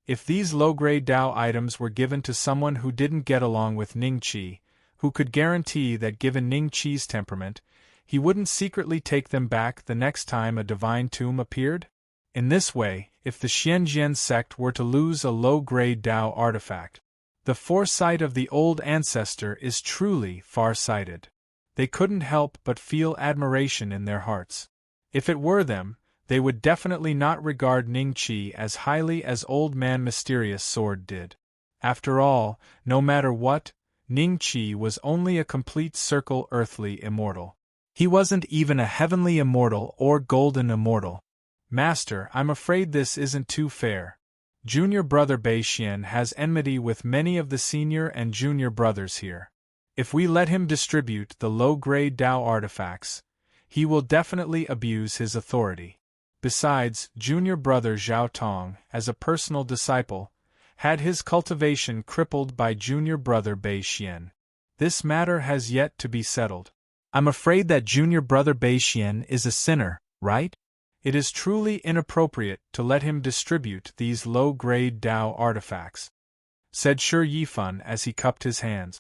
If these low-grade Dao items were given to someone who didn't get along with Ning Qi, who could guarantee that given Ning Qi's temperament, he wouldn't secretly take them back the next time a divine tomb appeared? In this way, if the Xianjian sect were to lose a low-grade Dao artifact, the foresight of the old ancestor is truly far-sighted. They couldn't help but feel admiration in their hearts. If it were them, they would definitely not regard Ning Qi as highly as Old Man Mysterious Sword did. After all, no matter what, Ning Qi was only a complete circle earthly immortal. He wasn't even a heavenly immortal or golden immortal. Master, I'm afraid this isn't too fair. Junior brother Beixian has enmity with many of the senior and junior brothers here. If we let him distribute the low-grade Dao artifacts, he will definitely abuse his authority. Besides, junior brother Zhao Tong, as a personal disciple, had his cultivation crippled by junior brother Beixian. This matter has yet to be settled. I'm afraid that junior brother Beixian is a sinner, right? It is truly inappropriate to let him distribute these low-grade Dao artifacts, said Shi Yifan as he cupped his hands.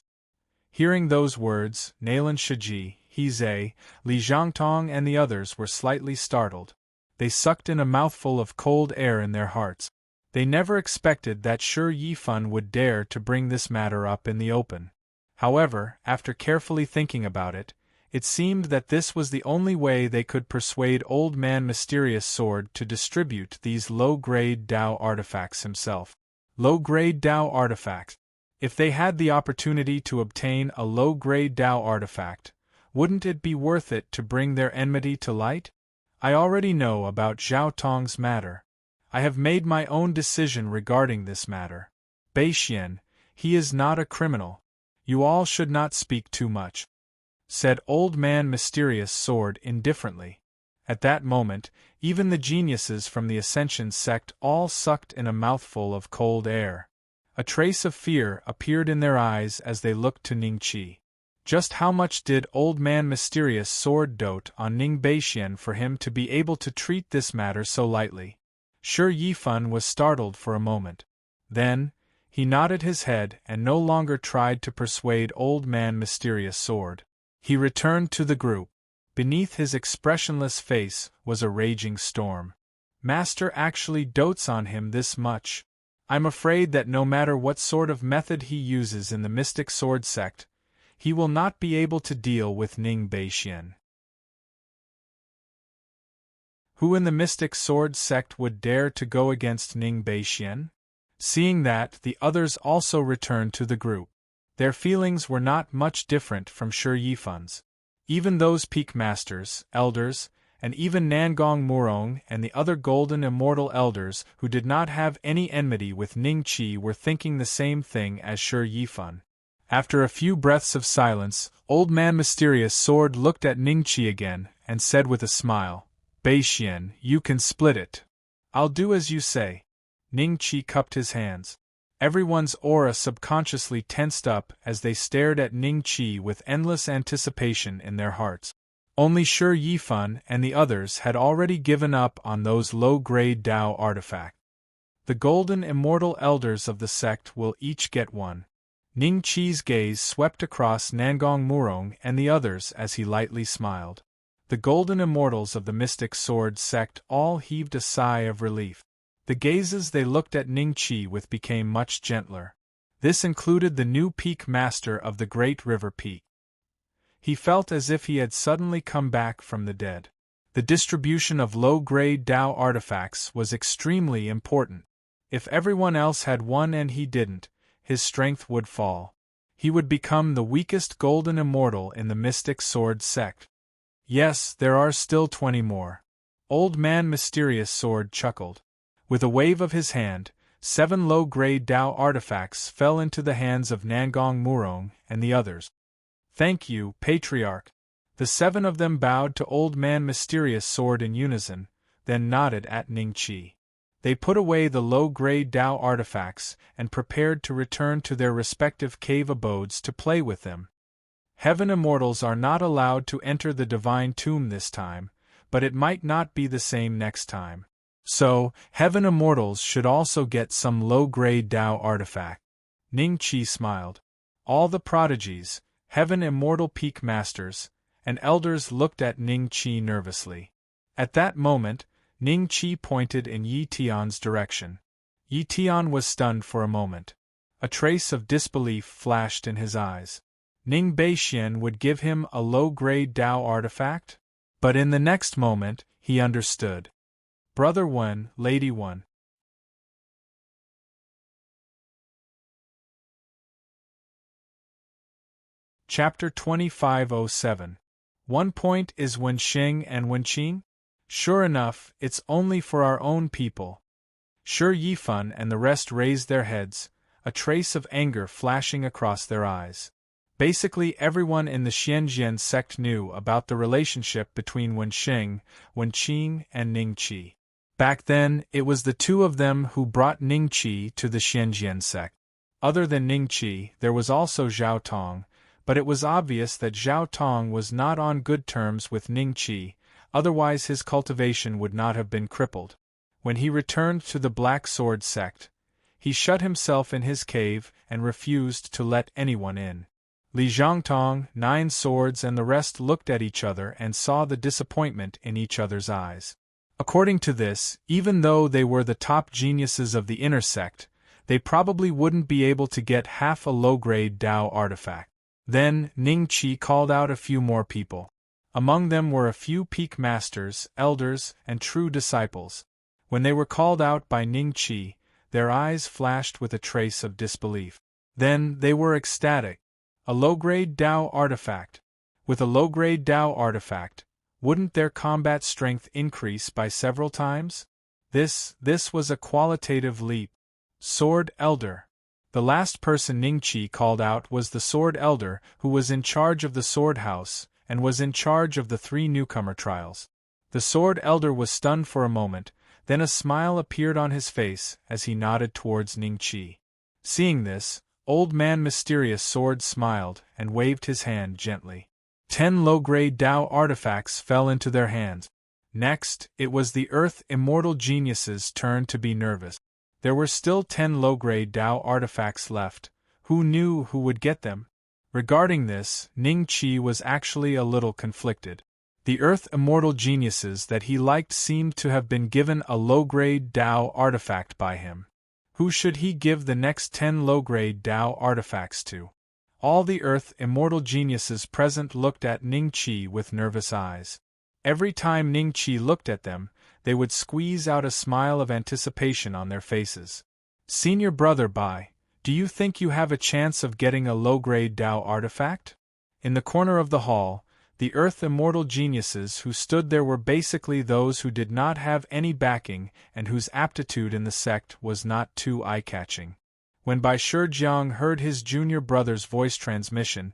Hearing those words, Nalan Shiji, He Zhe, Li Zhangtong and the others were slightly startled. They sucked in a mouthful of cold air in their hearts. They never expected that Shi Yifan would dare to bring this matter up in the open. However, after carefully thinking about it, it seemed that this was the only way they could persuade Old Man Mysterious Sword to distribute these low-grade Dao artifacts himself. Low-grade Dao artifacts. If they had the opportunity to obtain a low-grade Dao artifact, wouldn't it be worth it to bring their enmity to light? I already know about Zhao Tong's matter. I have made my own decision regarding this matter. Beixian, he is not a criminal. You all should not speak too much, said Old Man Mysterious Sword indifferently. At that moment, even the geniuses from the Ascension sect all sucked in a mouthful of cold air. A trace of fear appeared in their eyes as they looked to Ning Qi. Just how much did Old Man Mysterious Sword dote on Ning Beixian for him to be able to treat this matter so lightly? Shi Yifan was startled for a moment. Then, he nodded his head and no longer tried to persuade Old Man Mysterious Sword. He returned to the group. Beneath his expressionless face was a raging storm. Master actually dotes on him this much. I'm afraid that no matter what sort of method he uses in the Mystic Sword sect, he will not be able to deal with Ning Beixian. Who in the Mystic Sword sect would dare to go against Ning Beixian? Seeing that, the others also returned to the group. Their feelings were not much different from Shi Yifan's. Even those peak masters, elders, and even Nangong Murong and the other golden immortal elders who did not have any enmity with Ning Qi were thinking the same thing as Shi Yifan. After a few breaths of silence, Old Man Mysterious Sword looked at Ningqi again, and said with a smile, "Beixian, you can split it. I'll do as you say." Ningqi cupped his hands. Everyone's aura subconsciously tensed up as they stared at Ningqi with endless anticipation in their hearts. Only Shi Yifan and the others had already given up on those low-grade Dao artifacts. The golden immortal elders of the sect will each get one. Ningqi's gaze swept across Nangong Murong and the others as he lightly smiled. The golden immortals of the Mystic Sword sect all heaved a sigh of relief. The gazes they looked at Ningqi with became much gentler. This included the new peak master of the Great River Peak. He felt as if he had suddenly come back from the dead. The distribution of low-grade Dao artifacts was extremely important. If everyone else had one and he didn't, his strength would fall. He would become the weakest golden immortal in the Mystic Sword sect. Yes, there are still 20 more. Old Man Mysterious Sword chuckled. With a wave of his hand, 7 low-grade Dao artifacts fell into the hands of Nangong Murong and the others. "Thank you, Patriarch." The 7 of them bowed to Old Man Mysterious Sword in unison, then nodded at Ningqi. They put away the low-grade Dao artifacts and prepared to return to their respective cave abodes to play with them. Heaven immortals are not allowed to enter the divine tomb this time, but it might not be the same next time. So, heaven immortals should also get some low-grade Dao artifact. Ningqi smiled. All the prodigies, heaven immortal peak masters, and elders looked at Ningqi nervously. At that moment, Ningqi pointed in Yi Tian's direction. Yi Tian was stunned for a moment. A trace of disbelief flashed in his eyes. Ning Beixian would give him a low-grade Dao artifact? But in the next moment, he understood. Brother Wen, Lady Wen. Chapter 2507. One point is Wenxing and Wenqing? Sure enough, it's only for our own people. Shi Yifan and the rest raised their heads, a trace of anger flashing across their eyes. Basically everyone in the Xianjian sect knew about the relationship between Wenxing, Wenqing, and Ningqi. Back then, it was the 2 of them who brought Ningqi to the Xianjian sect. Other than Ningqi, there was also Zhao Tong, but it was obvious that Zhao Tong was not on good terms with Ningqi, otherwise his cultivation would not have been crippled. When he returned to the Black Sword sect, he shut himself in his cave and refused to let anyone in. Li Zhangtong, 9 Swords and the rest looked at each other and saw the disappointment in each other's eyes. According to this, even though they were the top geniuses of the inner sect, they probably wouldn't be able to get half a low-grade Dao artifact. Then, Ningqi called out a few more people. Among them were a few peak masters, elders, and true disciples. When they were called out by Ningqi, their eyes flashed with a trace of disbelief. Then they were ecstatic. A low-grade Dao artifact. With a low-grade Dao artifact, wouldn't their combat strength increase by several times? This was a qualitative leap. Sword Elder. The last person Ningqi called out was the Sword Elder, who was in charge of the Sword House, and was in charge of the 3 newcomer trials. The Sword Elder was stunned for a moment, then a smile appeared on his face as he nodded towards Ningqi. Seeing this, Old Man Mysterious Sword smiled and waved his hand gently. 10 low-grade Dao artifacts fell into their hands. Next, it was the Earth Immortal Genius's turn to be nervous. There were still 10 low-grade Dao artifacts left. Who knew who would get them? Regarding this, Ningqi was actually a little conflicted. The Earth Immortal Geniuses that he liked seemed to have been given a low-grade Dao artifact by him. Who should he give the next 10 low-grade Dao artifacts to? All the Earth Immortal Geniuses present looked at Ningqi with nervous eyes. Every time Ningqi looked at them, they would squeeze out a smile of anticipation on their faces. Senior Brother Bai, do you think you have a chance of getting a low-grade Dao artifact? In the corner of the hall, the Earth Immortal Geniuses who stood there were basically those who did not have any backing and whose aptitude in the sect was not too eye-catching. When Bai Shijiang heard his junior brother's voice transmission,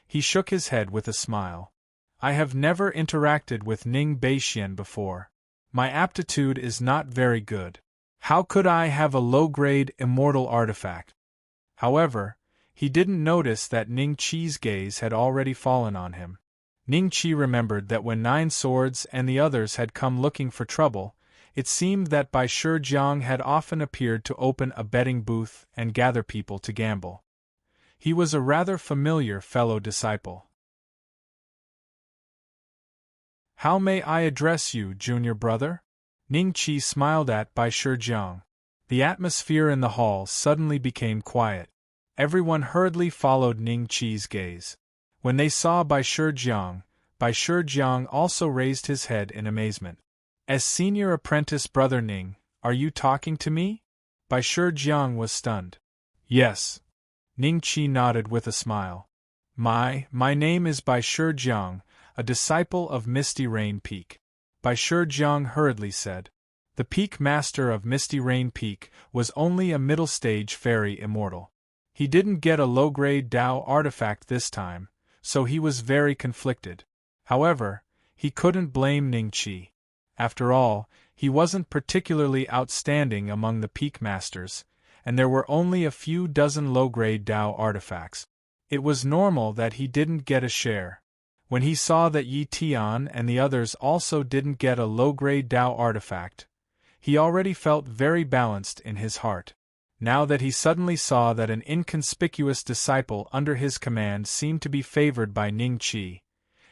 he shook his head with a smile. I have never interacted with Ning Beixian before. My aptitude is not very good. How could I have a low-grade immortal artifact? However, he didn't notice that Ning Qi's gaze had already fallen on him. Ning Qi remembered that when Nine Swords and the others had come looking for trouble, it seemed that Bai Shijiang had often appeared to open a betting booth and gather people to gamble. He was a rather familiar fellow disciple. How may I address you, junior brother? Ning Qi smiled at Bai Shijiang. The atmosphere in the hall suddenly became quiet. Everyone hurriedly followed Ning Qi's gaze. When they saw Bai Shijiang also raised his head in amazement. As senior apprentice brother Ning, are you talking to me? Bai Shijiang was stunned. Yes. Ning Qi nodded with a smile. My name is Bai Shijiang, a disciple of Misty Rain Peak. Bai Shijiang hurriedly said. The Peak Master of Misty Rain Peak was only a middle-stage fairy immortal. He didn't get a low-grade Dao artifact this time, so he was very conflicted. However, he couldn't blame Ning Qi. After all, he wasn't particularly outstanding among the Peak Masters, and there were only a few dozen low-grade Dao artifacts. It was normal that he didn't get a share. When he saw that Yi Tian and the others also didn't get a low-grade Dao artifact, he already felt very balanced in his heart. Now that he suddenly saw that an inconspicuous disciple under his command seemed to be favored by Ning Qi,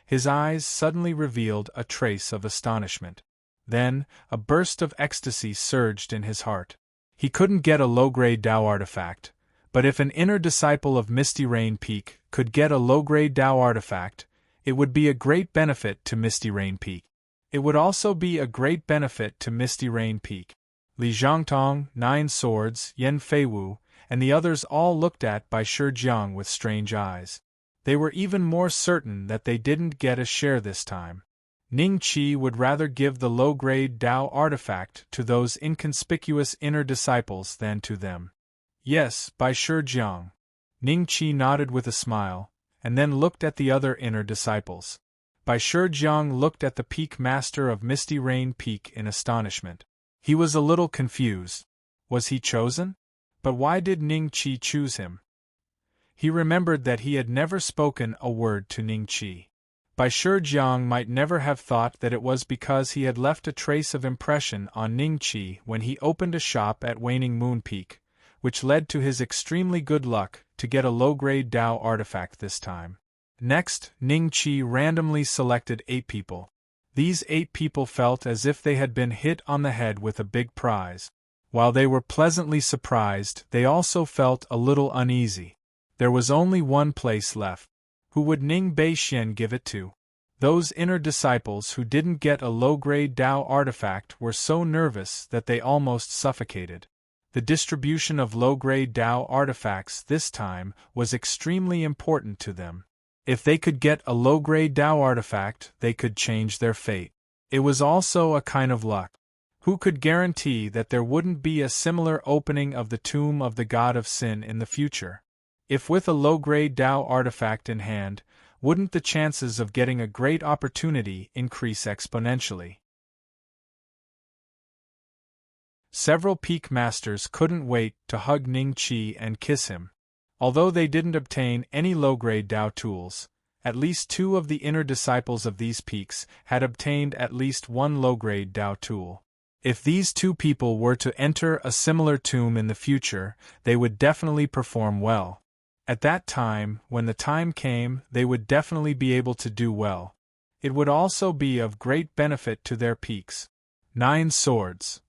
his eyes suddenly revealed a trace of astonishment. Then, a burst of ecstasy surged in his heart. He couldn't get a low-grade Dao artifact, but if an inner disciple of Misty Rain Peak could get a low-grade Dao artifact, it would be a great benefit to Misty Rain Peak. It would also be a great benefit to Misty Rain Peak. Li Zhangtong, Nine Swords, Yan Feiwu, and the others all looked at Bai Shijiang with strange eyes. They were even more certain that they didn't get a share this time. Ning Qi would rather give the low-grade Dao artifact to those inconspicuous inner disciples than to them. Yes, Bai Shijiang. Ning Qi nodded with a smile, and then looked at the other inner disciples. Bai Shijiang looked at the Peak Master of Misty Rain Peak in astonishment. He was a little confused. Was he chosen? But why did Ning Qi choose him? He remembered that he had never spoken a word to Ning Qi. Bai Shijiang might never have thought that it was because he had left a trace of impression on Ning Qi when he opened a shop at Waning Moon Peak, which led to his extremely good luck to get a low-grade Dao artifact this time. Next, Ning Qi randomly selected 8 people. These 8 people felt as if they had been hit on the head with a big prize. While they were pleasantly surprised, they also felt a little uneasy. There was only one place left. Who would Ning Beixian give it to? Those inner disciples who didn't get a low-grade Dao artifact were so nervous that they almost suffocated. The distribution of low-grade Dao artifacts this time was extremely important to them. If they could get a low-grade Dao artifact, they could change their fate. It was also a kind of luck. Who could guarantee that there wouldn't be a similar opening of the tomb of the God of Sin in the future? If with a low-grade Dao artifact in hand, wouldn't the chances of getting a great opportunity increase exponentially? Several Peak Masters couldn't wait to hug Ning Qi and kiss him. Although they didn't obtain any low-grade Dao tools, at least 2 of the inner disciples of these peaks had obtained at least 1 low-grade Dao tool. If these 2 people were to enter a similar tomb in the future, they would definitely perform well. At that time, when the time came, they would definitely be able to do well. It would also be of great benefit to their peaks. 9 Swords.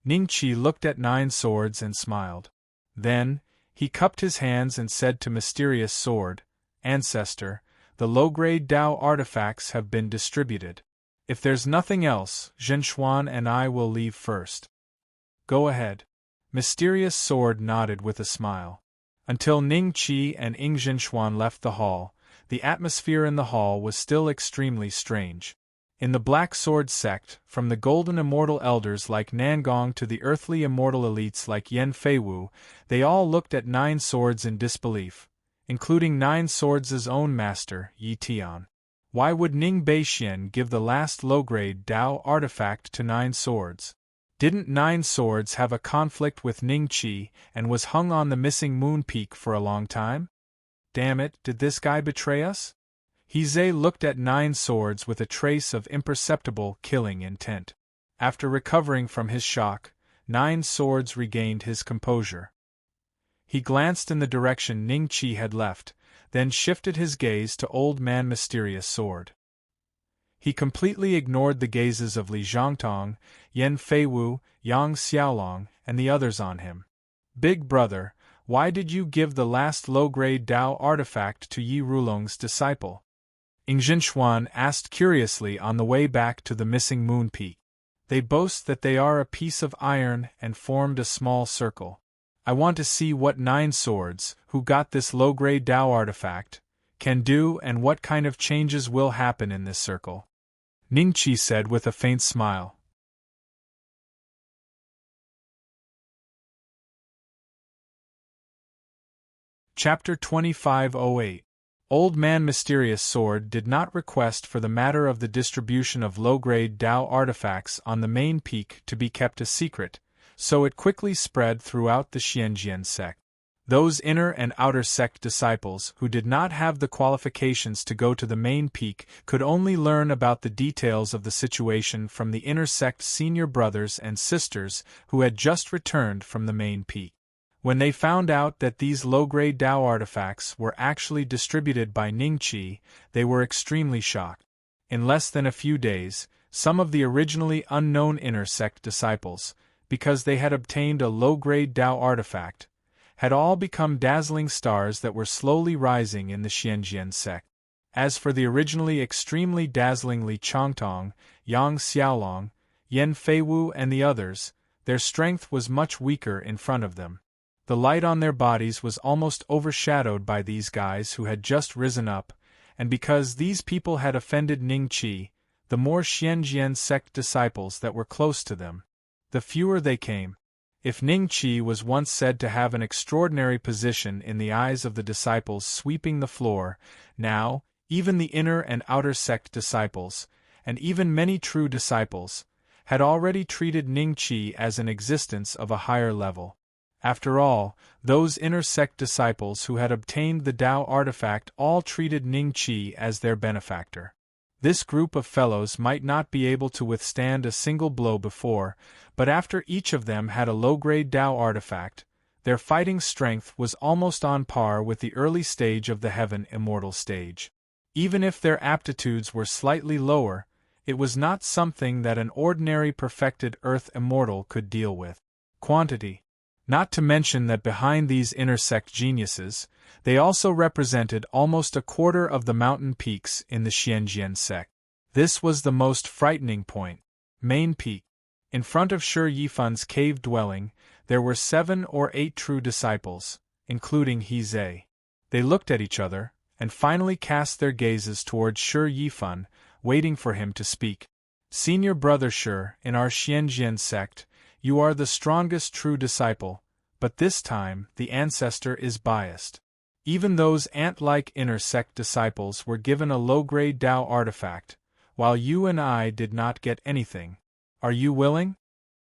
Ning Qi looked at 9 Swords and smiled. Then, he cupped his hands and said to Mysterious Sword, Ancestor, the low-grade Dao artifacts have been distributed. If there's nothing else, Zhenshuan and I will leave first. Go ahead. Mysterious Sword nodded with a smile. Until Ning Qi and Ing Zhenshuan left the hall, the atmosphere in the hall was still extremely strange. In the Black Sword sect, from the golden immortal elders like Nangong to the earthly immortal elites like Yen Feiwu, they all looked at Nine Swords in disbelief, including Nine Swords' own master, Yi Tian. Why would Ning Beixian give the last low-grade Dao artifact to Nine Swords? Didn't Nine Swords have a conflict with Ning Qi and was hung on the missing moon peak for a long time? Damn it, did this guy betray us? Heizei looked at Nine Swords with a trace of imperceptible killing intent. After recovering from his shock, Nine Swords regained his composure. He glanced in the direction Ning Qi had left, then shifted his gaze to Old Man Mysterious Sword. He completely ignored the gazes of Li Zhangtong, Yen Feiwu, Yang Xiaolong, and the others on him. Big brother, why did you give the last low-grade Dao artifact to Yi Rulong's disciple? Ing Zhinshuan asked curiously on the way back to the missing moon peak. They boast that they are a piece of iron and formed a small circle. I want to see what Nine Swords, who got this low-grade Dao artifact, can do and what kind of changes will happen in this circle. Ning Qi said with a faint smile. Chapter 2508. Old Man Mysterious Sword did not request for the matter of the distribution of low-grade Dao artifacts on the main peak to be kept a secret, so it quickly spread throughout the Xianjian sect. Those inner and outer sect disciples who did not have the qualifications to go to the main peak could only learn about the details of the situation from the inner sect senior brothers and sisters who had just returned from the main peak. When they found out that these low-grade Dao artifacts were actually distributed by Ning Qi, they were extremely shocked. In less than a few days, some of the originally unknown inner sect disciples, because they had obtained a low-grade Dao artifact, had all become dazzling stars that were slowly rising in the Xianjian sect. As for the originally extremely dazzling Li Changtong, Yang Xiaolong, Yen Feiwu and the others, their strength was much weaker in front of them. The light on their bodies was almost overshadowed by these guys who had just risen up, and because these people had offended Ning Qi, the more Xianjian sect disciples that were close to them, the fewer they came. If Ning Qi was once said to have an extraordinary position in the eyes of the disciples sweeping the floor, now, even the inner and outer sect disciples, and even many true disciples, had already treated Ning Qi as an existence of a higher level. After all, those inner sect disciples who had obtained the Dao artifact all treated Ning Qi as their benefactor. This group of fellows might not be able to withstand a single blow before, but after each of them had a low-grade Dao artifact, their fighting strength was almost on par with the early stage of the Heaven Immortal stage. Even if their aptitudes were slightly lower, it was not something that an ordinary perfected Earth Immortal could deal with. Quantity. Not to mention that behind these inner sect geniuses, they also represented almost a quarter of the mountain peaks in the Xianjian sect. This was the most frightening point. Main peak. In front of Shi Yifan's cave dwelling, there were 7 or 8 true disciples, including Heizei. They looked at each other, and finally cast their gazes towards Shi Yifan, waiting for him to speak. Senior brother Shi, in our Xianjian sect, you are the strongest true disciple, but this time the ancestor is biased. Even those ant-like inner sect disciples were given a low-grade Dao artifact, while you and I did not get anything. Are you willing?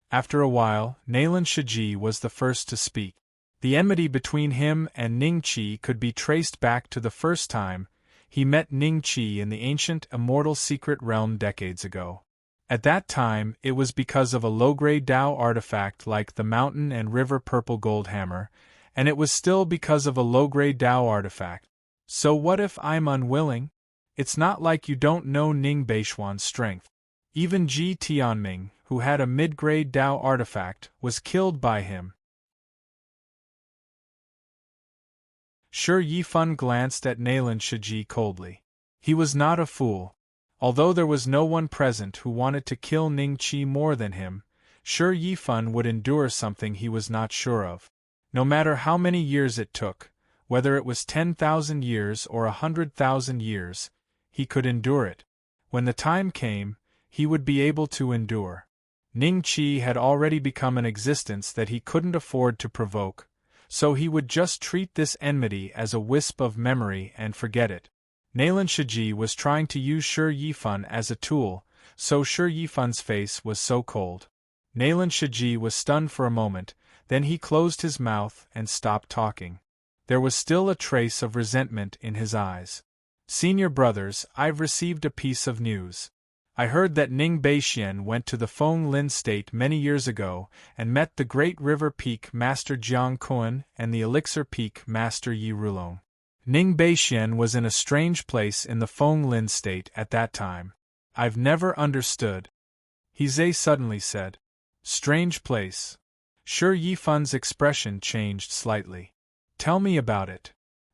After a while, Naylan Shiji was the first to speak. The enmity between him and Ning Qi could be traced back to the first time he met Ning Qi in the ancient immortal secret realm decades ago. At that time, it was because of a low-grade Dao artifact like the Mountain and River Purple Gold Hammer, and it was still because of a low-grade Dao artifact. So what if I'm unwilling? It's not like you don't know Ning Beixuan's strength. Even Ji Tianming, who had a mid-grade Dao artifact, was killed by him. Shi Yifan glanced at Naylan Shiji coldly. He was not a fool. Although there was no one present who wanted to kill Ning Qi more than him, Shi Yifan would endure something he was not sure of. No matter how many years it took, whether it was 10,000 years or 100,000 years, he could endure it. When the time came, he would be able to endure. Ning Qi had already become an existence that he couldn't afford to provoke, so he would just treat this enmity as a wisp of memory and forget it. Nalan Shiji was trying to use Shi Yifan as a tool, so Shi Yifan's face was so cold. Nalan Shiji was stunned for a moment, then he closed his mouth and stopped talking. There was still a trace of resentment in his eyes. Senior brothers, I've received a piece of news. I heard that Ning Beixian went to the Feng Lin State many years ago and met the Great River Peak Master Jiang Kuan and the Elixir Peak Master Yi Rulong. Ning Beixian was in a strange place in the Feng Lin State at that time. I've never understood. He suddenly said. Strange place. Shi Yifan's expression changed slightly. Tell me about it.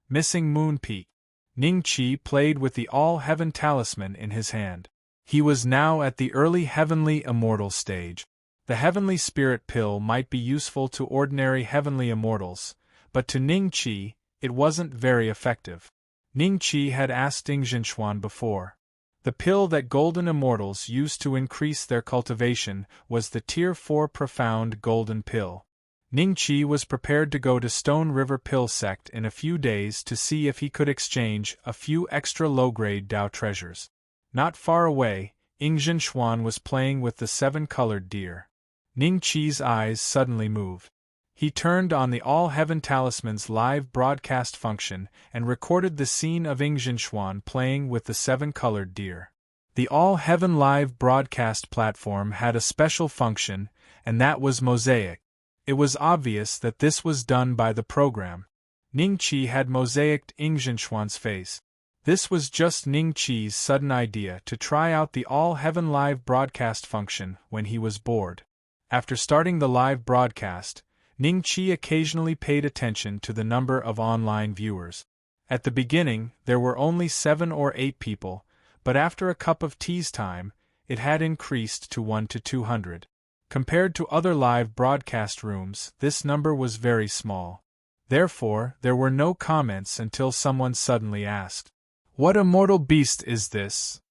Missing Moon Peak. Ning Qi played with the All-Heaven Talisman in his hand. He was now at the early Heavenly Immortal stage. The Heavenly Spirit Pill might be useful to ordinary Heavenly Immortals, but to Ning Qi, it wasn't very effective. Ning Qi had asked Ding Zhenxuan before. The pill that Golden Immortals used to increase their cultivation was the Tier 4 Profound Golden Pill. Ning Qi was prepared to go to Stone River Pill Sect in a few days to see if he could exchange a few extra low-grade Dao treasures. Not far away, Ying Zhenxuan was playing with the 7-colored deer. Ning Qi's eyes suddenly moved. He turned on the All-Heaven Talisman's live broadcast function and recorded the scene of Ying Zhenxuan playing with the 7-colored deer. The All-Heaven live broadcast platform had a special function, and that was mosaic. It was obvious that this was done by the program. Ning Qi had mosaicked Ying Zhenxuan's face. This was just Ning Qi's sudden idea to try out the All-Heaven live broadcast function when he was bored. After starting the live broadcast, Ning Qi occasionally paid attention to the number of online viewers. At the beginning, there were only 7 or 8 people, but after a cup of tea's time, it had increased to 1 to 200. Compared to other live broadcast rooms, this number was very small. Therefore, there were no comments until someone suddenly asked, "What immortal beast is this?"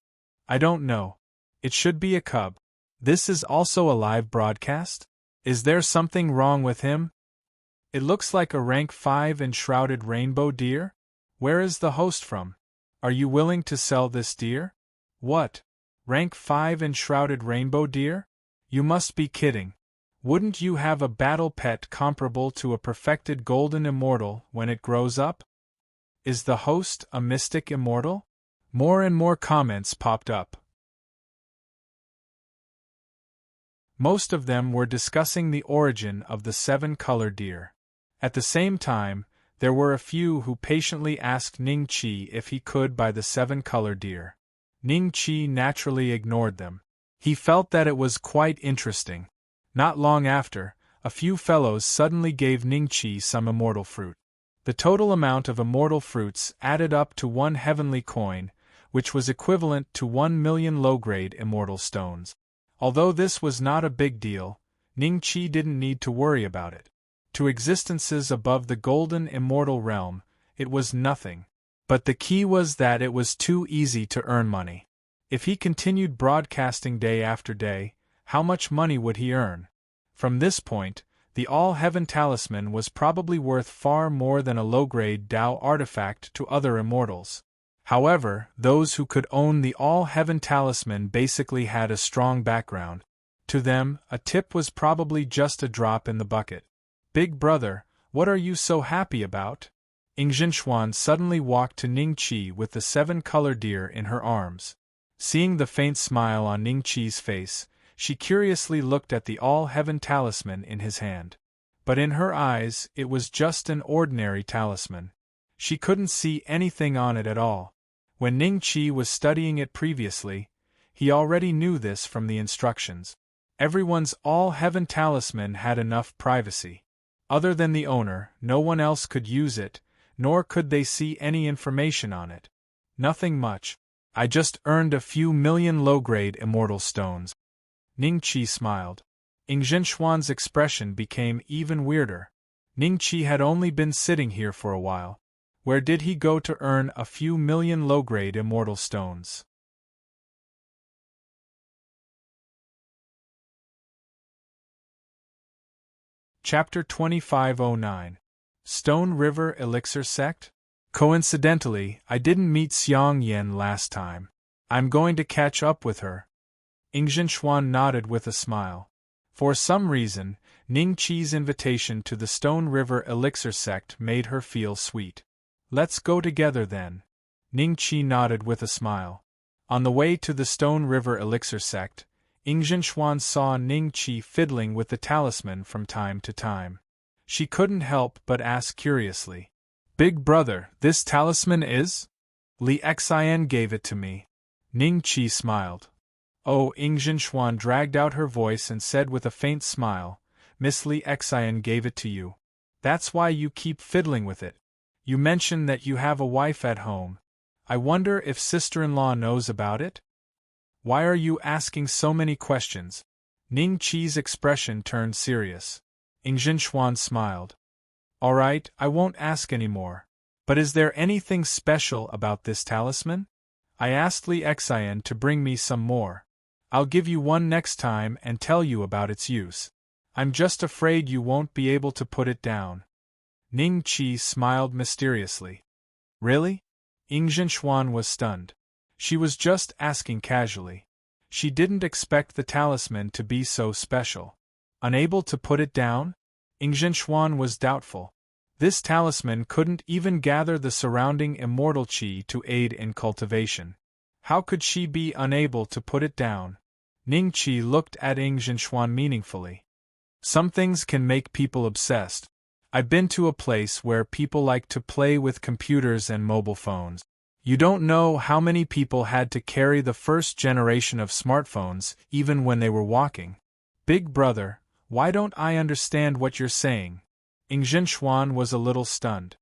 "I don't know. It should be a cub. This is also a live broadcast? Is there something wrong with him? It looks like a rank 5 enshrouded rainbow deer? Where is the host from? Are you willing to sell this deer?" "What? Rank 5 enshrouded rainbow deer? You must be kidding. Wouldn't you have a battle pet comparable to a perfected golden immortal when it grows up? Is the host a mystic immortal?" More and more comments popped up. Most of them were discussing the origin of the 7-color deer. At the same time, there were a few who patiently asked Ning Qi if he could buy the 7-color deer. Ning Qi naturally ignored them. He felt that it was quite interesting. Not long after, a few fellows suddenly gave Ning Qi some immortal fruit. The total amount of immortal fruits added up to 1 heavenly coin, which was equivalent to 1 million low-grade immortal stones. Although this was not a big deal, Ning Qi didn't need to worry about it. To existences above the golden immortal realm, it was nothing. But the key was that it was too easy to earn money. If he continued broadcasting day after day, how much money would he earn? From this point, the All-Heaven Talisman was probably worth far more than a low-grade Dao artifact to other immortals. However, those who could own the All-Heaven Talisman basically had a strong background. To them, a tip was probably just a drop in the bucket. "Big brother, what are you so happy about?" Ying Zhenxuan suddenly walked to Ning Qi with the 7-color deer in her arms. Seeing the faint smile on Ning Qi's face, she curiously looked at the All-Heaven Talisman in his hand. But in her eyes, it was just an ordinary talisman. She couldn't see anything on it at all. When Ning Qi was studying it previously, he already knew this from the instructions. Everyone's All-Heaven Talisman had enough privacy. Other than the owner, no one else could use it, nor could they see any information on it. "Nothing much. I just earned a few million low-grade immortal stones." Ning Qi smiled. Ying Zhenxuan's expression became even weirder. Ning Qi had only been sitting here for a while. Where did he go to earn a few million low-grade immortal stones? Chapter 2509. Stone River Elixir Sect? Coincidentally, I didn't meet Xiang Yen last time. I'm going to catch up with her. Ingzhen nodded with a smile. For some reason, Ning Qi's invitation to the Stone River Elixir Sect made her feel sweet. Let's go together then. Ning Qi nodded with a smile. On the way to the Stone River Elixir Sect, Ingzhen saw Ning Qi fiddling with the talisman from time to time. She couldn't help but ask curiously, "Big brother, this talisman is?" "Li Xian gave it to me." Ning Qi smiled. Oh, Ingzhen dragged out her voice and said with a faint smile, "Miss Li Xian gave it to you. That's why you keep fiddling with it. You mentioned that you have a wife at home. I wonder if sister-in-law knows about it?" "Why are you asking so many questions?" Ning Qi's expression turned serious. Ingzhen smiled. "All right, I won't ask any more. But is there anything special about this talisman? I asked Li Xian to bring me some more. I'll give you one next time and tell you about its use. I'm just afraid you won't be able to put it down." Ning Qi smiled mysteriously. "Really?" Ingzhen was stunned. She was just asking casually. She didn't expect the talisman to be so special. Unable to put it down? Ingzhen was doubtful. This talisman couldn't even gather the surrounding immortal qi to aid in cultivation. How could she be unable to put it down? Ning Qi looked at Ingzhen meaningfully. "Some things can make people obsessed. I've been to a place where people like to play with computers and mobile phones. You don't know how many people had to carry the first generation of smartphones even when they were walking. Big brother, why don't I understand what you're saying?" Ingzhen was a little stunned.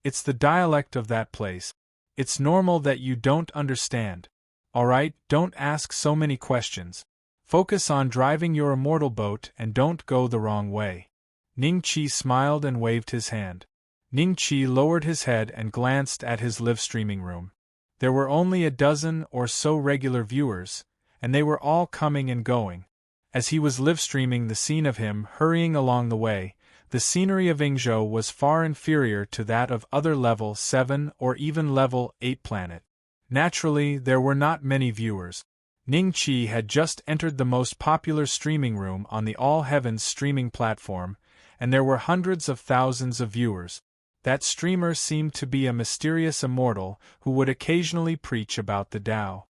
"It's the dialect of that place. It's normal that you don't understand. Alright, don't ask so many questions. Focus on driving your immortal boat and don't go the wrong way." Ning Qi smiled and waved his hand. Ning Qi lowered his head and glanced at his live streaming room. There were only a dozen or so regular viewers, and they were all coming and going. As he was live streaming the scene of him hurrying along the way, the scenery of Ingzhou was far inferior to that of other level 7 or even level 8 planet. Naturally, there were not many viewers. Ning Qi had just entered the most popular streaming room on the All Heavens streaming platform, and there were hundreds of thousands of viewers. That streamer seemed to be a mysterious immortal who would occasionally preach about the Tao.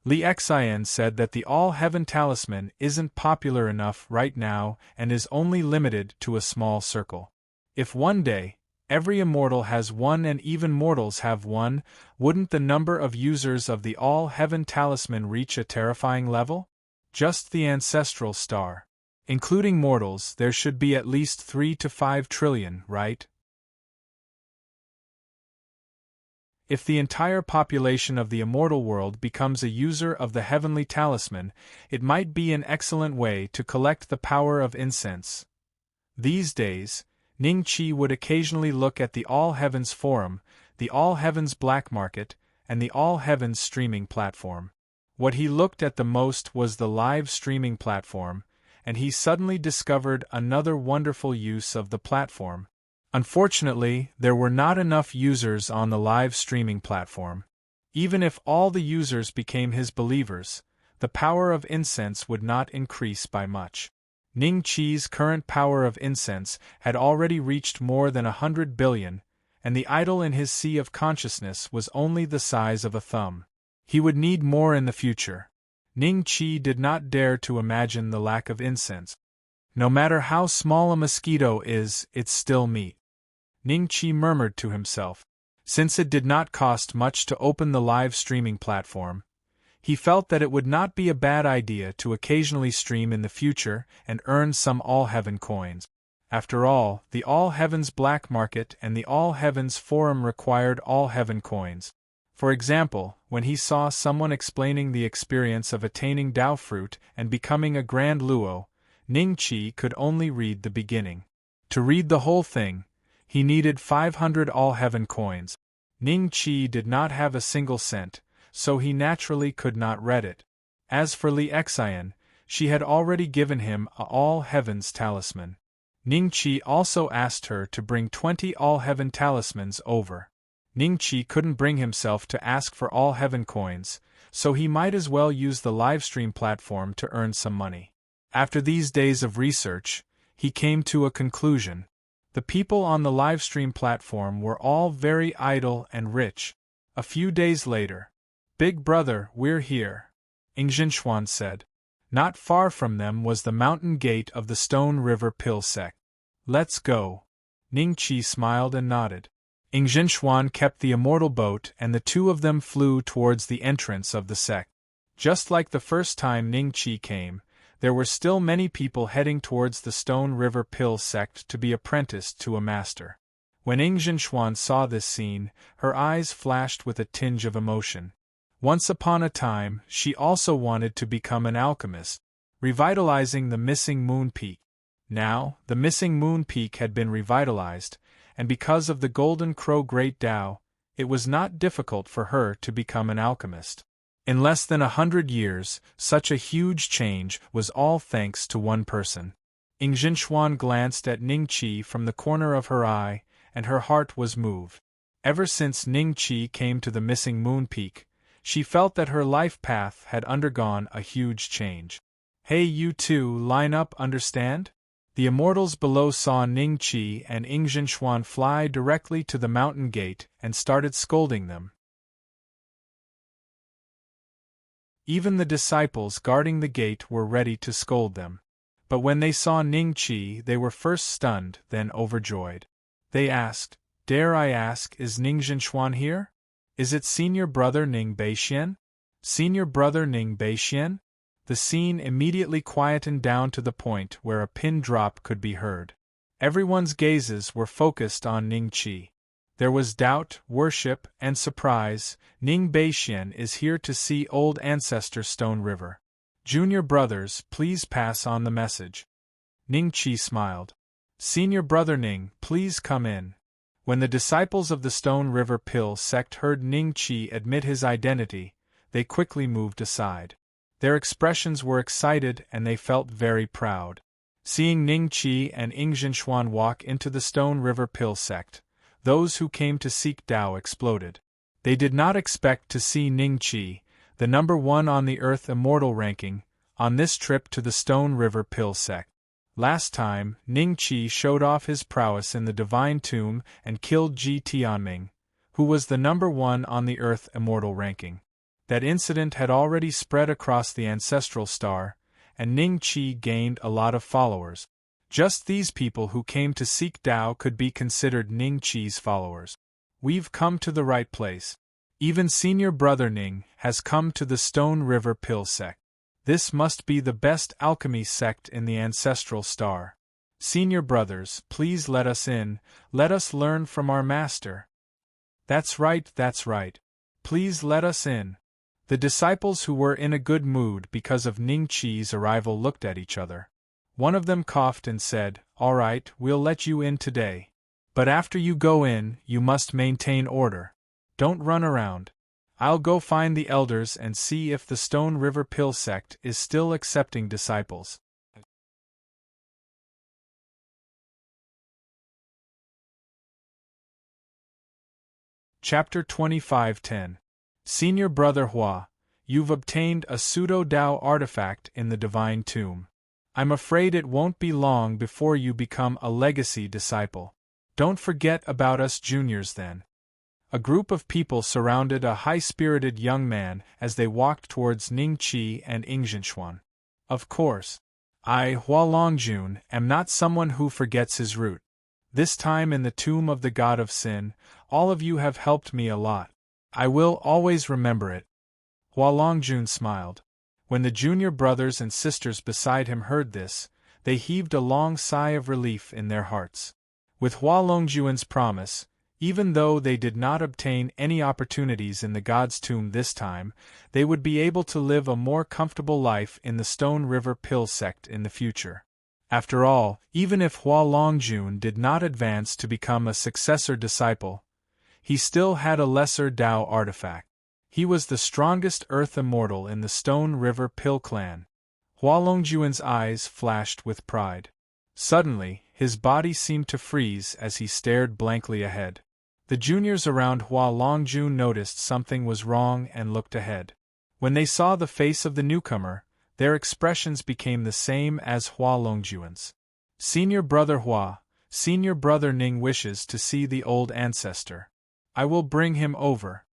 Li Xian said that the All-Heaven Talisman isn't popular enough right now and is only limited to a small circle. If one day, every immortal has one and even mortals have one, wouldn't the number of users of the All-Heaven Talisman reach a terrifying level? Just the ancestral star. Including mortals, there should be at least 3 to 5 trillion, right? If the entire population of the immortal world becomes a user of the heavenly talisman, it might be an excellent way to collect the power of incense. These days, Ning Qi would occasionally look at the All Heavens Forum, the All Heavens Black Market, and the All Heavens streaming platform. What he looked at the most was the live streaming platform, and he suddenly discovered another wonderful use of the platform. Unfortunately, there were not enough users on the live streaming platform. Even if all the users became his believers, the power of incense would not increase by much. Ning Qi's current power of incense had already reached more than 100 billion, and the idol in his sea of consciousness was only the size of a thumb. He would need more in the future. Ning Qi did not dare to imagine the lack of incense. No matter how small a mosquito is, it's still meat. Ning Qi murmured to himself. Since it did not cost much to open the live streaming platform, he felt that it would not be a bad idea to occasionally stream in the future and earn some All Heaven coins. After all, the All Heavens Black Market and the All Heavens Forum required All Heaven coins. For example, when he saw someone explaining the experience of attaining Tao Fruit and becoming a Grand Luo, Ning Qi could only read the beginning. To read the whole thing, he needed 500 All Heaven coins. Ning Qi did not have a single cent, so he naturally could not read it. As for Li Xian, she had already given him a All Heavens talisman. Ningqi also asked her to bring 20 all-heaven talismans over. Ningqi couldn't bring himself to ask for all-heaven coins, so he might as well use the livestream platform to earn some money. After these days of research, he came to a conclusion. The people on the livestream platform were all very idle and rich. A few days later, "Big brother, we're here," Ingzhinshuan said. Not far from them was the mountain gate of the Stone River Pill sect. "Let's go." Ningqi smiled and nodded. Ingzhinshuan kept the immortal boat and the two of them flew towards the entrance of the sect. Just like the first time Ningqi came, there were still many people heading towards the Stone River Pill sect to be apprenticed to a master. When Ingzhinshuan saw this scene, her eyes flashed with a tinge of emotion. Once upon a time, she also wanted to become an alchemist, revitalizing the missing moon peak. Now, the missing moon peak had been revitalized, and because of the Golden Crow Great Tao, it was not difficult for her to become an alchemist. In less than 100 years, such a huge change was all thanks to one person. Ingzhinshuan glanced at Ningqi from the corner of her eye, and her heart was moved. Ever since Ningqi came to the missing moon peak, she felt that her life path had undergone a huge change. "Hey, you two, line up, understand?" The immortals below saw Ningqi and Ingzhinshuan fly directly to the mountain gate and started scolding them. Even the disciples guarding the gate were ready to scold them. But when they saw Ningqi, they were first stunned, then overjoyed. They asked, "Dare I ask, is Ningzhinshuan here? Is it senior brother Ning Beixian? Senior brother Ning Beixian?" The scene immediately quietened down to the point where a pin drop could be heard. Everyone's gazes were focused on Ningqi. There was doubt, worship, and surprise. "Ning Beixian is here to see old ancestor Stone River. Junior brothers, please pass on the message." Ningqi smiled. "Senior brother Ning, please come in." When the disciples of the Stone River Pill sect heard Ningqi admit his identity, they quickly moved aside. Their expressions were excited and they felt very proud. Seeing Ningqi and Ingzhinshuan walk into the Stone River Pill sect, those who came to seek Tao exploded. They did not expect to see Ningqi, the number one on the Earth Immortal ranking, on this trip to the Stone River Pill sect. Last time, Ningqi showed off his prowess in the Divine Tomb and killed Ji Tianming, who was the number one on the Earth Immortal ranking. That incident had already spread across the ancestral star, and Ningqi gained a lot of followers. Just these people who came to seek Tao could be considered Ningqi's followers. "We've come to the right place. Even senior brother Ning has come to the Stone River Pill sect. This must be the best alchemy sect in the ancestral star. Senior brothers, please let us in, let us learn from our master." That's right. Please let us in." The disciples who were in a good mood because of Ningqi's arrival looked at each other. One of them coughed and said, "All right, we'll let you in today. But after you go in, you must maintain order. Don't run around. I'll go find the elders and see if the Stone River Pill sect is still accepting disciples." Chapter 25:10. Senior Brother Hua, you've obtained a pseudo-Tao artifact in the Divine Tomb. I'm afraid it won't be long before you become a legacy disciple. Don't forget about us juniors then. A group of people surrounded a high-spirited young man as they walked towards Ningqi and Ingzhinshuan. Of course, I, Hua Longjun, am not someone who forgets his root. This time in the tomb of the God of Sin, all of you have helped me a lot. I will always remember it. Hua Longjun smiled. When the junior brothers and sisters beside him heard this, they heaved a long sigh of relief in their hearts. With Hua Longjun's promise, even though they did not obtain any opportunities in the God's tomb this time, they would be able to live a more comfortable life in the Stone River Pill sect in the future. After all, even if Hua Longjun did not advance to become a successor disciple, he still had a lesser Tao artifact. He was the strongest Earth Immortal in the Stone River Pill clan. Hua Longjun's eyes flashed with pride. Suddenly, His body seemed to freeze as he stared blankly ahead. The juniors around Hua Longjun noticed something was wrong and looked ahead. When they saw the face of the newcomer, their expressions became the same as Hua Longjun's. Senior brother Hua, senior brother Ning wishes to see the old ancestor. I will bring him over.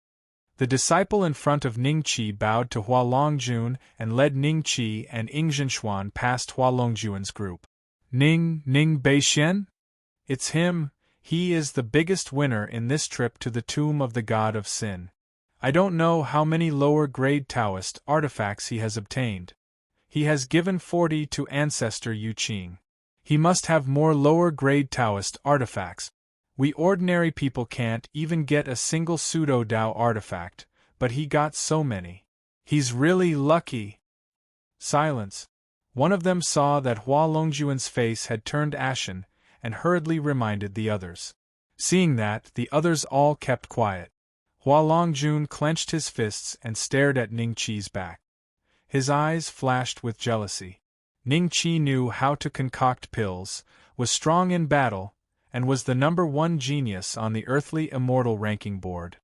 The disciple in front of Ning Qi bowed to Hua Longjun and led Ning Qi and Ing Zhenxuan past Hua Longjun's group. Ning Beixian? It's him. He is the biggest winner in this trip to the tomb of the god of sin. I don't know how many lower-grade Taoist artifacts he has obtained. He has given 40 to Ancestor Yu Qing. He must have more lower-grade Taoist artifacts. We ordinary people can't even get a single pseudo-Dao artifact, but he got so many. He's really lucky. Silence. One of them saw that Hua Longjun's face had turned ashen, and hurriedly reminded the others. Seeing that, the others all kept quiet. Hua Longjun clenched his fists and stared at Ning Qi's back. His eyes flashed with jealousy. Ning Qi knew how to concoct pills, was strong in battle, and was the #1 genius on the earthly immortal ranking board.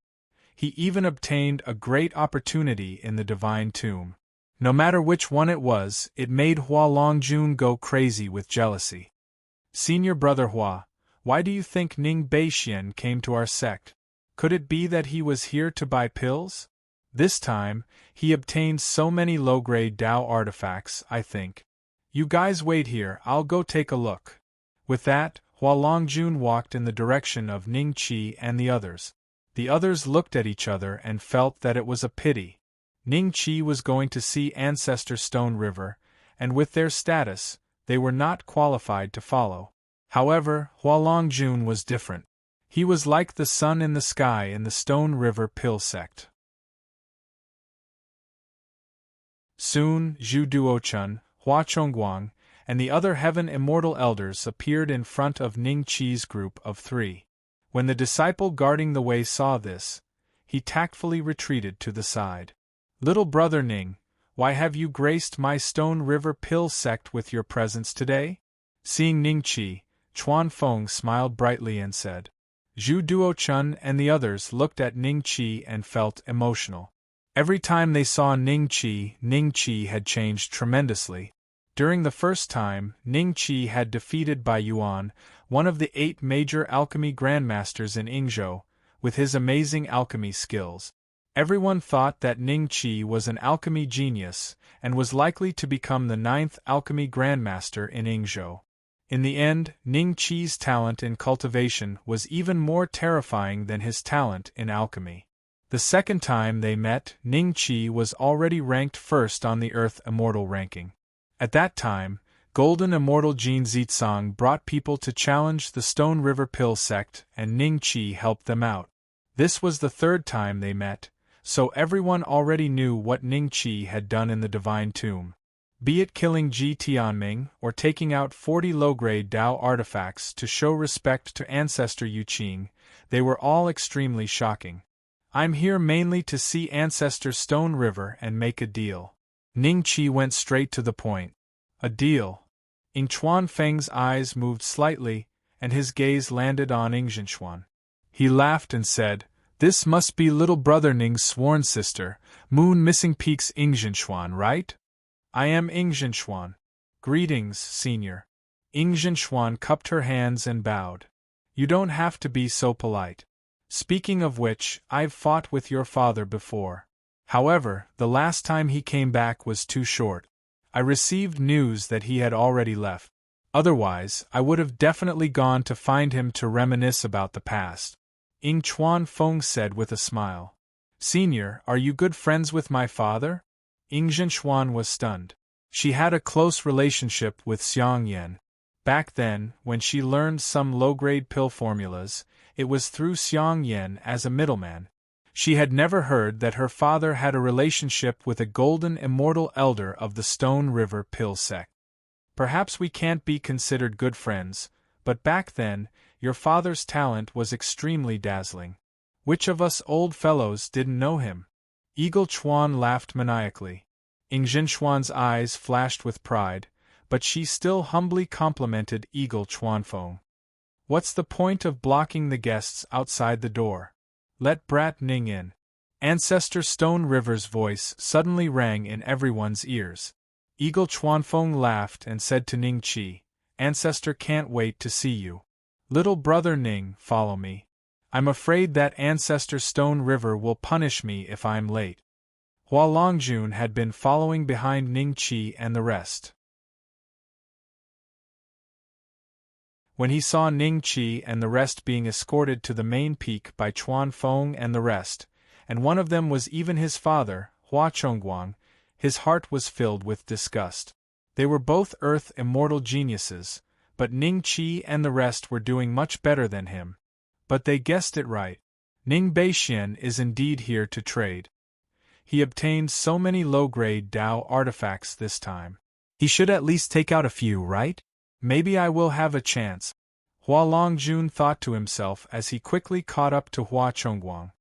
He even obtained a great opportunity in the divine tomb. No matter which one it was, it made Hua Longjun go crazy with jealousy. Senior brother Hua, why do you think Ning Beixian came to our sect? Could it be that he was here to buy pills? This time, he obtained so many low-grade Dao artifacts, I think. You guys wait here, I'll go take a look. With that, Hua Longjun walked in the direction of Ning Qi and the others. The others looked at each other and felt that it was a pity. Ning Qi was going to see Ancestor Stone River, and with their status, they were not qualified to follow. However, Hua Longjun was different. He was like the sun in the sky in the Stone River Pill sect. Soon, Zhu Duochun, Hua Chongguang, and the other Heaven Immortal Elders appeared in front of Ning Qi's group of 3. When the disciple guarding the way saw this, he tactfully retreated to the side. Little brother Ning, why have you graced my Stone River Pill sect with your presence today? Seeing Ning Qi, Chuan Feng smiled brightly and said. Zhu Duochun and the others looked at Ning Qi and felt emotional. Every time they saw Ning Qi had changed tremendously. During the first time, Ning Qi had defeated Bai Yuan, one of the 8 major alchemy grandmasters in Yingzhou, with his amazing alchemy skills. Everyone thought that Ning Qi was an alchemy genius, and was likely to become the 9th alchemy grandmaster in Yingzhou. In the end, Ning Qi's talent in cultivation was even more terrifying than his talent in alchemy. The second time they met, Ning Qi was already ranked first on the Earth Immortal ranking. At that time, Golden Immortal Jin Zitsang brought people to challenge the Stone River Pill sect, and Ning Qi helped them out. This was the third time they met, so everyone already knew what Ning Qi had done in the Divine Tomb. Be it killing Ji Tianming or taking out 40 low-grade Dao artifacts to show respect to Ancestor Yu Qing, they were all extremely shocking. I'm here mainly to see Ancestor Stone River and make a deal. Ning Qi went straight to the point. A deal. Ing Chuan Feng's eyes moved slightly, and his gaze landed on Ing Zhenxuan. He laughed and said, This must be little brother Ning's sworn sister, Moon Missing Peak's Ing Zhenxuan, right? I am Ing Zhenxuan. Greetings, senior. Ing Zhenxuan cupped her hands and bowed. You don't have to be so polite. Speaking of which, I've fought with your father before. However, the last time he came back was too short. I received news that he had already left. Otherwise, I would have definitely gone to find him to reminisce about the past. Ing Chuan Feng said with a smile. Senior, are you good friends with my father? Ing Zhenxuan was stunned. She had a close relationship with Xiang Yan. Back then, when she learned some low-grade pill formulas, it was through Xiang Yan as a middleman. She had never heard that her father had a relationship with a golden immortal elder of the Stone River Pill sect. Perhaps we can't be considered good friends, but back then, your father's talent was extremely dazzling. Which of us old fellows didn't know him? Eagle Chuan laughed maniacally. Ing Zhenxuan's eyes flashed with pride, but she still humbly complimented Eagle Chuanfeng. "What's the point of blocking the guests outside the door? Let Brat Ning in." Ancestor Stone River's voice suddenly rang in everyone's ears. Eagle Chuanfeng laughed and said to Ning Qi, "Ancestor can't wait to see you. Little brother Ning, follow me. I'm afraid that Ancestor Stone River will punish me if I'm late." Hua Longjun had been following behind Ning Qi and the rest. When he saw Ning Qi and the rest being escorted to the main peak by Chuanfeng and the rest, and one of them was even his father, Hua Chongguang, his heart was filled with disgust. They were both Earth immortal geniuses, but Ning Qi and the rest were doing much better than him. But they guessed it right. Ning Beixian is indeed here to trade. He obtained so many low-grade Dao artifacts this time. He should at least take out a few, right? Maybe I will have a chance. Hua Longjun thought to himself as he quickly caught up to Hua Chongguang.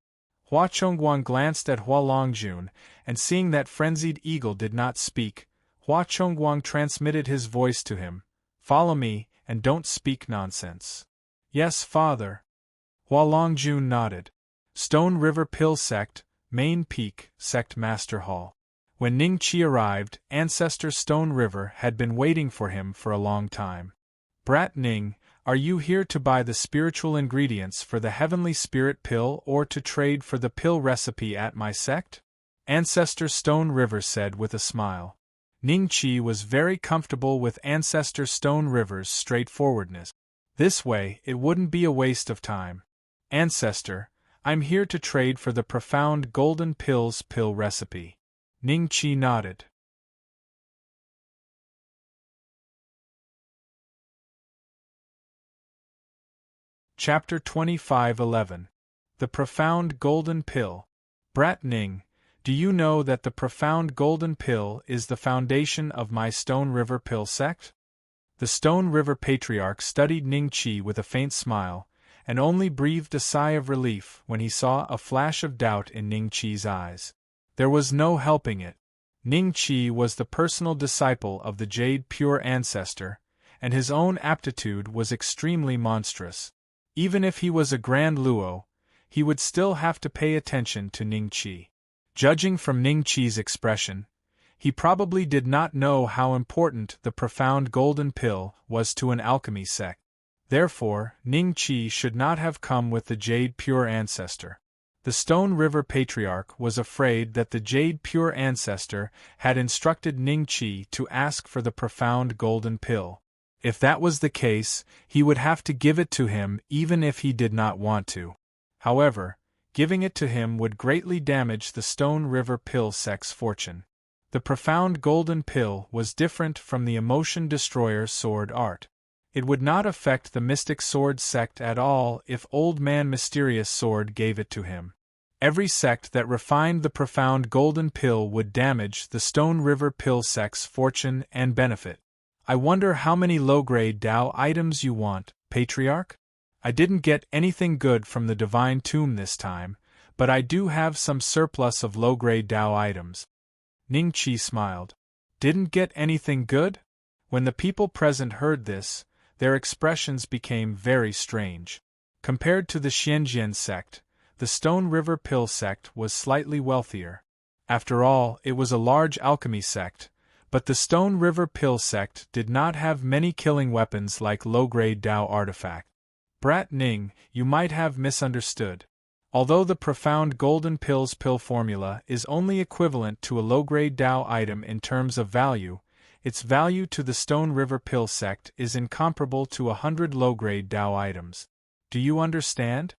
Hua Chongguang glanced at Hua Longjun, and seeing that frenzied eagle did not speak, Hua Chongguang transmitted his voice to him. "Follow me, and don't speak nonsense." "Yes, father." Hua Longjun nodded. Stone River Pill Sect, Main Peak, Sect Master Hall. When Ning Qi arrived, Ancestor Stone River had been waiting for him for a long time. "Brat Ning, are you here to buy the spiritual ingredients for the Heavenly Spirit Pill or to trade for the pill recipe at my sect?" Ancestor Stone River said with a smile. Ning Qi was very comfortable with Ancestor Stone River's straightforwardness. This way, it wouldn't be a waste of time. "Ancestor, I'm here to trade for the profound golden pills pill recipe." Ning Qi nodded. Chapter 25:11. The Profound Golden Pill. Brat Ning, do you know that the Profound Golden Pill is the foundation of my Stone River Pill sect? The Stone River Patriarch studied Ning Qi with a faint smile, and only breathed a sigh of relief when he saw a flash of doubt in Ning Qi's eyes. There was no helping it. Ning Qi was the personal disciple of the Jade Pure Ancestor, and his own aptitude was extremely monstrous. Even if he was a Grand Luo, he would still have to pay attention to Ning Qi. Judging from Ning Qi's expression, he probably did not know how important the Profound Golden Pill was to an alchemy sect. Therefore, Ning Qi should not have come with the Jade Pure Ancestor. The Stone River Patriarch was afraid that the Jade Pure Ancestor had instructed Ning Qi to ask for the Profound Golden Pill. If that was the case, he would have to give it to him even if he did not want to. However, giving it to him would greatly damage the Stone River Pill sect's fortune. The Profound Golden Pill was different from the Emotion Destroyer sword art. It would not affect the Mystic Sword sect at all if Old Man Mysterious Sword gave it to him. Every sect that refined the Profound Golden Pill would damage the Stone River Pill sect's fortune and benefit. I wonder how many low-grade Dao items you want, Patriarch? I didn't get anything good from the Divine Tomb this time, but I do have some surplus of low-grade Dao items. Ning Qi smiled. Didn't get anything good? When the people present heard this, their expressions became very strange. Compared to the Xianjian sect, the Stone River Pill sect was slightly wealthier. After all, it was a large alchemy sect, but the Stone River Pill sect did not have many killing weapons like low-grade Dao artifact. Brat Ning, you might have misunderstood. Although the Profound Golden Pill's pill formula is only equivalent to a low-grade Dao item in terms of value, its value to the Stone River Pill sect is incomparable to 100 low-grade Dao items. Do you understand?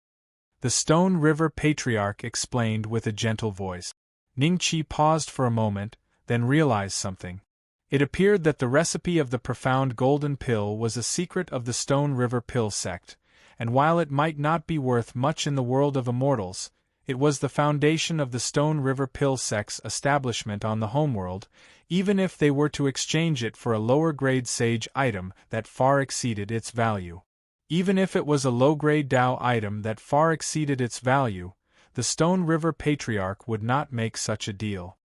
The Stone River Patriarch explained with a gentle voice. Ning Qi paused for a moment, then realized something. It appeared that the recipe of the Profound Golden Pill was a secret of the Stone River Pill sect, and while it might not be worth much in the world of immortals, it was the foundation of the Stone River Pill sect's establishment on the homeworld, even if they were to exchange it for a lower-grade sage item that far exceeded its value. Even if it was a low-grade Dao item that far exceeded its value, the Stone River Patriarch would not make such a deal.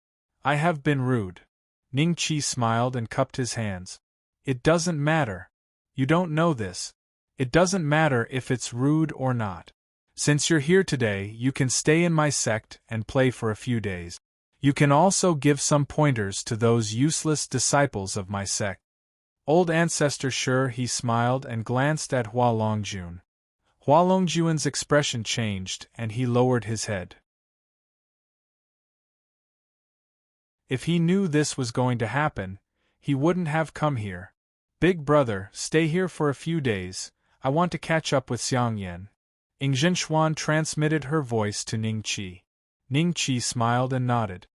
I have been rude. Ning Qi smiled and cupped his hands. It doesn't matter. You don't know this. It doesn't matter if it's rude or not. Since you're here today, you can stay in my sect and play for a few days. You can also give some pointers to those useless disciples of my sect. Old ancestor sure, he smiled and glanced at Hua Longjun. Hua Longjun's expression changed and he lowered his head. If he knew this was going to happen, he wouldn't have come here. Big brother, stay here for a few days. I want to catch up with Xiang Yan. Ing Zhenxuan transmitted her voice to Ning Qi. Ning Qi smiled and nodded.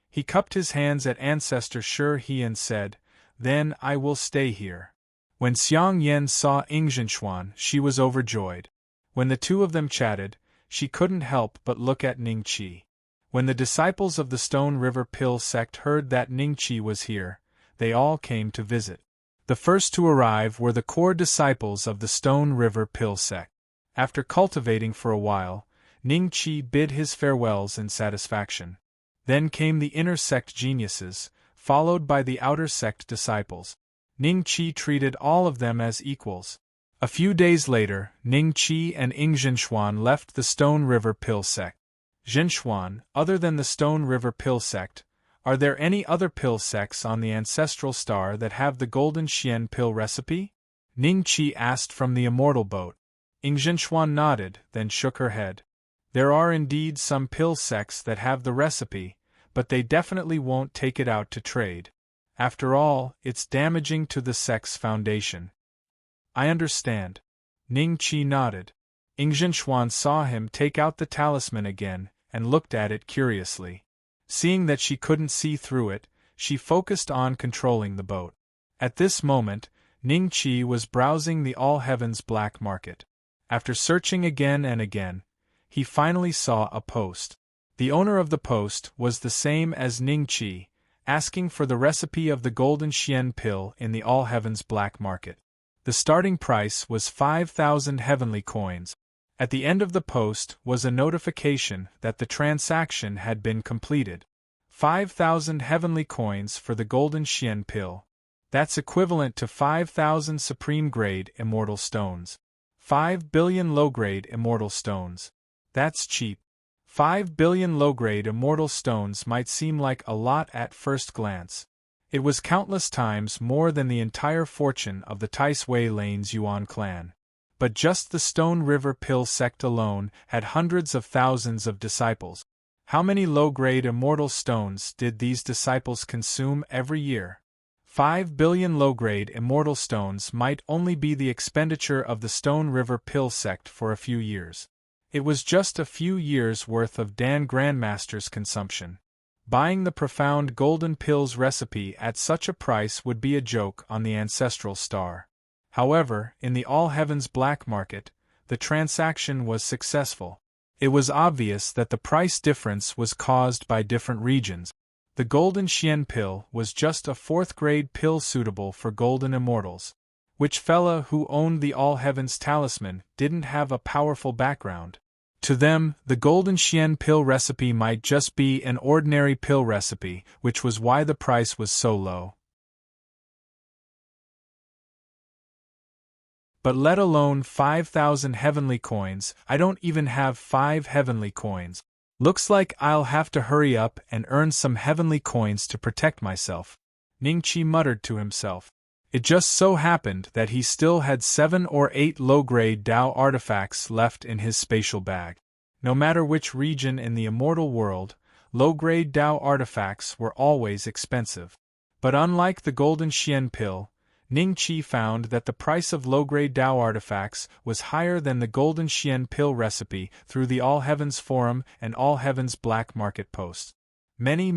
He cupped his hands at Ancestor Shi He and said, "Then I will stay here." When Xiang Yan saw Ing Zhenxuan, she was overjoyed. When the two of them chatted, she couldn't help but look at Ning Qi. When the disciples of the Stone River Pill sect heard that Ning Qi was here, they all came to visit. The first to arrive were the core disciples of the Stone River Pill sect. After cultivating for a while, Ning Qi bid his farewells in satisfaction. Then came the inner sect geniuses, followed by the outer sect disciples. Ning Qi treated all of them as equals. A few days later, Ning Qi and Ing Zhenxuan left the Stone River Pill sect. Zhenxuan, other than the Stone River Pill sect, are there any other pill sects on the ancestral star that have the Golden Xian pill recipe? Ning Qi asked from the immortal boat. Ing Zhenxuan nodded, then shook her head. There are indeed some pill sects that have the recipe, but they definitely won't take it out to trade. After all, it's damaging to the sect's foundation. I understand. Ning Qi nodded. Ing Zhenxuan saw him take out the talisman again, and looked at it curiously. Seeing that she couldn't see through it, she focused on controlling the boat. At this moment, Ning Qi was browsing the All Heavens black market. After searching again and again, he finally saw a post. The owner of the post was the same as Ning Qi, asking for the recipe of the Golden Xian pill in the All Heavens black market. The starting price was 5,000 heavenly coins. At the end of the post was a notification that the transaction had been completed. 5,000 heavenly coins for the Golden Xian pill. That's equivalent to 5,000 supreme-grade immortal stones. 5 billion low-grade immortal stones. That's cheap. 5 billion low-grade immortal stones might seem like a lot at first glance. It was countless times more than the entire fortune of the Taice Wei Lane's Yuan clan. But just the Stone River Pill sect alone had hundreds of thousands of disciples. How many low-grade immortal stones did these disciples consume every year? 5 billion low-grade immortal stones might only be the expenditure of the Stone River Pill sect for a few years. It was just a few years' worth of Dan Grandmaster's consumption. Buying the profound golden pills recipe at such a price would be a joke on the ancestral star. However, in the All Heavens black market, the transaction was successful. It was obvious that the price difference was caused by different regions. The Golden Xian pill was just a fourth-grade pill suitable for golden immortals. Which fella who owned the All Heavens talisman didn't have a powerful background. To them, the Golden Xian pill recipe might just be an ordinary pill recipe, which was why the price was so low. But let alone 5,000 heavenly coins, I don't even have 5 heavenly coins. Looks like I'll have to hurry up and earn some heavenly coins to protect myself. Ning Qi muttered to himself. It just so happened that he still had 7 or 8 low-grade Dao artifacts left in his spatial bag. No matter which region in the immortal world, low-grade Dao artifacts were always expensive. But unlike the Golden Xian pill, Ning Qi found that the price of low-grade Dao artifacts was higher than the Golden Xian pill recipe through the All Heavens Forum and All Heavens Black Market posts. Many.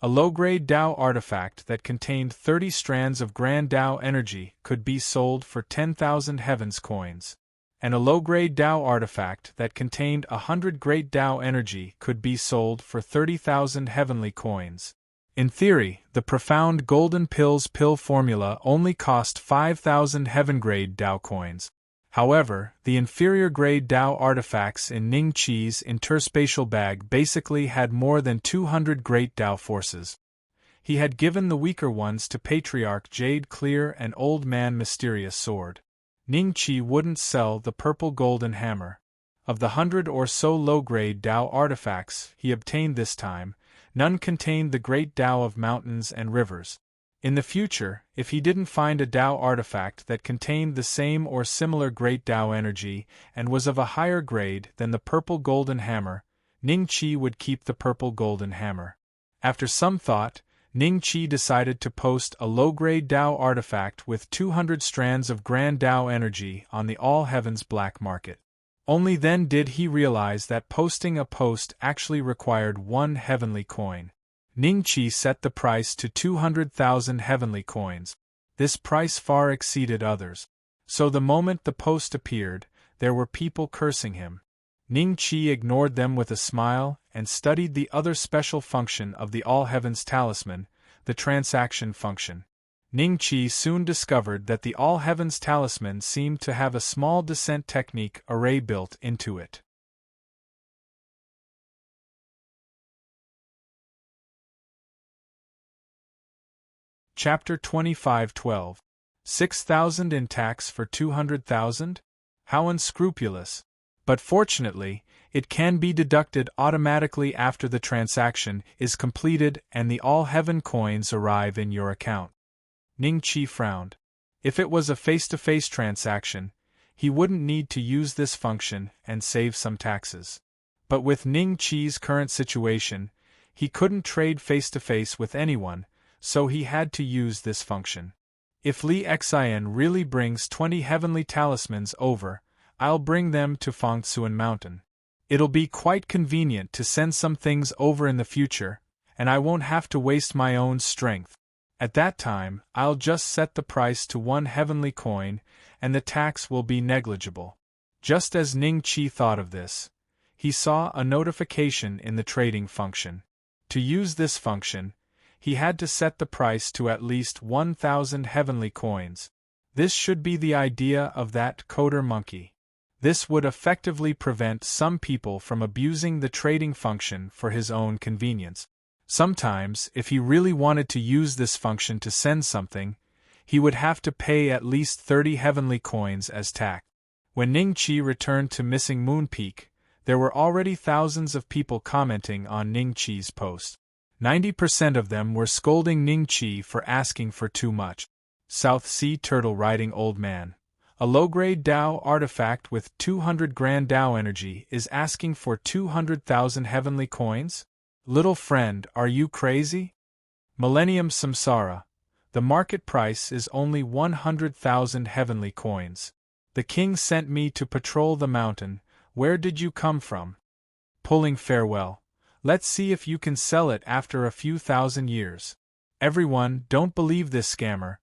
A low-grade Dao artifact that contained 30 strands of Grand Dao energy could be sold for 10,000 heavens coins. And a low-grade Dao artifact that contained 100 great Dao energy could be sold for 30,000 heavenly coins. In theory, the profound Golden Pills pill formula only cost 5,000 heaven-grade Dao coins. However, the inferior-grade Dao artifacts in Ning Qi's interspatial bag basically had more than 200 great Dao forces. He had given the weaker ones to Patriarch Jade Clear and Old Man Mysterious Sword. Ning Qi wouldn't sell the purple golden hammer. Of the 100 or so low-grade Dao artifacts he obtained this time, none contained the great Dao of mountains and rivers. In the future, if he didn't find a Dao artifact that contained the same or similar great Dao energy and was of a higher grade than the purple golden hammer, Ning Qi would keep the purple golden hammer. After some thought, Ning Qi decided to post a low-grade Dao artifact with 200 strands of grand Dao energy on the All Heavens black market. Only then did he realize that posting a post actually required 1 heavenly coin. Ning Qi set the price to 200,000 heavenly coins. This price far exceeded others. So the moment the post appeared, there were people cursing him. Ning Qi ignored them with a smile and studied the other special function of the All Heavens Talisman, the transaction function. Ning Qi soon discovered that the All Heavens Talisman seemed to have a small descent technique array built into it. Chapter 25:12. 6,000 in tax for 200,000? How unscrupulous! But fortunately, it can be deducted automatically after the transaction is completed and the All Heaven coins arrive in your account. Ning Qi frowned. If it was a face-to-face transaction, he wouldn't need to use this function and save some taxes. But with Ning Qi's current situation, he couldn't trade face-to-face with anyone, so he had to use this function. If Li Xian really brings 20 heavenly talismans over, I'll bring them to Fengtsuan Mountain. It'll be quite convenient to send some things over in the future, and I won't have to waste my own strength. At that time, I'll just set the price to 1 heavenly coin, and the tax will be negligible. Just as Ning Qi thought of this, he saw a notification in the trading function. To use this function, he had to set the price to at least 1,000 heavenly coins. This should be the idea of that coder monkey. This would effectively prevent some people from abusing the trading function for his own convenience. Sometimes, if he really wanted to use this function to send something, he would have to pay at least 30 heavenly coins as tax. When Ning Qi returned to Missing Moon Peak, there were already thousands of people commenting on Ning Qi's post. 90% of them were scolding Ning Qi for asking for too much. South Sea Turtle Riding Old Man. A low-grade Dao artifact with 200 grand Dao energy is asking for 200,000 heavenly coins? Little friend, are you crazy? Millennium Samsara. The market price is only 100,000 heavenly coins. The king sent me to patrol the mountain. Where did you come from? Pulling farewell. Let's see if you can sell it after a few thousand years. Everyone, don't believe this scammer.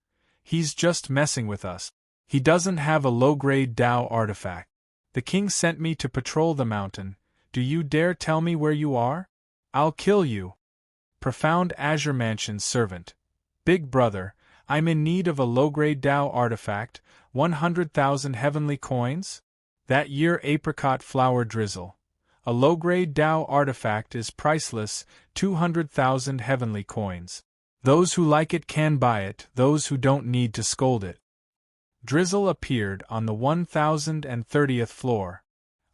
He's just messing with us. He doesn't have a low-grade Dao artifact. The king sent me to patrol the mountain. Do you dare tell me where you are? I'll kill you. Profound Azure Mansion's servant. Big brother, I'm in need of a low-grade Dao artifact, 100,000 heavenly coins? That year apricot flower drizzle. A low-grade Dao artifact is priceless, 200,000 heavenly coins. Those who like it can buy it, those who don't need to scold it. Drizzle appeared on the 1030th floor.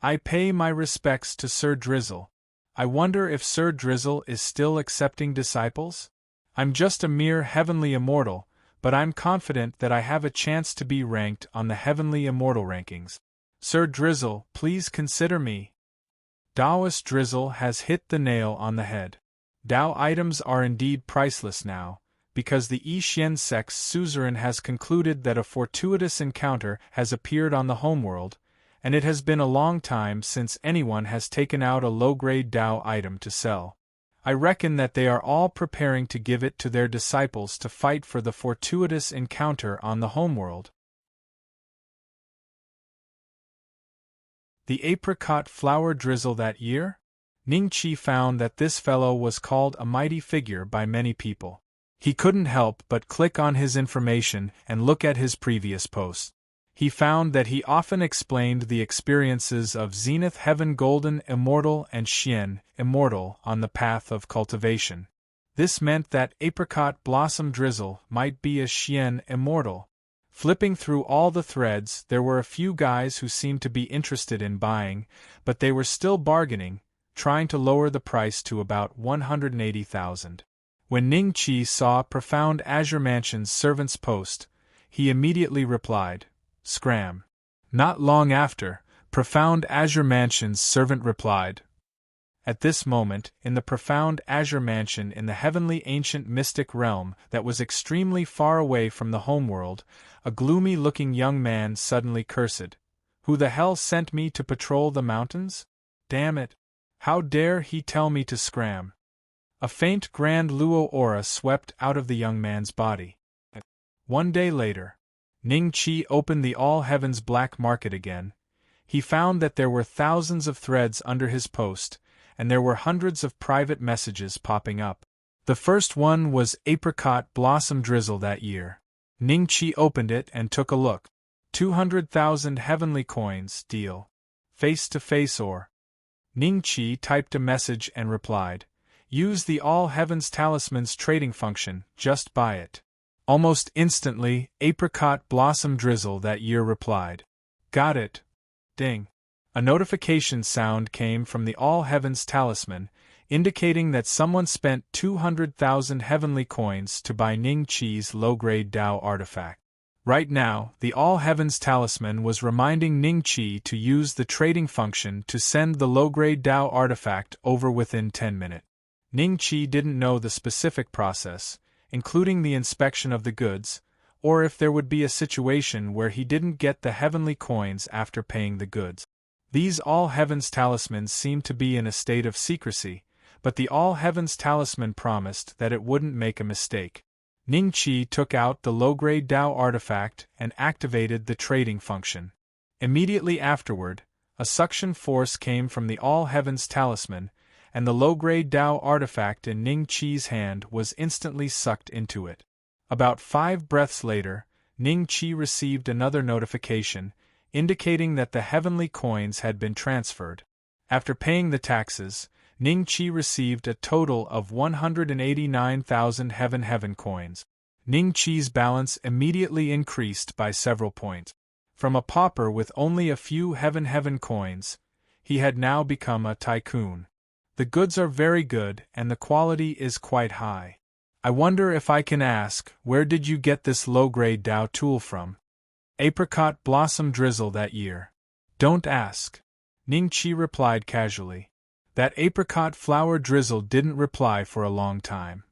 I pay my respects to Sir Drizzle. I wonder if Sir Drizzle is still accepting disciples? I'm just a mere heavenly immortal, but I'm confident that I have a chance to be ranked on the heavenly immortal rankings. Sir Drizzle, please consider me. Daoist Drizzle has hit the nail on the head. Dao items are indeed priceless now, because the Yixian sect's suzerain has concluded that a fortuitous encounter has appeared on the homeworld, and it has been a long time since anyone has taken out a low-grade Dao item to sell. I reckon that they are all preparing to give it to their disciples to fight for the fortuitous encounter on the homeworld. The apricot flower drizzle that year? Ning Qi found that this fellow was called a mighty figure by many people. He couldn't help but click on his information and look at his previous posts. He found that he often explained the experiences of Zenith Heaven Golden Immortal and Xian Immortal on the path of cultivation. This meant that apricot blossom drizzle might be a Xian immortal. Flipping through all the threads, there were a few guys who seemed to be interested in buying, but they were still bargaining, trying to lower the price to about 180,000. When Ning Qi saw Profound Azure Mansion's servant's post, he immediately replied, "Scram." Not long after, Profound Azure Mansion's servant replied. At this moment, in the Profound Azure Mansion in the heavenly ancient mystic realm that was extremely far away from the homeworld, a gloomy-looking young man suddenly cursed. "Who the hell sent me to patrol the mountains? Damn it! How dare he tell me to scram?" A faint grand luo aura swept out of the young man's body. One day later, Ning Qi opened the All Heavens black market again. He found that there were thousands of threads under his post, and there were hundreds of private messages popping up. The first one was apricot blossom drizzle that year. Ning Qi opened it and took a look. 200,000 heavenly coins, deal. Face-to-face or. Ning Qi typed a message and replied, "Use the All Heavens Talisman's trading function, just buy it." Almost instantly, apricot blossom drizzle that year replied, "Got it." Ding. A notification sound came from the All Heavens Talisman, indicating that someone spent 200,000 heavenly coins to buy Ning Qi's low-grade Dao artifact. Right now, the All Heavens Talisman was reminding Ning Qi to use the trading function to send the low-grade Dao artifact over within 10 minutes. Ning Qi didn't know the specific process, including the inspection of the goods, or if there would be a situation where he didn't get the heavenly coins after paying the goods. These All Heavens Talismans seemed to be in a state of secrecy, but the All Heavens Talisman promised that it wouldn't make a mistake. Ning Qi took out the low-grade Dao artifact and activated the trading function. Immediately afterward, a suction force came from the All Heavens Talisman, and the low-grade Dao artifact in Ning Qi's hand was instantly sucked into it. About 5 breaths later, Ning Qi received another notification, indicating that the heavenly coins had been transferred. After paying the taxes, Ning Qi received a total of 189,000 heaven coins. Ning Qi's balance immediately increased by several points. From a pauper with only a few heaven coins, he had now become a tycoon. The goods are very good and the quality is quite high. I wonder if I can ask, where did you get this low-grade Dao tool from? Apricot blossom drizzle that year. Don't ask. Ning Qi replied casually. That apricot flower drizzle didn't reply for a long time.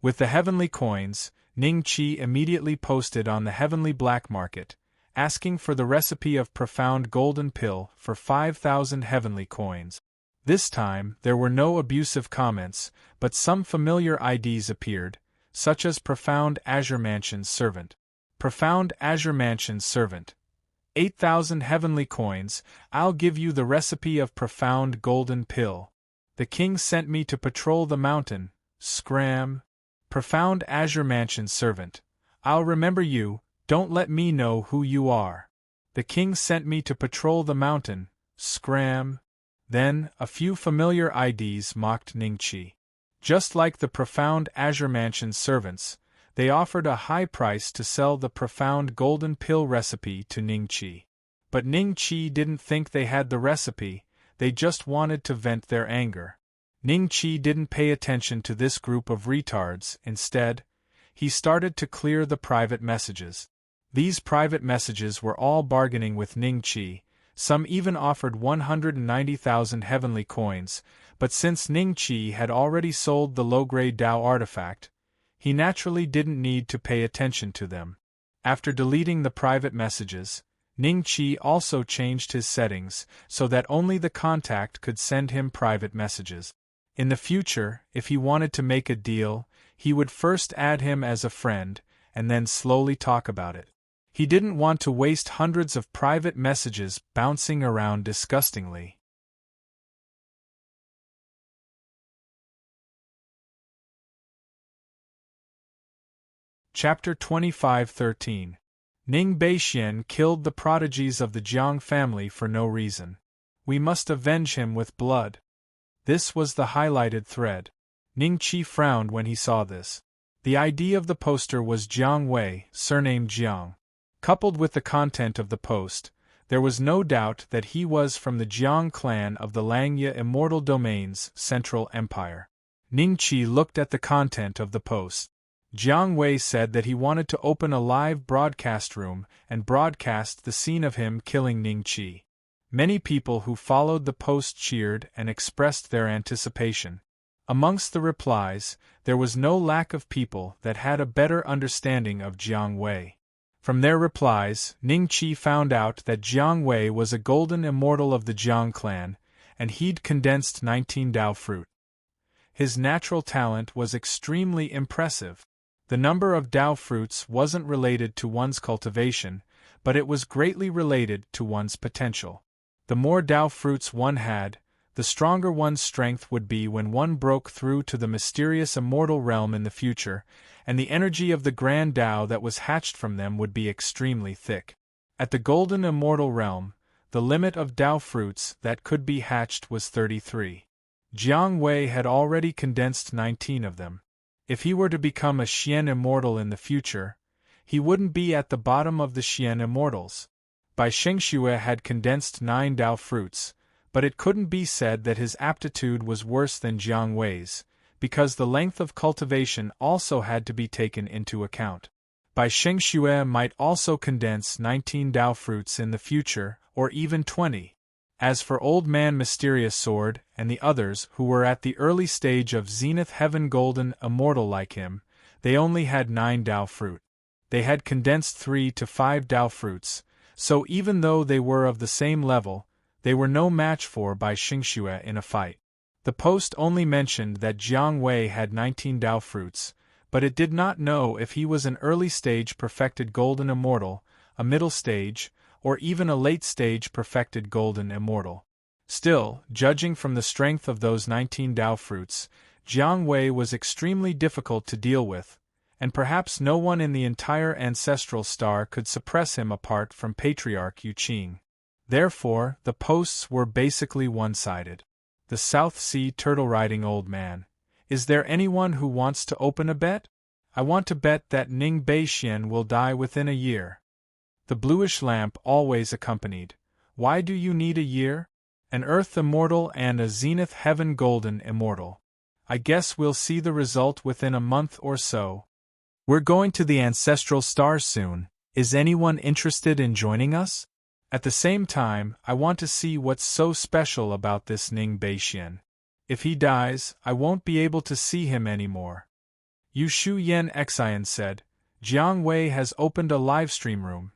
With the heavenly coins, Ning Qi immediately posted on the heavenly black market, asking for the recipe of profound golden pill for 5,000 heavenly coins. This time, there were no abusive comments, but some familiar IDs appeared, such as Profound Azure Mansion's servant. Profound Azure Mansion's servant. 8,000 heavenly coins, I'll give you the recipe of profound golden pill. The king sent me to patrol the mountain, scram. Profound Azure Mansion's servant. I'll remember you, don't let me know who you are. The king sent me to patrol the mountain, scram. Then, a few familiar IDs mocked Ning Qi. Just like the Profound Azure Mansion's servants, they offered a high price to sell the profound golden pill recipe to Ning Qi. But Ning Qi didn't think they had the recipe, they just wanted to vent their anger. Ning Qi didn't pay attention to this group of retards, instead, he started to clear the private messages. These private messages were all bargaining with Ning Qi, some even offered 190,000 heavenly coins, but since Ning Qi had already sold the low-grade Dao artifact, he naturally didn't need to pay attention to them. After deleting the private messages, Ning Qi also changed his settings so that only the contact could send him private messages. In the future, if he wanted to make a deal, he would first add him as a friend, and then slowly talk about it. He didn't want to waste hundreds of private messages bouncing around disgustingly. Chapter 25:13. Ning Beixian killed the prodigies of the Jiang family for no reason. We must avenge him with blood. This was the highlighted thread. Ning Qi frowned when he saw this. The ID of the poster was Jiang Wei, surnamed Jiang. Coupled with the content of the post, there was no doubt that he was from the Jiang clan of the Langya Immortal Domain's Central Empire. Ning Qi looked at the content of the post. Jiang Wei said that he wanted to open a live broadcast room and broadcast the scene of him killing Ning Qi. Many people who followed the post cheered and expressed their anticipation. Amongst the replies, there was no lack of people that had a better understanding of Jiang Wei. From their replies, Ning Qi found out that Jiang Wei was a golden immortal of the Jiang clan, and he'd condensed 19 Dao fruit. His natural talent was extremely impressive. The number of Dao fruits wasn't related to one's cultivation, but it was greatly related to one's potential. The more Dao fruits one had, the stronger one's strength would be when one broke through to the mysterious immortal realm in the future, and the energy of the grand Dao that was hatched from them would be extremely thick. At the golden immortal realm, the limit of Dao fruits that could be hatched was 33. Jiang Wei had already condensed 19 of them. If he were to become a Xian immortal in the future, he wouldn't be at the bottom of the Xian immortals. Bai Shengxue had condensed 9 Dao fruits, but it couldn't be said that his aptitude was worse than Jiang Wei's, because the length of cultivation also had to be taken into account. Bai Shengxue might also condense 19 Dao fruits in the future, or even 20. As for Old Man Mysterious Sword and the others who were at the early stage of Zenith Heaven Golden Immortal like him, they only had 9 Dao fruit. They had condensed 3 to 5 Dao fruits, so even though they were of the same level, they were no match for Bai Shengxue in a fight. The post only mentioned that Jiang Wei had 19 Dao fruits, but it did not know if he was an early-stage perfected Golden Immortal, a middle stage, or even a late-stage perfected Golden Immortal. Still, judging from the strength of those 19 Dao fruits, Jiang Wei was extremely difficult to deal with, and perhaps no one in the entire ancestral star could suppress him apart from Patriarch Yu Qing. Therefore, the posts were basically one-sided. The South Sea Turtle-Riding Old Man. Is there anyone who wants to open a bet? I want to bet that Ning Beixian will die within a year. The bluish lamp always accompanied. Why do you need a year? An Earth Immortal and a Zenith Heaven Golden Immortal. I guess we'll see the result within a month or so. We're going to the ancestral stars soon. Is anyone interested in joining us? At the same time, I want to see what's so special about this Ning Beixian. If he dies, I won't be able to see him anymore. Yu Shu Yen Xian said, Jiang Wei has opened a livestream room.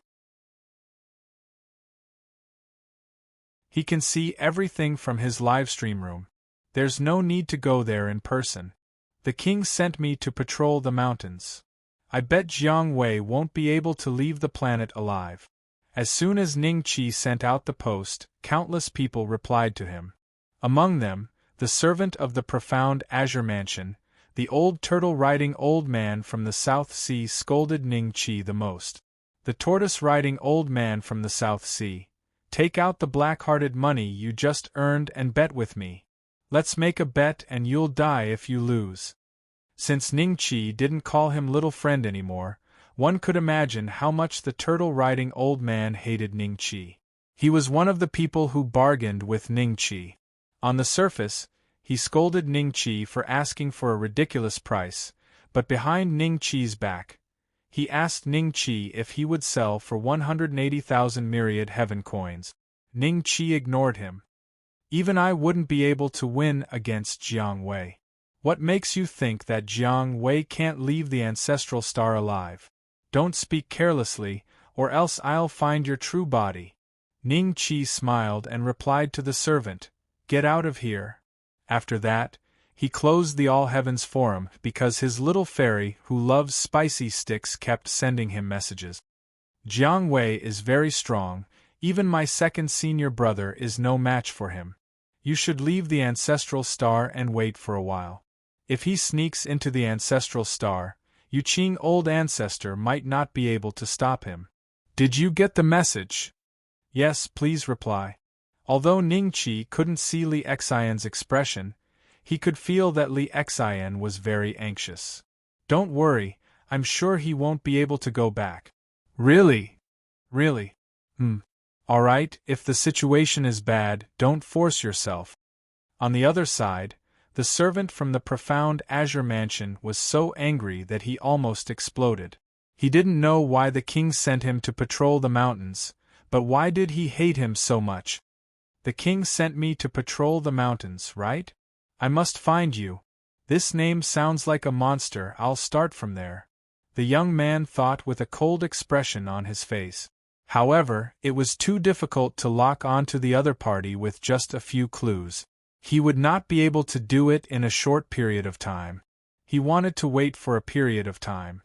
He can see everything from his livestream room. There's no need to go there in person. The king sent me to patrol the mountains. I bet Jiang Wei won't be able to leave the planet alive. As soon as Ning Qi sent out the post, countless people replied to him. Among them, the servant of the profound Azure Mansion, the old turtle-riding old man from the South Sea scolded Ning Qi the most. The tortoise-riding old man from the South Sea. Take out the black-hearted money you just earned and bet with me. Let's make a bet and you'll die if you lose. Since Ning Qi didn't call him little friend anymore, one could imagine how much the turtle-riding old man hated Ning Qi. He was one of the people who bargained with Ning Qi. On the surface, he scolded Ning Qi for asking for a ridiculous price, but behind Ning Qi's back, he asked Ning Qi if he would sell for 180,000 myriad heaven coins. Ning Qi ignored him. Even I wouldn't be able to win against Jiang Wei. What makes you think that Jiang Wei can't leave the ancestral star alive? Don't speak carelessly, or else I'll find your true body. Ning Qi smiled and replied to the servant, Get out of here. After that, he closed the All Heavens Forum because his little fairy who loves spicy sticks kept sending him messages. Jiang Wei is very strong, even my second senior brother is no match for him. You should leave the ancestral star and wait for a while. If he sneaks into the ancestral star, Yu Qing old ancestor might not be able to stop him. Did you get the message? Yes, please reply. Although Ning Qi couldn't see Li Xian's expression, He could feel that Li Xian was very anxious. Don't worry, I'm sure he won't be able to go back. Really? Really? Alright, if the situation is bad, don't force yourself. On the other side, the servant from the profound azure mansion was so angry that he almost exploded. He didn't know why the king sent him to patrol the mountains, but why did he hate him so much? The king sent me to patrol the mountains, right? I must find you. This name sounds like a monster, I'll start from there. The young man thought with a cold expression on his face. However, it was too difficult to lock onto the other party with just a few clues. He would not be able to do it in a short period of time. He wanted to wait for a period of time.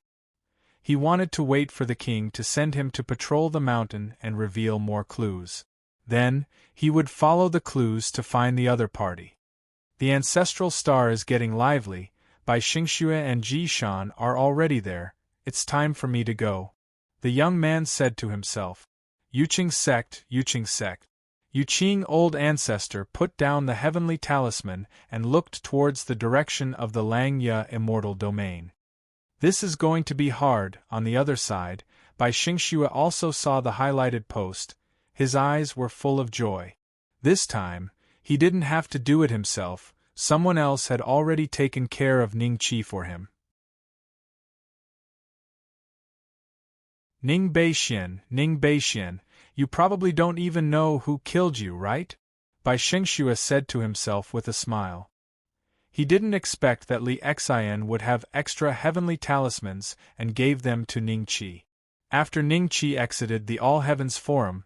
He wanted to wait for the king to send him to patrol the mountain and reveal more clues. Then, he would follow the clues to find the other party. The ancestral star is getting lively, Bai Xingxue and Ji Shan are already there, it's time for me to go. The young man said to himself. Yuqing sect, Yuqing sect. Yuqing old ancestor put down the heavenly talisman and looked towards the direction of the Langya immortal domain. This is going to be hard. On the other side, Bai Xingxue also saw the highlighted post. His eyes were full of joy. This time, he didn't have to do it himself, someone else had already taken care of Ning Qi for him. Ning Beixian, you probably don't even know who killed you, right? Bai Xingxue said to himself with a smile. He didn't expect that Li Xian would have extra heavenly talismans and gave them to Ning Qi. After Ning Qi exited the All Heavens Forum,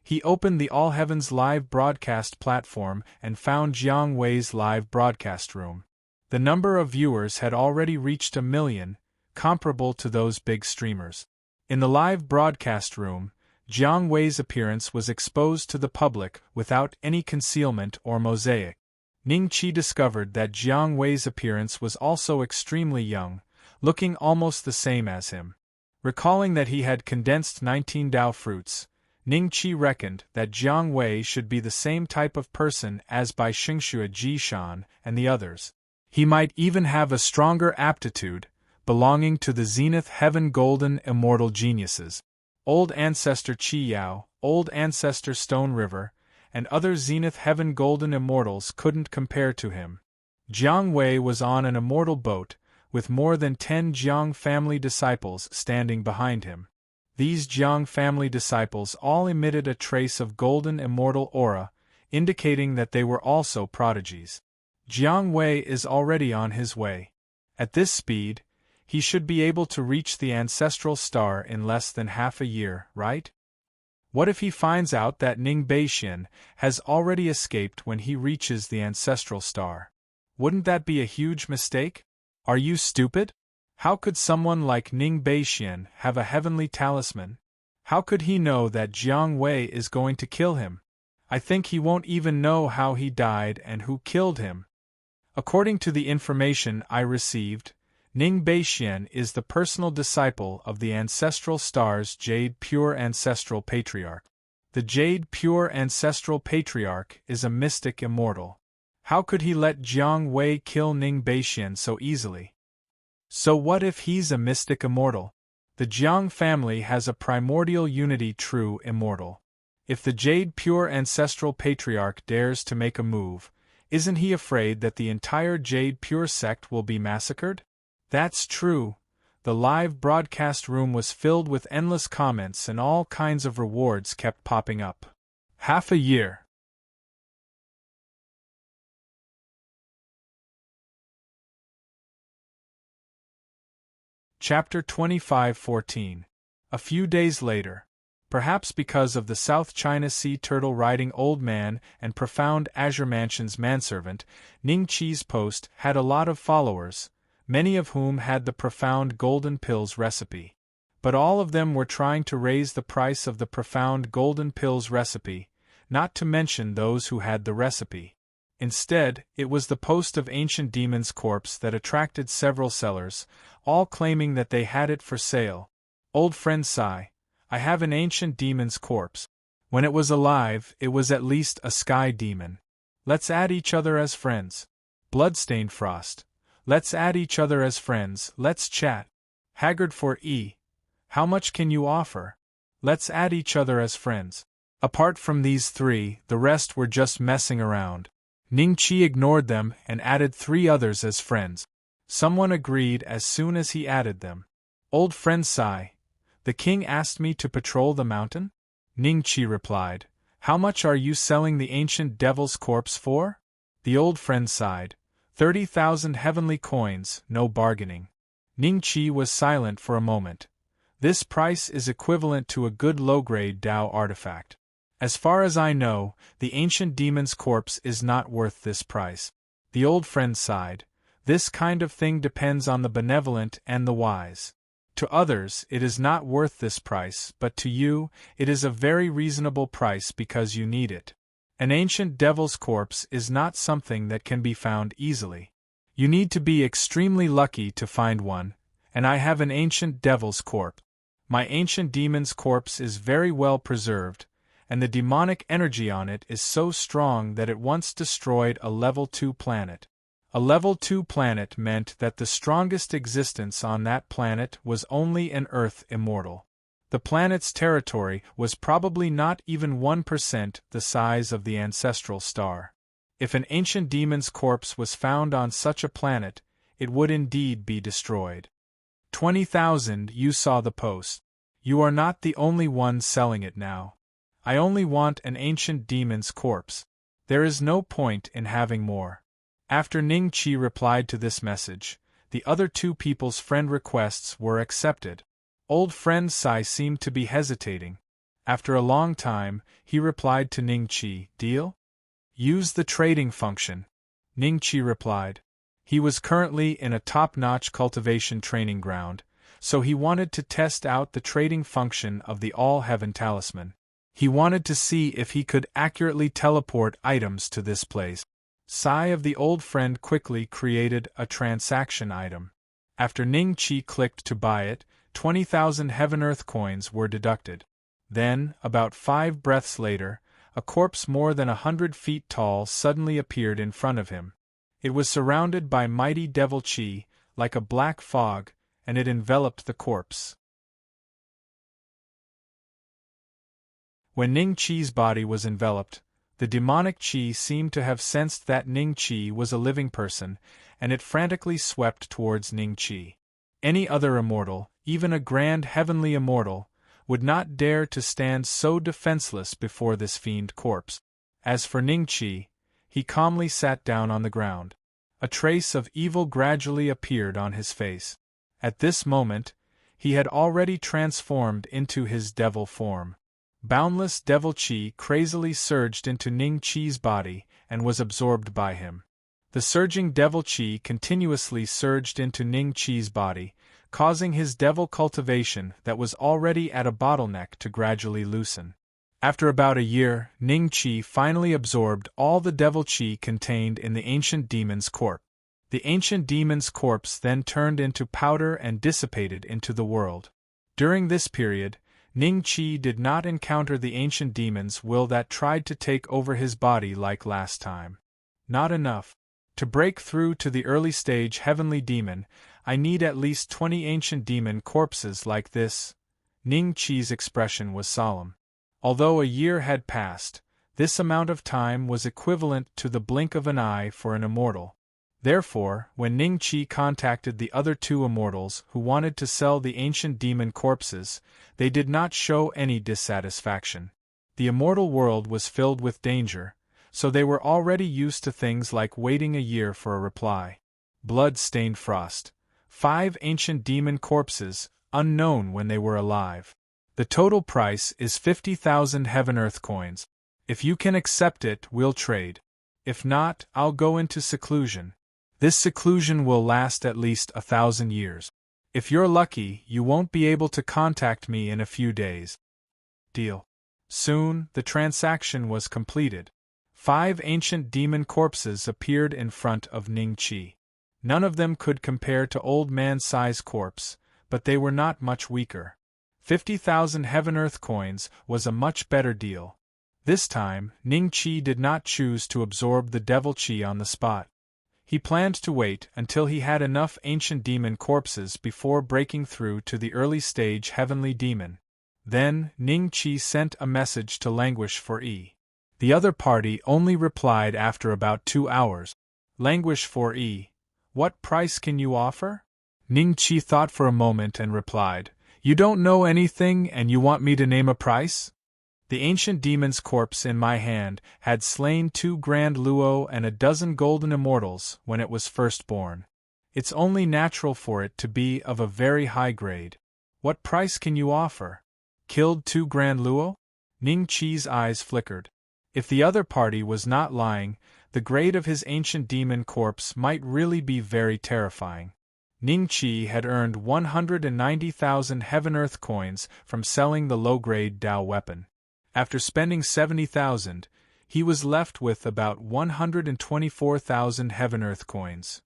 he opened the All Heavens live broadcast platform and found Jiang Wei's live broadcast room. The number of viewers had already reached 1 million, comparable to those big streamers. In the live broadcast room, Jiang Wei's appearance was exposed to the public without any concealment or mosaic. Ning Qi discovered that Jiang Wei's appearance was also extremely young, looking almost the same as him. Recalling that he had condensed 19 Dao fruits, Ning Qi reckoned that Jiang Wei should be the same type of person as Bai Xingxue Ji Shan and the others. He might even have a stronger aptitude, belonging to the Zenith Heaven Golden Immortal Geniuses. Old Ancestor Qi Yao, Old Ancestor Stone River, and other Zenith Heaven Golden Immortals couldn't compare to him. Jiang Wei was on an immortal boat, with more than 10 Jiang family disciples standing behind him. These Jiang family disciples all emitted a trace of golden immortal aura, indicating that they were also prodigies. Jiang Wei is already on his way. At this speed, he should be able to reach the ancestral star in less than half a year, right? What if he finds out that Ning Beixian has already escaped when he reaches the ancestral star? Wouldn't that be a huge mistake? Are you stupid? How could someone like Ning Beixian have a heavenly talisman? How could he know that Jiang Wei is going to kill him? I think he won't even know how he died and who killed him. According to the information I received, Ning Beixian is the personal disciple of the ancestral star's Jade Pure Ancestral Patriarch. The Jade Pure Ancestral Patriarch is a mystic immortal. How could he let Jiang Wei kill Ning Beixian so easily? So what if he's a mystic immortal? The Jiang family has a primordial unity true immortal. If the Jade Pure Ancestral Patriarch dares to make a move, isn't he afraid that the entire Jade Pure sect will be massacred? That's true. The live broadcast room was filled with endless comments and all kinds of rewards kept popping up. Half a year. Chapter 25:14. A few days later. Perhaps because of the South China Sea turtle riding old man and profound Azure Mansion's manservant, Ning Qi's post had a lot of followers, many of whom had the profound golden pills recipe. But all of them were trying to raise the price of the profound golden pills recipe, not to mention those who had the recipe. Instead, it was the post of Ancient Demon's corpse that attracted several sellers, all claiming that they had it for sale. Old friend Sai, I have an ancient demon's corpse. When it was alive, it was at least a sky demon. Let's add each other as friends. Bloodstained Frost. Let's add each other as friends, let's chat. Haggard for how much can you offer? Let's add each other as friends. Apart from these three, the rest were just messing around. Ningqi ignored them and added three others as friends. Someone agreed as soon as he added them. Old friend Sai. The king asked me to patrol the mountain? Ningqi replied. How much are you selling the ancient devil's corpse for? The old friend sighed. 30,000 heavenly coins, no bargaining. Ningqi was silent for a moment. This price is equivalent to a good low-grade Dao artifact. As far as I know, the ancient demon's corpse is not worth this price. The old friend sighed. This kind of thing depends on the benevolent and the wise. To others, it is not worth this price, but to you, it is a very reasonable price because you need it. An ancient devil's corpse is not something that can be found easily. You need to be extremely lucky to find one, and I have an ancient devil's corpse. My ancient demon's corpse is very well preserved, and the demonic energy on it is so strong that it once destroyed a level 2 planet. A level 2 planet meant that the strongest existence on that planet was only an Earth immortal. The planet's territory was probably not even 1% the size of the ancestral star. If an ancient demon's corpse was found on such a planet, it would indeed be destroyed. 20,000. You saw the post. You are not the only one selling it now. I only want an ancient demon's corpse. There is no point in having more. After Ningqi replied to this message, the other two people's friend requests were accepted. Old friend Sai seemed to be hesitating. After a long time, he replied to Ningqi, "Deal? Use the trading function." Ningqi replied. He was currently in a top-notch cultivation training ground, so he wanted to test out the trading function of the All-Heaven Talisman. He wanted to see if he could accurately teleport items to this place. Sai of the old friend quickly created a transaction item. After Ningqi clicked to buy it, 20,000 Heaven-Earth coins were deducted. Then, about 5 breaths later, a corpse more than 100 feet tall suddenly appeared in front of him. It was surrounded by mighty devil chi, like a black fog, and it enveloped the corpse. When Ningqi's body was enveloped, the demonic chi seemed to have sensed that Ningqi was a living person, and it frantically swept towards Ningqi. Any other immortal, even a grand heavenly immortal, would not dare to stand so defenseless before this fiend corpse. As for Ningqi, he calmly sat down on the ground. A trace of evil gradually appeared on his face. At this moment, he had already transformed into his devil form. Boundless devil chi crazily surged into Ningqi's body and was absorbed by him. The surging devil chi continuously surged into Ningqi's body, causing his devil cultivation that was already at a bottleneck to gradually loosen. After about a year, Ningqi finally absorbed all the devil chi contained in the ancient demon's corpse. The ancient demon's corpse then turned into powder and dissipated into the world. During this period, Ningqi did not encounter the ancient demon's will that tried to take over his body like last time. Not enough. To break through to the early stage heavenly demon, I need at least 20 ancient demon corpses like this. Ningqi's expression was solemn. Although a year had passed, this amount of time was equivalent to the blink of an eye for an immortal. Therefore, when Ningqi contacted the other two immortals who wanted to sell the ancient demon corpses, they did not show any dissatisfaction. The immortal world was filled with danger, so they were already used to things like waiting a year for a reply. Blood-stained frost. 5 ancient demon corpses, unknown when they were alive. The total price is 50,000 Heaven-Earth coins. If you can accept it, we'll trade. If not, I'll go into seclusion. This seclusion will last at least 1,000 years. If you're lucky, you won't be able to contact me in a few days. Deal. Soon, the transaction was completed. 5 ancient demon corpses appeared in front of Ningqi. None of them could compare to Old Man Sai's corpse, but they were not much weaker. 50,000 Heaven-Earth coins was a much better deal. This time, Ningqi did not choose to absorb the devil chi on the spot. He planned to wait until he had enough ancient demon corpses before breaking through to the early stage heavenly demon. Then, Ning Qi sent a message to Languish for E. The other party only replied after about 2 hours. Languish for E. What price can you offer? Ning Qi thought for a moment and replied, You don't know anything and you want me to name a price? The ancient demon's corpse in my hand had slain 2 grand luo and a dozen golden immortals when it was first born. It's only natural for it to be of a very high grade. What price can you offer? Killed 2 grand luo? Ning Qi's eyes flickered. If the other party was not lying, the grade of his ancient demon corpse might really be very terrifying. Ning Qi had earned 190,000 heaven-earth coins from selling the low-grade Dao weapon. After spending 70,000, he was left with about 124,000 heaven-earth coins.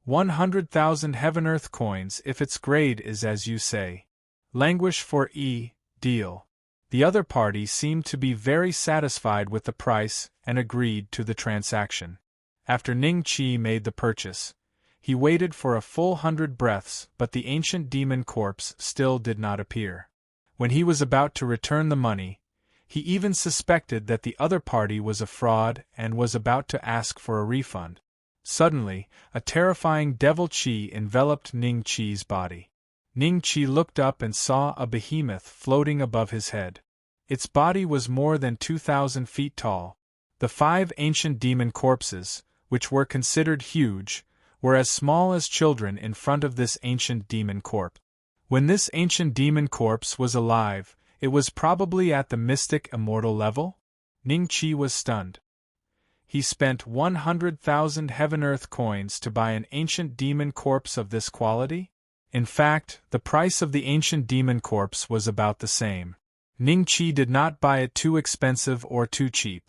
100,000 heaven-earth coins if its grade is as you say. Languish for E. Deal. The other party seemed to be very satisfied with the price and agreed to the transaction. After Ning Qi made the purchase, he waited for a full 100 breaths, but the ancient demon corpse still did not appear. When he was about to return the money, he even suspected that the other party was a fraud and was about to ask for a refund. Suddenly, a terrifying devil chi enveloped Ning Qi's body. Ning Qi looked up and saw a behemoth floating above his head. Its body was more than 2,000 feet tall. The 5 ancient demon corpses, which were considered huge, were as small as children in front of this ancient demon corpse. When this ancient demon corpse was alive, it was probably at the mystic immortal level? Ning Qi was stunned. He spent 100,000 heaven-earth coins to buy an ancient demon corpse of this quality? In fact, the price of the ancient demon corpse was about the same. Ning Qi did not buy it too expensive or too cheap.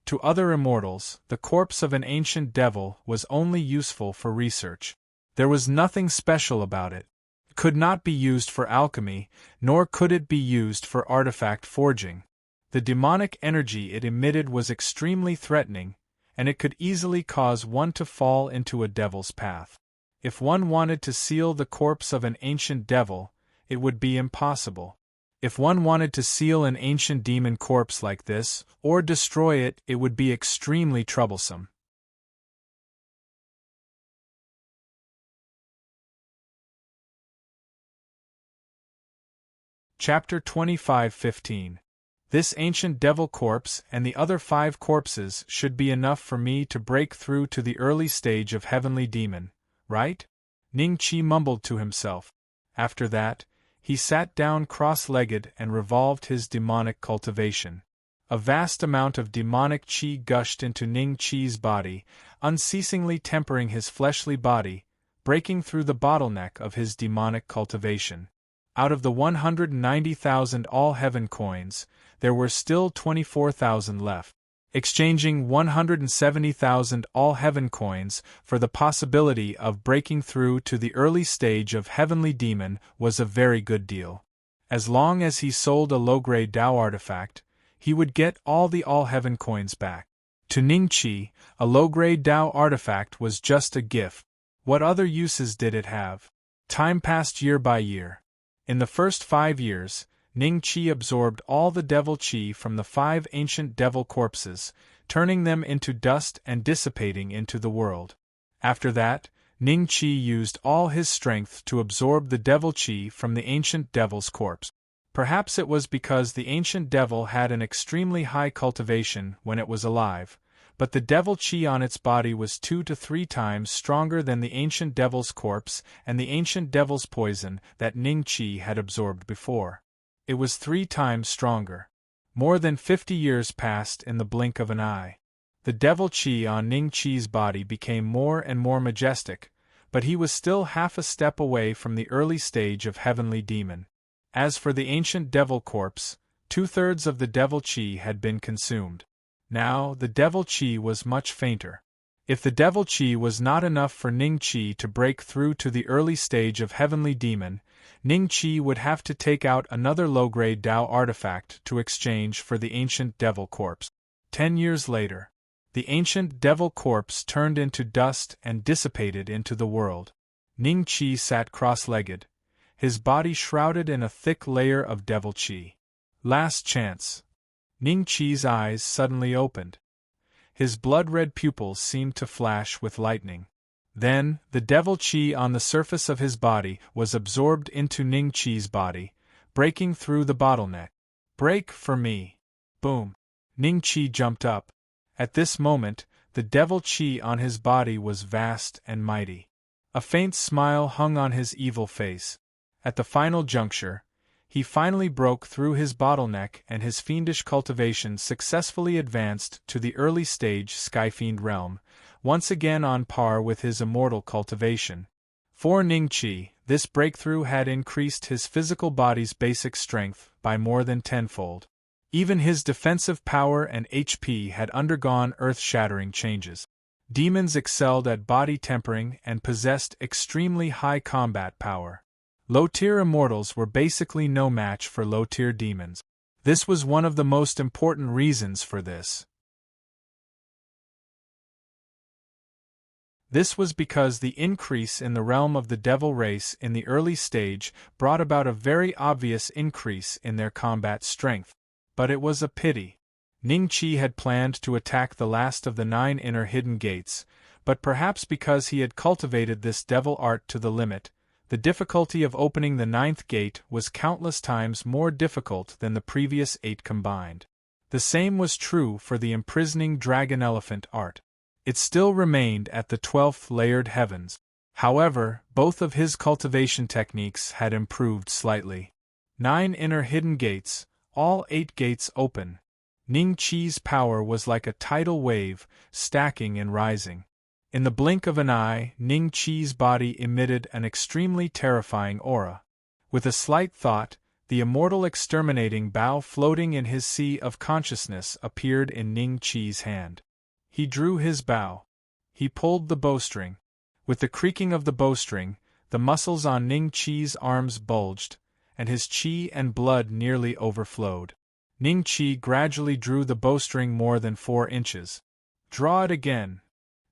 To other immortals, the corpse of an ancient devil was only useful for research. There was nothing special about it. It could not be used for alchemy, nor could it be used for artifact forging. The demonic energy it emitted was extremely threatening, and it could easily cause one to fall into a devil's path. If one wanted to seal the corpse of an ancient devil, it would be impossible. If one wanted to seal an ancient demon corpse like this, or destroy it, it would be extremely troublesome. Chapter 25:15. This ancient devil corpse and the other 5 corpses should be enough for me to break through to the early stage of heavenly demon, right? Ning Qi mumbled to himself. After that, he sat down cross-legged and revolved his demonic cultivation. A vast amount of demonic qi gushed into Ning Qi's body, unceasingly tempering his fleshly body, breaking through the bottleneck of his demonic cultivation. Out of the 190,000 all-heaven coins, there were still 24,000 left. Exchanging 170,000 all-heaven coins for the possibility of breaking through to the early stage of heavenly demon was a very good deal. As long as he sold a low-grade Dao artifact, he would get all the all-heaven coins back. To Ning Qi, a low-grade Dao artifact was just a gift. What other uses did it have? Time passed year by year. In the first 5 years, Ning Qi absorbed all the devil qi from the 5 ancient devil corpses, turning them into dust and dissipating into the world. After that, Ning Qi used all his strength to absorb the devil qi from the ancient devil's corpse. Perhaps it was because the ancient devil had an extremely high cultivation when it was alive, but the devil qi on its body was 2 to 3 times stronger than the ancient devil's corpse and the ancient devil's poison that Ning Qi had absorbed before. It was 3 times stronger. More than 50 years passed in the blink of an eye. The devil qi on Ning Qi's body became more and more majestic, but he was still half a step away from the early stage of heavenly demon. As for the ancient devil corpse, 2/3 of the devil qi had been consumed. Now the devil qi was much fainter. If the devil qi was not enough for Ning Qi to break through to the early stage of heavenly demon, Ning Qi would have to take out another low-grade Dao artifact to exchange for the ancient devil corpse. 10 years later, The ancient devil corpse turned into dust and dissipated into the world. Ning Qi sat cross-legged, his body shrouded in a thick layer of devil qi. Last chance. Ning Qi's eyes suddenly opened. His blood-red pupils seemed to flash with lightning. Then, the devil qi on the surface of his body was absorbed into Ning Qi's body, breaking through the bottleneck. Break for me. Boom. Ning Qi jumped up. At this moment, the devil qi on his body was vast and mighty. A faint smile hung on his evil face. At the final juncture, he finally broke through his bottleneck and his fiendish cultivation successfully advanced to the early stage Skyfiend realm, once again on par with his immortal cultivation. For Ning Qi, this breakthrough had increased his physical body's basic strength by more than tenfold. Even his defensive power and HP had undergone earth-shattering changes. Demons excelled at body tempering and possessed extremely high combat power. Low-tier immortals were basically no match for low-tier demons. This was one of the most important reasons for this. This was because the increase in the realm of the devil race in the early stage brought about a very obvious increase in their combat strength. But it was a pity. Ning Qi had planned to attack the last of the 9 inner hidden gates, but perhaps because he had cultivated this devil art to the limit, the difficulty of opening the 9th gate was countless times more difficult than the previous 8 combined. The same was true for the imprisoning dragon elephant art. It still remained at the 12th layered heavens. However, both of his cultivation techniques had improved slightly. 9 inner hidden gates, all 8 gates open. Ning Qi's power was like a tidal wave, stacking and rising. In the blink of an eye, Ning Qi's body emitted an extremely terrifying aura. With a slight thought, the immortal exterminating bow floating in his sea of consciousness appeared in Ning Qi's hand. He drew his bow. He pulled the bowstring. With the creaking of the bowstring, the muscles on Ning Qi's arms bulged, and his qi and blood nearly overflowed. Ning Qi gradually drew the bowstring more than 4 inches. Draw it again.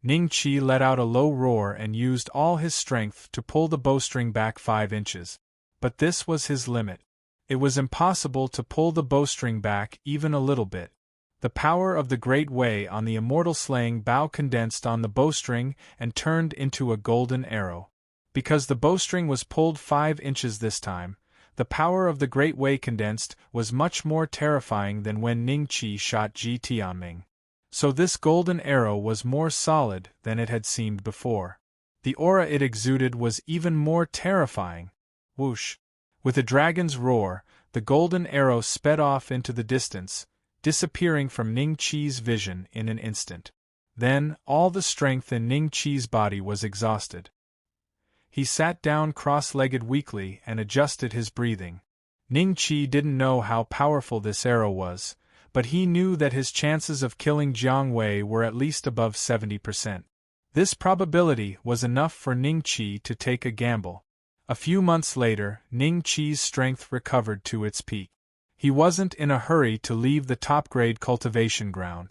Ning Qi let out a low roar and used all his strength to pull the bowstring back 5 inches. But this was his limit. It was impossible to pull the bowstring back even a little bit. The power of the Great Way on the immortal slaying bow condensed on the bowstring and turned into a golden arrow. Because the bowstring was pulled 5 inches this time, the power of the Great Way condensed was much more terrifying than when Ning Qi shot Ji Tianming. So this golden arrow was more solid than it had seemed before. The aura it exuded was even more terrifying. Whoosh! With a dragon's roar, the golden arrow sped off into the distance, disappearing from Ning Qi's vision in an instant. Then, all the strength in Ning Qi's body was exhausted. He sat down cross-legged weakly and adjusted his breathing. Ning Qi didn't know how powerful this arrow was, but he knew that his chances of killing Jiang Wei were at least above 70%. This probability was enough for Ning Qi to take a gamble. A few months later, Ning Qi's strength recovered to its peak. He wasn't in a hurry to leave the top-grade cultivation ground.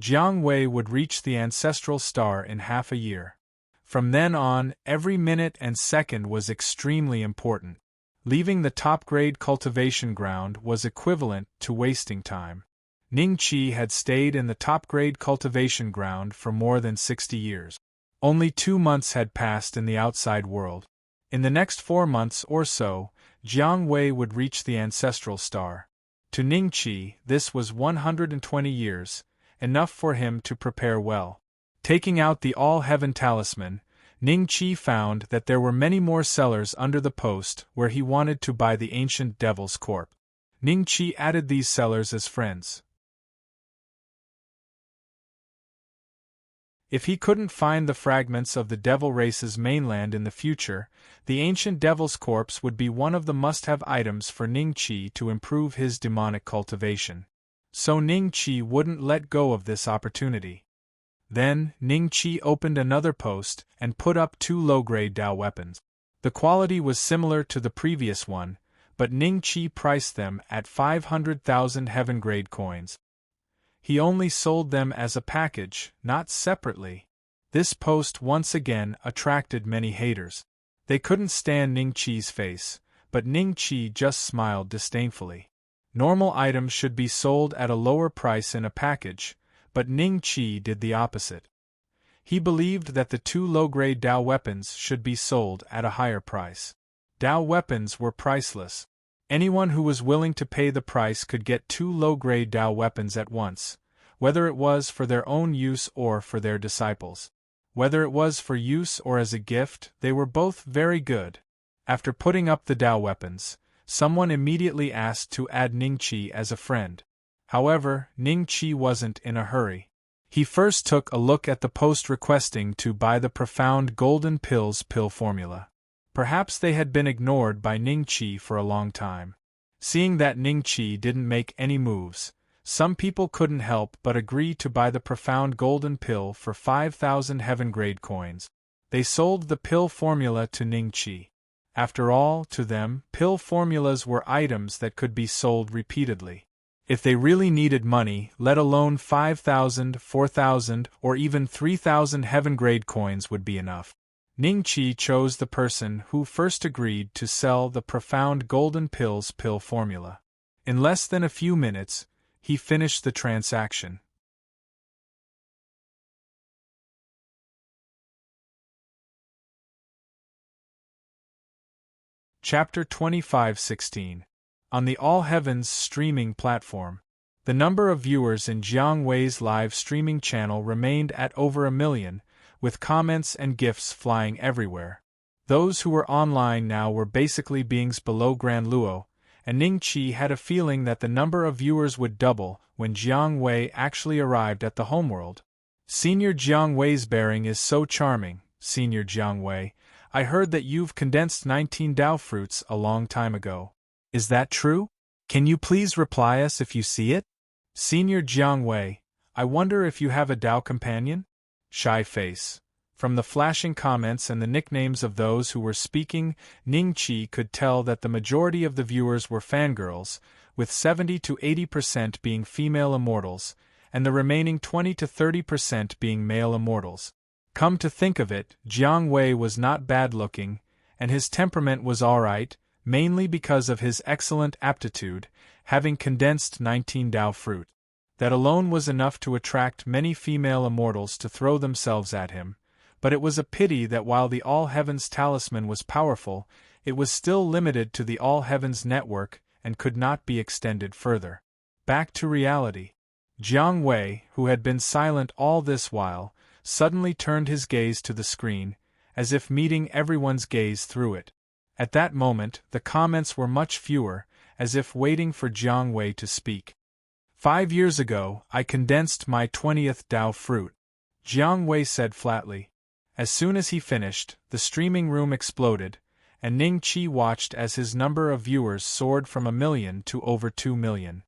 Jiang Wei would reach the ancestral star in half a year. From then on, every minute and second was extremely important. Leaving the top-grade cultivation ground was equivalent to wasting time. Ning Qi had stayed in the top-grade cultivation ground for more than 60 years. Only 2 months had passed in the outside world. In the next 4 months or so, Jiang Wei would reach the ancestral star. To Ning Qi, this was 120 years, enough for him to prepare well. Taking out the All-Heaven Talisman, Ning Qi found that there were many more sellers under the post where he wanted to buy the ancient Devil's Corp. Ning Qi added these sellers as friends. If he couldn't find the fragments of the Devil Race's mainland in the future, the ancient Devil's Corpse would be one of the must-have items for Ning Qi to improve his demonic cultivation. So Ning Qi wouldn't let go of this opportunity. Then, Ning Qi opened another post and put up 2 low-grade Dao weapons. The quality was similar to the previous one, but Ning Qi priced them at 500,000 heaven-grade coins. He only sold them as a package, not separately. This post once again attracted many haters. They couldn't stand Ning Chi's face, but Ning Chi just smiled disdainfully. Normal items should be sold at a lower price in a package, but Ning Chi did the opposite. He believed that the 2 low-grade Dao weapons should be sold at a higher price. Dao weapons were priceless. Anyone who was willing to pay the price could get 2 low-grade Dao weapons at once, whether it was for their own use or for their disciples. Whether it was for use or as a gift, they were both very good. After putting up the Dao weapons, someone immediately asked to add Ning Chi as a friend. However, Ning Chi wasn't in a hurry. He first took a look at the post requesting to buy the profound golden pills pill formula. Perhaps they had been ignored by Ning Chi for a long time. Seeing that Ning Chi didn't make any moves, some people couldn't help but agree to buy the profound golden pill for 5,000 heaven-grade coins. They sold the pill formula to Ning Chi. After all, to them, pill formulas were items that could be sold repeatedly. If they really needed money, let alone 5,000, 4,000, or even 3,000 heaven-grade coins would be enough. Ning Chi chose the person who first agreed to sell the profound golden pills pill formula. In less than a few minutes, he finished the transaction. Chapter 25:16. On the All Heavens streaming platform. The number of viewers in Jiang Wei's live streaming channel remained at over 1 million, with comments and gifts flying everywhere. Those who were online now were basically beings below Grand Luo, and Ning Chi had a feeling that the number of viewers would double when Jiang Wei actually arrived at the homeworld. Senior Jiang Wei's bearing is so charming, Senior Jiang Wei. I heard that you've condensed 19 Dao fruits a long time ago. Is that true? Can you please reply us if you see it? Senior Jiang Wei, I wonder if you have a Dao companion? Shy face. From the flashing comments and the nicknames of those who were speaking, Ning Chi could tell that the majority of the viewers were fangirls, with 70 to 80% being female immortals, and the remaining 20 to 30% being male immortals. Come to think of it, Jiang Wei was not bad-looking, and his temperament was alright, mainly because of his excellent aptitude, having condensed 19 Dao fruit. That alone was enough to attract many female immortals to throw themselves at him, but it was a pity that while the All Heavens talisman was powerful, it was still limited to the All Heavens network and could not be extended further. Back to reality. Jiang Wei, who had been silent all this while, suddenly turned his gaze to the screen, as if meeting everyone's gaze through it. At that moment, the comments were much fewer, as if waiting for Jiang Wei to speak. 5 years ago, I condensed my 20th Dao fruit, Jiang Wei said flatly. As soon as he finished, the streaming room exploded, and Ning Chi watched as his number of viewers soared from 1 million to over 2 million.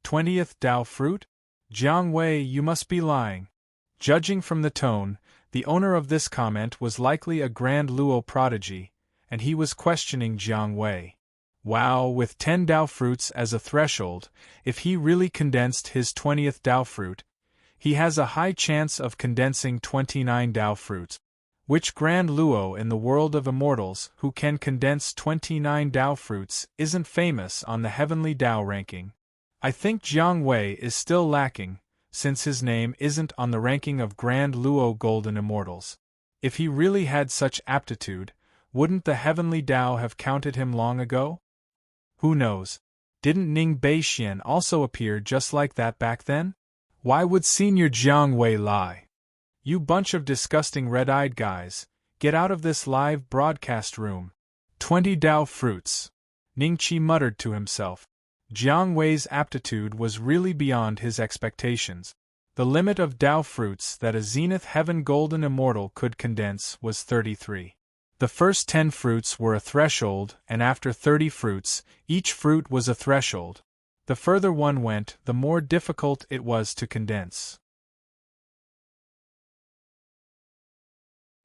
20th Dao fruit? Jiang Wei, you must be lying. Judging from the tone, the owner of this comment was likely a Grand Luo prodigy, and he was questioning Jiang Wei. Wow, with 10 Dao fruits as a threshold, if he really condensed his 20th Dao fruit, he has a high chance of condensing 29 Dao fruits. Which Grand Luo in the world of immortals who can condense 29 Dao fruits isn't famous on the Heavenly Dao ranking? I think Jiang Wei is still lacking, since his name isn't on the ranking of Grand Luo Golden Immortals. If he really had such aptitude, wouldn't the Heavenly Dao have counted him long ago? Who knows? Didn't Ning Beixian also appear just like that back then? Why would Senior Jiang Wei lie? You bunch of disgusting red-eyed guys, get out of this live broadcast room. 20 Dao fruits. Ning Chi muttered to himself. Jiang Wei's aptitude was really beyond his expectations. The limit of Dao fruits that a Zenith Heaven Golden Immortal could condense was 33. The first 10 fruits were a threshold, and after 30 fruits, each fruit was a threshold. The further one went, the more difficult it was to condense.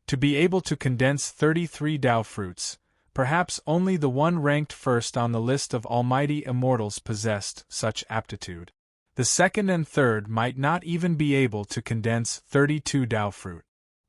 To be able to condense 33 Dao fruits, perhaps only the one ranked first on the list of almighty immortals possessed such aptitude. The second and third might not even be able to condense 32 Dao fruit.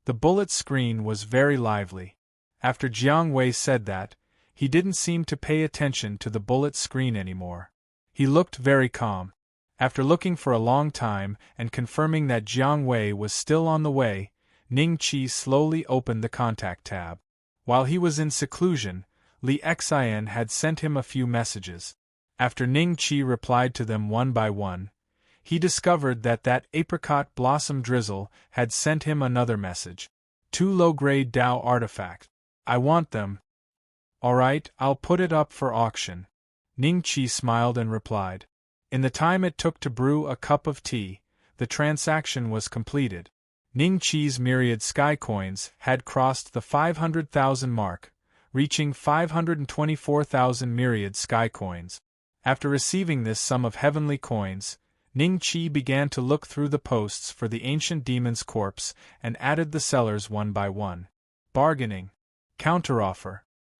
The bullet screen was very lively. After Jiang Wei said that, he didn't seem to pay attention to the bullet screen anymore. He looked very calm. After looking for a long time and confirming that Jiang Wei was still on the way, Ning Qi slowly opened the contact tab. While he was in seclusion, Li Xian had sent him a few messages. After Ning Qi replied to them one by one, he discovered that apricot blossom drizzle had sent him another message. 2 low-grade Dao artifacts. I want them. Alright, I'll put it up for auction. Ning Qi smiled and replied. In the time it took to brew a cup of tea, the transaction was completed. Ning Qi's myriad sky coins had crossed the 500,000 mark, reaching 524,000 myriad sky coins. After receiving this sum of heavenly coins, Ning Qi began to look through the posts for the ancient demon's corpse and added the sellers one by one. Bargaining. Counteroffer.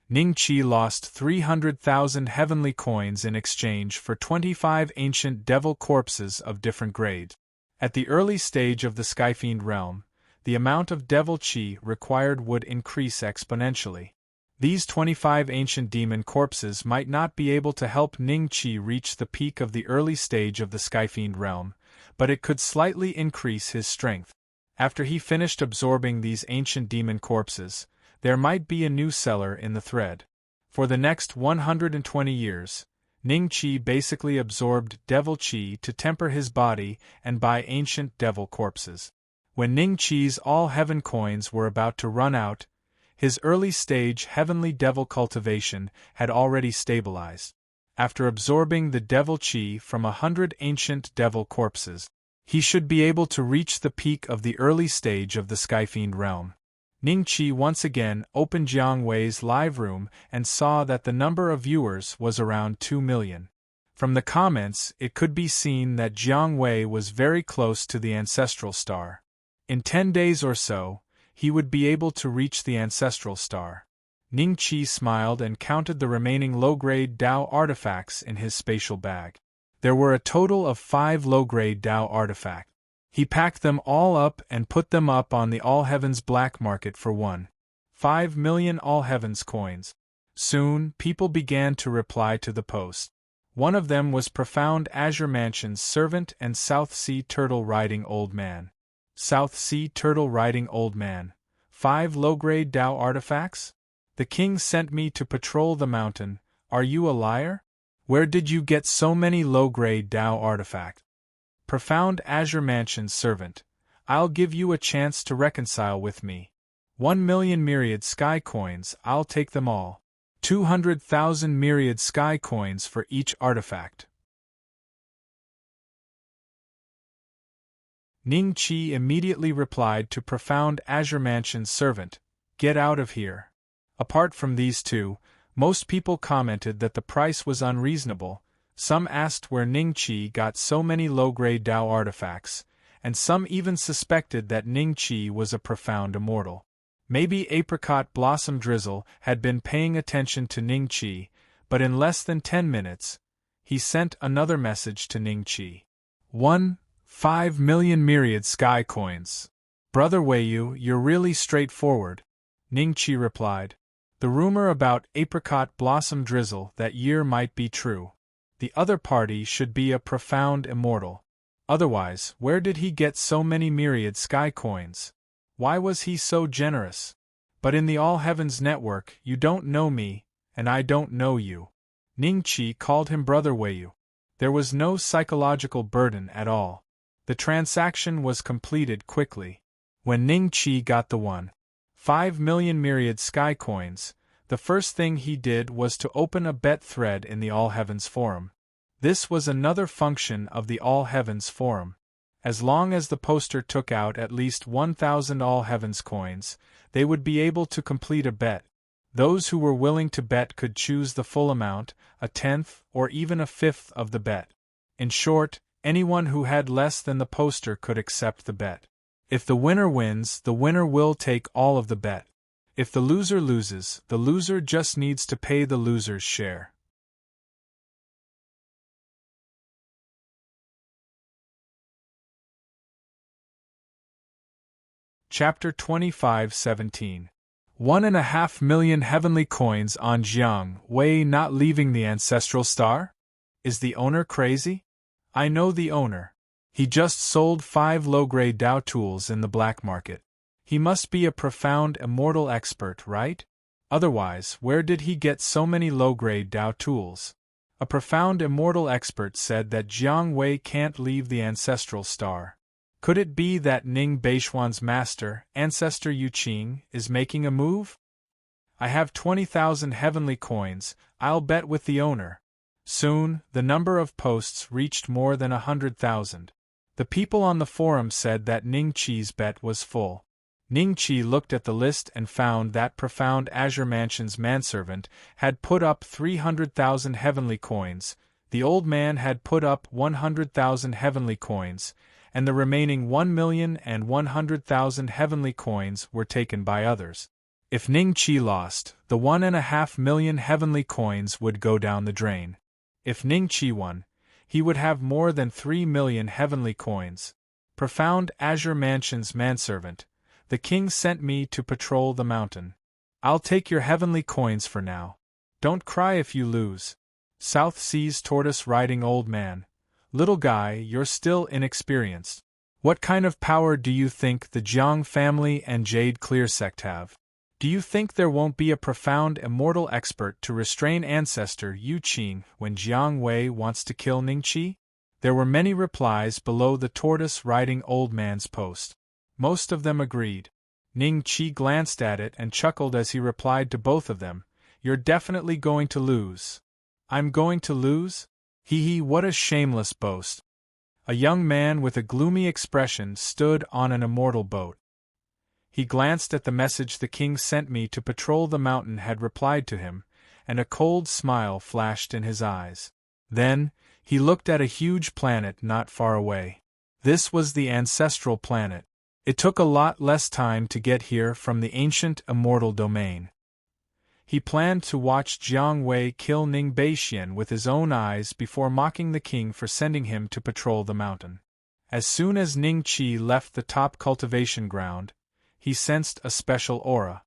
Ning Qi lost 300,000 heavenly coins in exchange for 25 ancient devil corpses of different grades. At the early stage of the Skyfiend realm, the amount of devil qi required would increase exponentially. These 25 ancient demon corpses might not be able to help Ning Qi reach the peak of the early stage of the Skyfiend realm, but it could slightly increase his strength. After he finished absorbing these ancient demon corpses, there might be a new seller in the thread. For the next 120 years, Ning Qi basically absorbed devil qi to temper his body and buy ancient devil corpses. When Ning Qi's all-heaven coins were about to run out, his early-stage heavenly devil cultivation had already stabilized. After absorbing the devil qi from 100 ancient devil corpses, he should be able to reach the peak of the early stage of the Skyfiend realm. Ning Qi once again opened Jiang Wei's live room and saw that the number of viewers was around 2 million. From the comments, it could be seen that Jiang Wei was very close to the ancestral star. In 10 days or so, he would be able to reach the ancestral star. Ning Qi smiled and counted the remaining low-grade Dao artifacts in his spatial bag. There were a total of 5 low-grade Dao artifacts. He packed them all up and put them up on the All Heavens black market for 1.5 million All Heavens coins. Soon, people began to reply to the post. One of them was Profound Azure Mansion's servant and South Sea Turtle Riding Old Man. South Sea Turtle Riding Old Man. 5 low-grade Dao artifacts? The king sent me to patrol the mountain. Are you a liar? Where did you get so many low-grade Dao artifacts? Profound Azure Mansion's servant, I'll give you a chance to reconcile with me. 1 million myriad sky coins, I'll take them all. 200,000 myriad sky coins for each artifact. Ning Qi immediately replied to Profound Azure Mansion's servant, get out of here. Apart from these two, most people commented that the price was unreasonable. Some asked where Ning Qi got so many low-grade Dao artifacts, and some even suspected that Ning Qi was a profound immortal. Maybe Apricot Blossom Drizzle had been paying attention to Ning Qi, but in less than 10 minutes, he sent another message to Ning Qi. 1.5 million myriad sky coins. Brother Weiyu, you're really straightforward. Ning Qi replied. The rumor about Apricot Blossom Drizzle that year might be true. The other party should be a profound immortal. Otherwise, where did he get so many myriad sky coins? Why was he so generous? But in the All Heavens network, you don't know me, and I don't know you. Ning Qi called him Brother Weiyu. There was no psychological burden at all. The transaction was completed quickly. When Ning Qi got the 1.5 million myriad sky coins, the first thing he did was to open a bet thread in the All Heavens forum. This was another function of the All Heavens forum. As long as the poster took out at least 1,000 All Heavens coins, they would be able to complete a bet. Those who were willing to bet could choose the full amount, a tenth, or even a fifth of the bet. In short, anyone who had less than the poster could accept the bet. If the winner wins, the winner will take all of the bet. If the loser loses, the loser just needs to pay the loser's share. Chapter 25:17. 1.5 million heavenly coins on Jiang Wei not leaving the ancestral star? Is the owner crazy? I know the owner. He just sold 5 low-grade Dao tools in the black market. He must be a profound immortal expert, right? Otherwise, where did he get so many low-grade Dao tools? A profound immortal expert said that Jiang Wei can't leave the ancestral star. Could it be that Ning Beishuan's master, ancestor Yu Qing, is making a move? I have 20,000 heavenly coins, I'll bet with the owner. Soon, the number of posts reached more than 100,000. The people on the forum said that Ning Qi's bet was full. Ning Qi looked at the list and found that profound Azure Mansion's manservant had put up 300,000 heavenly coins, the old man had put up 100,000 heavenly coins, and the remaining 1,100,000 heavenly coins were taken by others. If Ning Qi lost, the 1.5 million heavenly coins would go down the drain. If Ning Qi won, he would have more than 3 million heavenly coins. Profound Azure Mansion's manservant, the king sent me to patrol the mountain. I'll take your heavenly coins for now. Don't cry if you lose. South Seas tortoise riding old man. Little guy, you're still inexperienced. What kind of power do you think the Jiang family and Jade Clear sect have? Do you think there won't be a profound immortal expert to restrain ancestor Yu Qing when Jiang Wei wants to kill Ning Qi? There were many replies below the tortoise riding old man's post. Most of them agreed. Ning Qi glanced at it and chuckled as he replied to both of them, "You're definitely going to lose." "I'm going to lose? Hee, what a shameless boast." A young man with a gloomy expression stood on an immortal boat. He glanced at the message the king sent me to patrol the mountain had replied to him, and a cold smile flashed in his eyes. Then, he looked at a huge planet not far away. This was the ancestral planet. It took a lot less time to get here from the ancient immortal domain. He planned to watch Jiang Wei kill Ning Beixian with his own eyes before mocking the king for sending him to patrol the mountain. As soon as Ning Qi left the top cultivation ground, he sensed a special aura.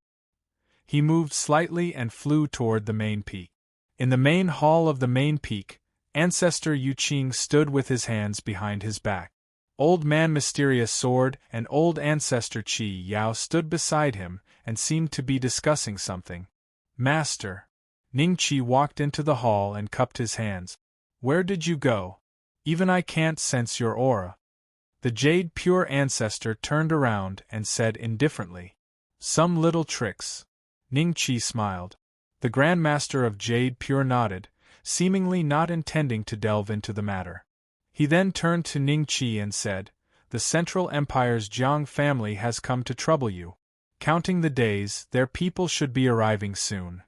He moved slightly and flew toward the main peak. In the main hall of the main peak, ancestor Yu Qing stood with his hands behind his back. Old Man Mysterious Sword and old ancestor Qi Yao stood beside him and seemed to be discussing something. "Master." Ning Qi walked into the hall and cupped his hands. "Where did you go? Even I can't sense your aura." The Jade Pure ancestor turned around and said indifferently, "Some little tricks." Ning Qi smiled. The Grand Master of Jade Pure nodded, seemingly not intending to delve into the matter. He then turned to Ning Qi and said, "The Central Empire's Jiang family has come to trouble you. Counting the days, their people should be arriving soon.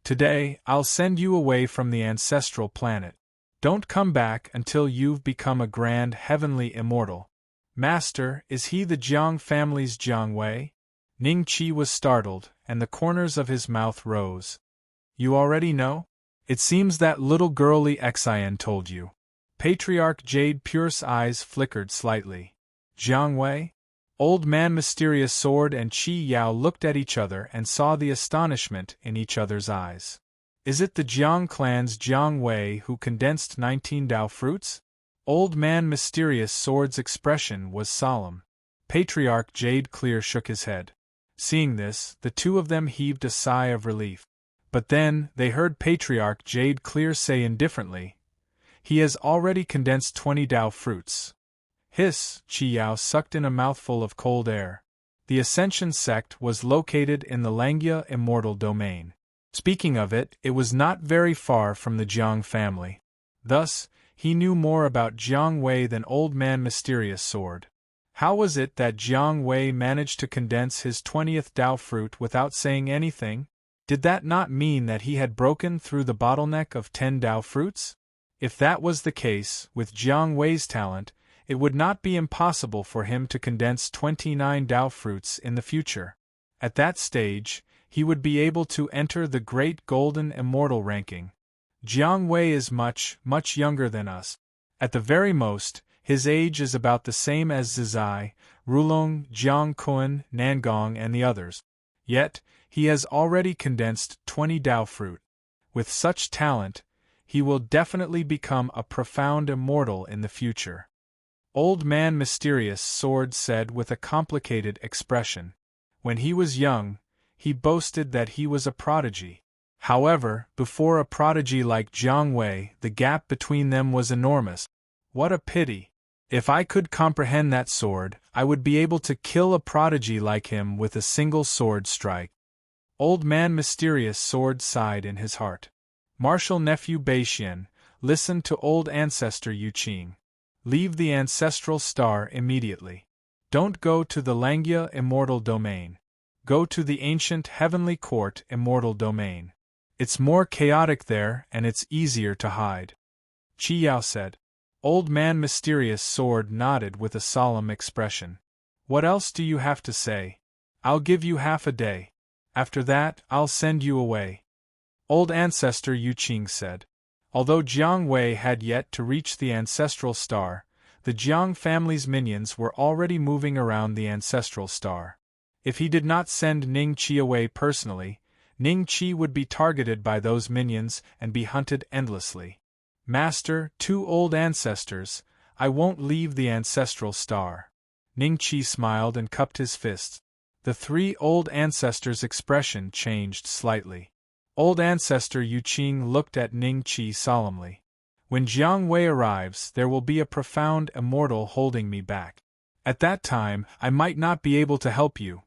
Today, I'll send you away from the ancestral planet. Don't come back until you've become a grand heavenly immortal." "Master, is he the Jiang family's Jiang Wei?" Ning Qi was startled, and the corners of his mouth rose. "You already know? It seems that little girly Xin told you." Patriarch Jade Pure's eyes flickered slightly. "Jiang Wei?" Old Man Mysterious Sword and Qi Yao looked at each other and saw the astonishment in each other's eyes. "Is it the Jiang clan's Jiang Wei who condensed 19 Dao fruits?" Old Man Mysterious Sword's expression was solemn. Patriarch Jade Clear shook his head. Seeing this, the two of them heaved a sigh of relief. But then, they heard Patriarch Jade Clear say indifferently, "He has already condensed 20 Dao fruits." Hiss! Qi Yao sucked in a mouthful of cold air. The Ascension sect was located in the Langya immortal domain. Speaking of it, it was not very far from the Jiang family. Thus, he knew more about Jiang Wei than Old Man Mysterious Sword. How was it that Jiang Wei managed to condense his 20th Dao fruit without saying anything? Did that not mean that he had broken through the bottleneck of 10 Dao fruits? If that was the case, with Jiang Wei's talent, it would not be impossible for him to condense 29 Dao fruits in the future. At that stage, he would be able to enter the Great Golden Immortal ranking. Jiang Wei is much, much younger than us. At the very most, His age is about the same as Zizai, Rulong, Jiang Kuan, Nangong and the others. Yet, he has already condensed 20 Dao fruit. With such talent, he will definitely become a profound immortal in the future. Old Man Mysterious Sword said with a complicated expression. When he was young, he boasted that he was a prodigy. However, before a prodigy like Jiang Wei, the gap between them was enormous. What a pity! If I could comprehend that sword, I would be able to kill a prodigy like him with a single sword strike. Old Man Mysterious Sword sighed in his heart. Martial Nephew Beixian, listen to Old Ancestor Yu Qing. Leave the ancestral star immediately. Don't go to the Langya Immortal Domain. Go to the ancient Heavenly Court Immortal Domain. It's more chaotic there and it's easier to hide. Qi Yao said. Old Man Mysterious Sword nodded with a solemn expression. What else do you have to say? I'll give you half a day. After that, I'll send you away. Old Ancestor Yu Qing said. Although Jiang Wei had yet to reach the ancestral star, the Jiang family's minions were already moving around the ancestral star. If he did not send Ning Qi away personally, Ning Qi would be targeted by those minions and be hunted endlessly. Master, 2 old ancestors, I won't leave the ancestral star. Ning Qi smiled and cupped his fists. The 3 old ancestors' expression changed slightly. Old Ancestor Yu Qing looked at Ning Qi solemnly. When Jiang Wei arrives, there will be a profound immortal holding me back. At that time, I might not be able to help you.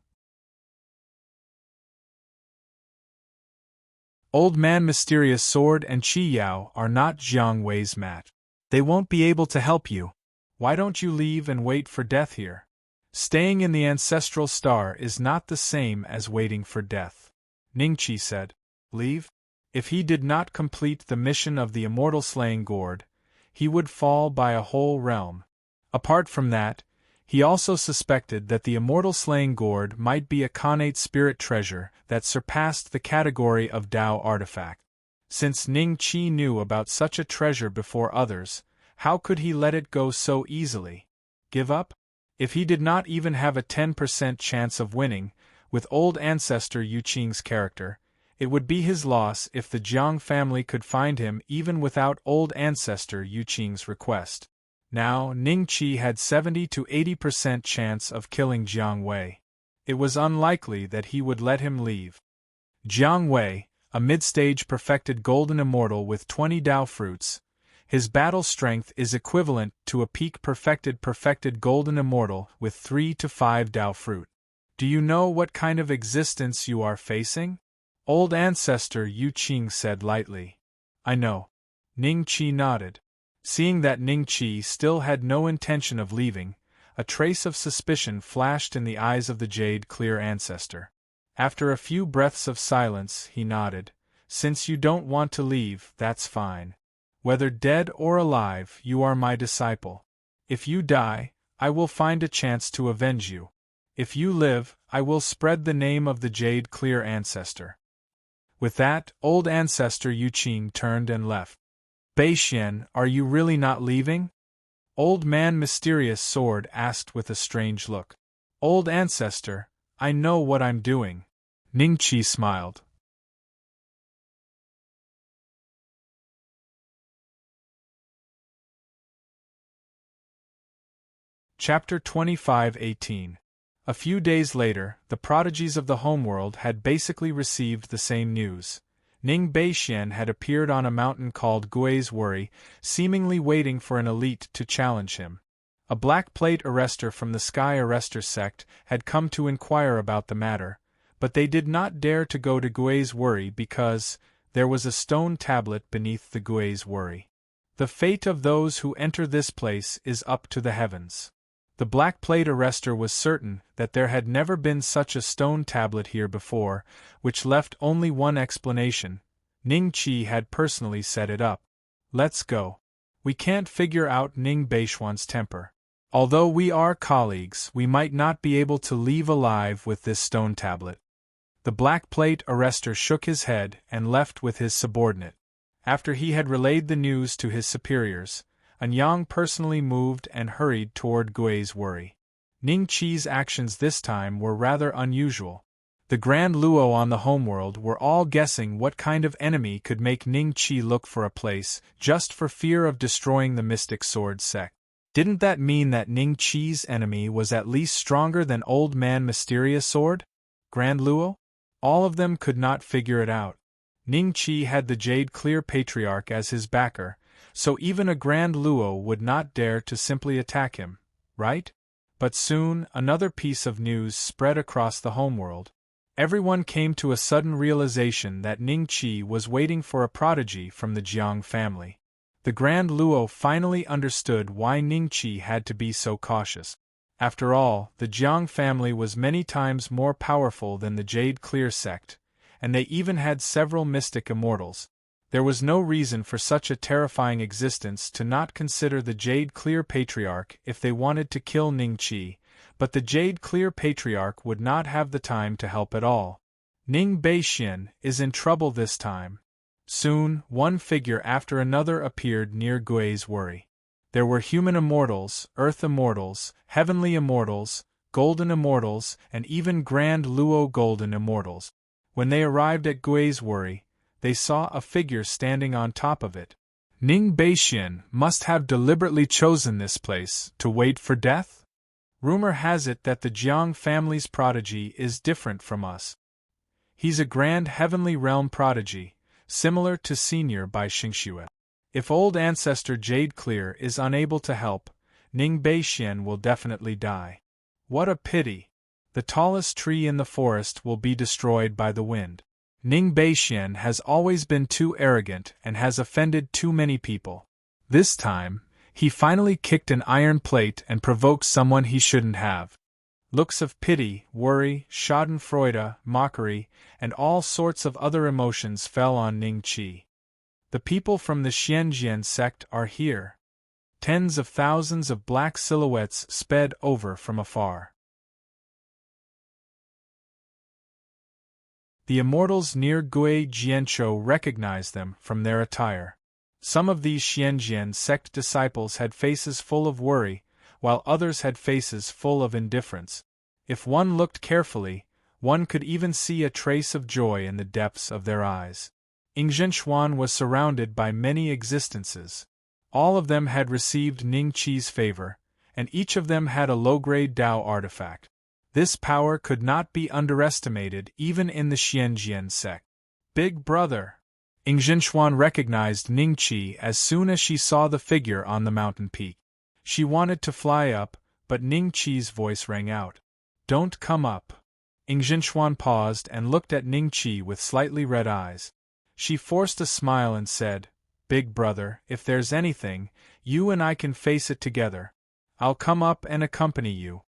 Old Man Mysterious Sword and Qi Yao are not Jiang Wei's match. They won't be able to help you. Why don't you leave and wait for death here? Staying in the ancestral star is not the same as waiting for death. Ning Qi said. Leave? If he did not complete the mission of the immortal slaying gourd, he would fall by a whole realm. Apart from that, he also suspected that the immortal slaying gourd might be a connate spirit treasure that surpassed the category of Dao artifact. Since Ning Qi knew about such a treasure before others, how could he let it go so easily? Give up? If he did not even have a 10% chance of winning, with Old Ancestor Yu Qing's character, it would be his loss if the Jiang family could find him even without Old Ancestor Yu Qing's request. Now, Ning Qi had 70 to 80% chance of killing Jiang Wei. It was unlikely that he would let him leave. Jiang Wei, a mid-stage perfected golden immortal with 20 Dao fruits, his battle strength is equivalent to a peak perfected golden immortal with 3 to 5 Dao fruit. Do you know what kind of existence you are facing? Old Ancestor Yu Qing said lightly. I know. Ning Qi nodded. Seeing that Ning Qi still had no intention of leaving, a trace of suspicion flashed in the eyes of the jade-clear ancestor. After a few breaths of silence, he nodded. Since you don't want to leave, that's fine. Whether dead or alive, you are my disciple. If you die, I will find a chance to avenge you. If you live, I will spread the name of the jade-clear ancestor. With that, Old Ancestor Yu Qing turned and left. Beixian, are you really not leaving? Old Man Mysterious Sword asked with a strange look. Old Ancestor, I know what I'm doing. Ning Qi smiled. Chapter 25:18. A few days later, the prodigies of the homeworld had basically received the same news. Ning Beixian had appeared on a mountain called Gui's Worry, seemingly waiting for an elite to challenge him. A black plate arrestor from the Sky Arrestor sect had come to inquire about the matter, but they did not dare to go to Gui's Worry because there was a stone tablet beneath the Gui's Worry. The fate of those who enter this place is up to the heavens. The black plate arrestor was certain that there had never been such a stone tablet here before, which left only one explanation. Ning Qi had personally set it up. Let's go. We can't figure out Ning Beixian's temper. Although we are colleagues, we might not be able to leave alive with this stone tablet. The black plate arrestor shook his head and left with his subordinate. After he had relayed the news to his superiors, Yang personally moved and hurried toward Gui's worry. Ning Qi's actions this time were rather unusual. The Grand Luo on the homeworld were all guessing what kind of enemy could make Ning Qi look for a place, just for fear of destroying the mystic sword sect. Didn't that mean that Ning Qi's enemy was at least stronger than Old Man Mysterious Sword? Grand Luo? All of them could not figure it out. Ning Qi had the Jade Clear Patriarch as his backer, so even a Grand Luo would not dare to simply attack him, right? But soon, another piece of news spread across the homeworld. Everyone came to a sudden realization that Ning Qi was waiting for a prodigy from the Jiang family. The Grand Luo finally understood why Ning Qi had to be so cautious. After all, the Jiang family was many times more powerful than the Jade Clear sect, and they even had several mystic immortals. There was no reason for such a terrifying existence to not consider the Jade Clear Patriarch if they wanted to kill Ning Qi, but the Jade Clear Patriarch would not have the time to help at all. Ning Beixian is in trouble this time. Soon, one figure after another appeared near Gui's worry. There were human immortals, earth immortals, heavenly immortals, golden immortals, and even Grand Luo golden immortals. When they arrived at Gui's worry, they saw a figure standing on top of it. Ning Beixian must have deliberately chosen this place to wait for death? Rumor has it that the Jiang family's prodigy is different from us. He's a grand heavenly realm prodigy, similar to Senior by Xingxue. If old ancestor Jade Clear is unable to help, Ning Beixian will definitely die. What a pity! The tallest tree in the forest will be destroyed by the wind. Ning Beixian has always been too arrogant and has offended too many people. This time, he finally kicked an iron plate and provoked someone he shouldn't have. Looks of pity, worry, schadenfreude, mockery, and all sorts of other emotions fell on Ning Qi. The people from the Xianjian sect are here. Tens of thousands of black silhouettes sped over from afar. The immortals near Gui Jianzhou recognized them from their attire. Some of these Xianjian sect disciples had faces full of worry, while others had faces full of indifference. If one looked carefully, one could even see a trace of joy in the depths of their eyes. Yingzhenshuan was surrounded by many existences. All of them had received Ning Qi's favor, and each of them had a low-grade Dao artifact. This power could not be underestimated even in the Xianjian sect. Big brother! Yingzhenshuan recognized Ning Qi as soon as she saw the figure on the mountain peak. She wanted to fly up, but Ning Qi's voice rang out. Don't come up. Yingzhenshuan paused and looked at Ning Qi with slightly red eyes. She forced a smile and said, Big brother, if there's anything, you and I can face it together. I'll come up and accompany you.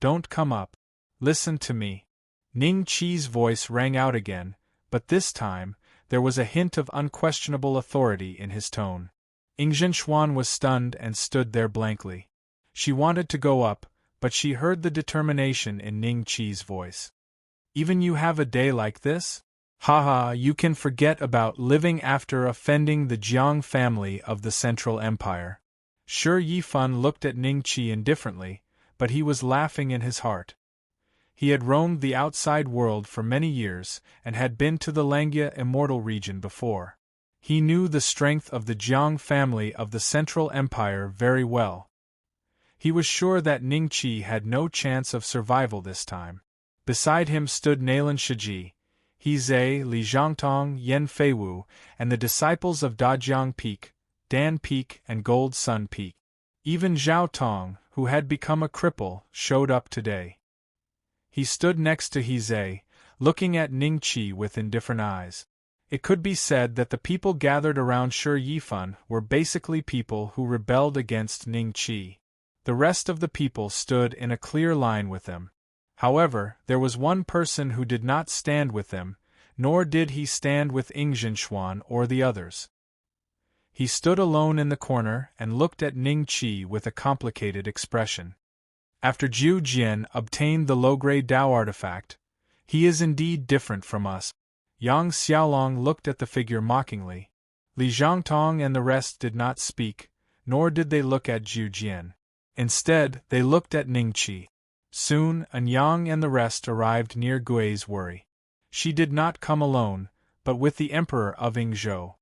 Don't come up. Listen to me. Ning Qi's voice rang out again, but this time, there was a hint of unquestionable authority in his tone. Yingzhenshuan was stunned and stood there blankly. She wanted to go up, but she heard the determination in Ning Qi's voice. Even you have a day like this? Haha, you can forget about living after offending the Jiang family of the Central Empire. Sure, Yifan looked at Ning Qi indifferently, but he was laughing in his heart. He had roamed the outside world for many years and had been to the Langia immortal region before. He knew the strength of the Jiang family of the Central Empire very well. He was sure that Ning Qi had no chance of survival this time. Beside him stood Nailan Shiji, He Zhe, Li Zhangtong, Yen Feiwu, and the disciples of Dajiang Peak, Dan Peak and Gold Sun Peak. Even Zhao Tong, who had become a cripple, showed up today. He stood next to He Zhe, looking at Ning Qi with indifferent eyes. It could be said that the people gathered around Shi Yifan were basically people who rebelled against Ning Qi. The rest of the people stood in a clear line with them. However, there was one person who did not stand with them, nor did he stand with Yingzhenshuan or the others. He stood alone in the corner and looked at Ning Qi with a complicated expression. After Zhu Jian obtained the low-grade Dao artifact, he is indeed different from us. Yang Xiaolong looked at the figure mockingly. Li Zhangtong and the rest did not speak, nor did they look at Zhu Jian. Instead, they looked at Ningqi. Soon, Anyang and the rest arrived near Gui's Wuri. She did not come alone, but with the Emperor of Yingzhou.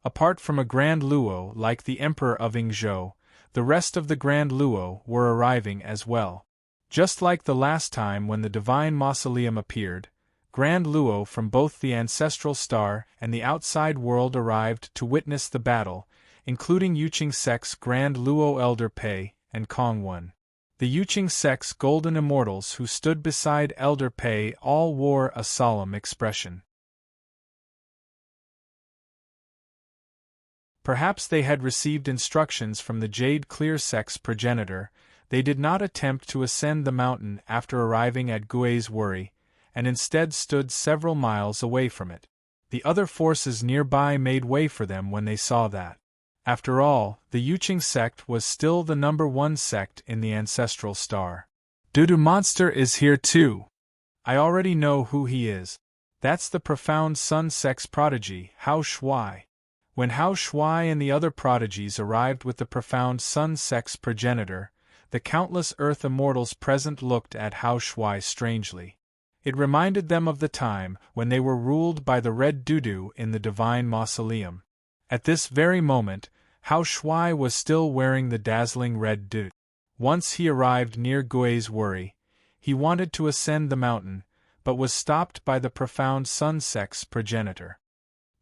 Apart from a Grand Luo like the Emperor of Yingzhou, the rest of the Grand Luo were arriving as well. Just like the last time when the Divine Mausoleum appeared, Grand Luo from both the Ancestral Star and the outside world arrived to witness the battle, including Yuqing Sect's Grand Luo Elder Pei and Kong Wen. The Yuqing Sect's golden immortals who stood beside Elder Pei all wore a solemn expression. Perhaps they had received instructions from the Jade Clear Sect's progenitor. They did not attempt to ascend the mountain after arriving at Gui's Wuri, and instead stood several miles away from it. The other forces nearby made way for them when they saw that. After all, the Yuqing sect was still the #1 sect in the Ancestral Star. Dudu Monster is here too. I already know who he is. That's the Profound Sun sect's prodigy, Hao Shuai. When Hao Shuai and the other prodigies arrived with the Profound Sun sect's progenitor, the countless Earth immortals present looked at Hao Shuai strangely. It reminded them of the time when they were ruled by the Red Dudu in the Divine Mausoleum. At this very moment, Hao Shuai was still wearing the dazzling red dudu. Once he arrived near Gui's Wuri, he wanted to ascend the mountain, but was stopped by the Profound Sun sect's progenitor.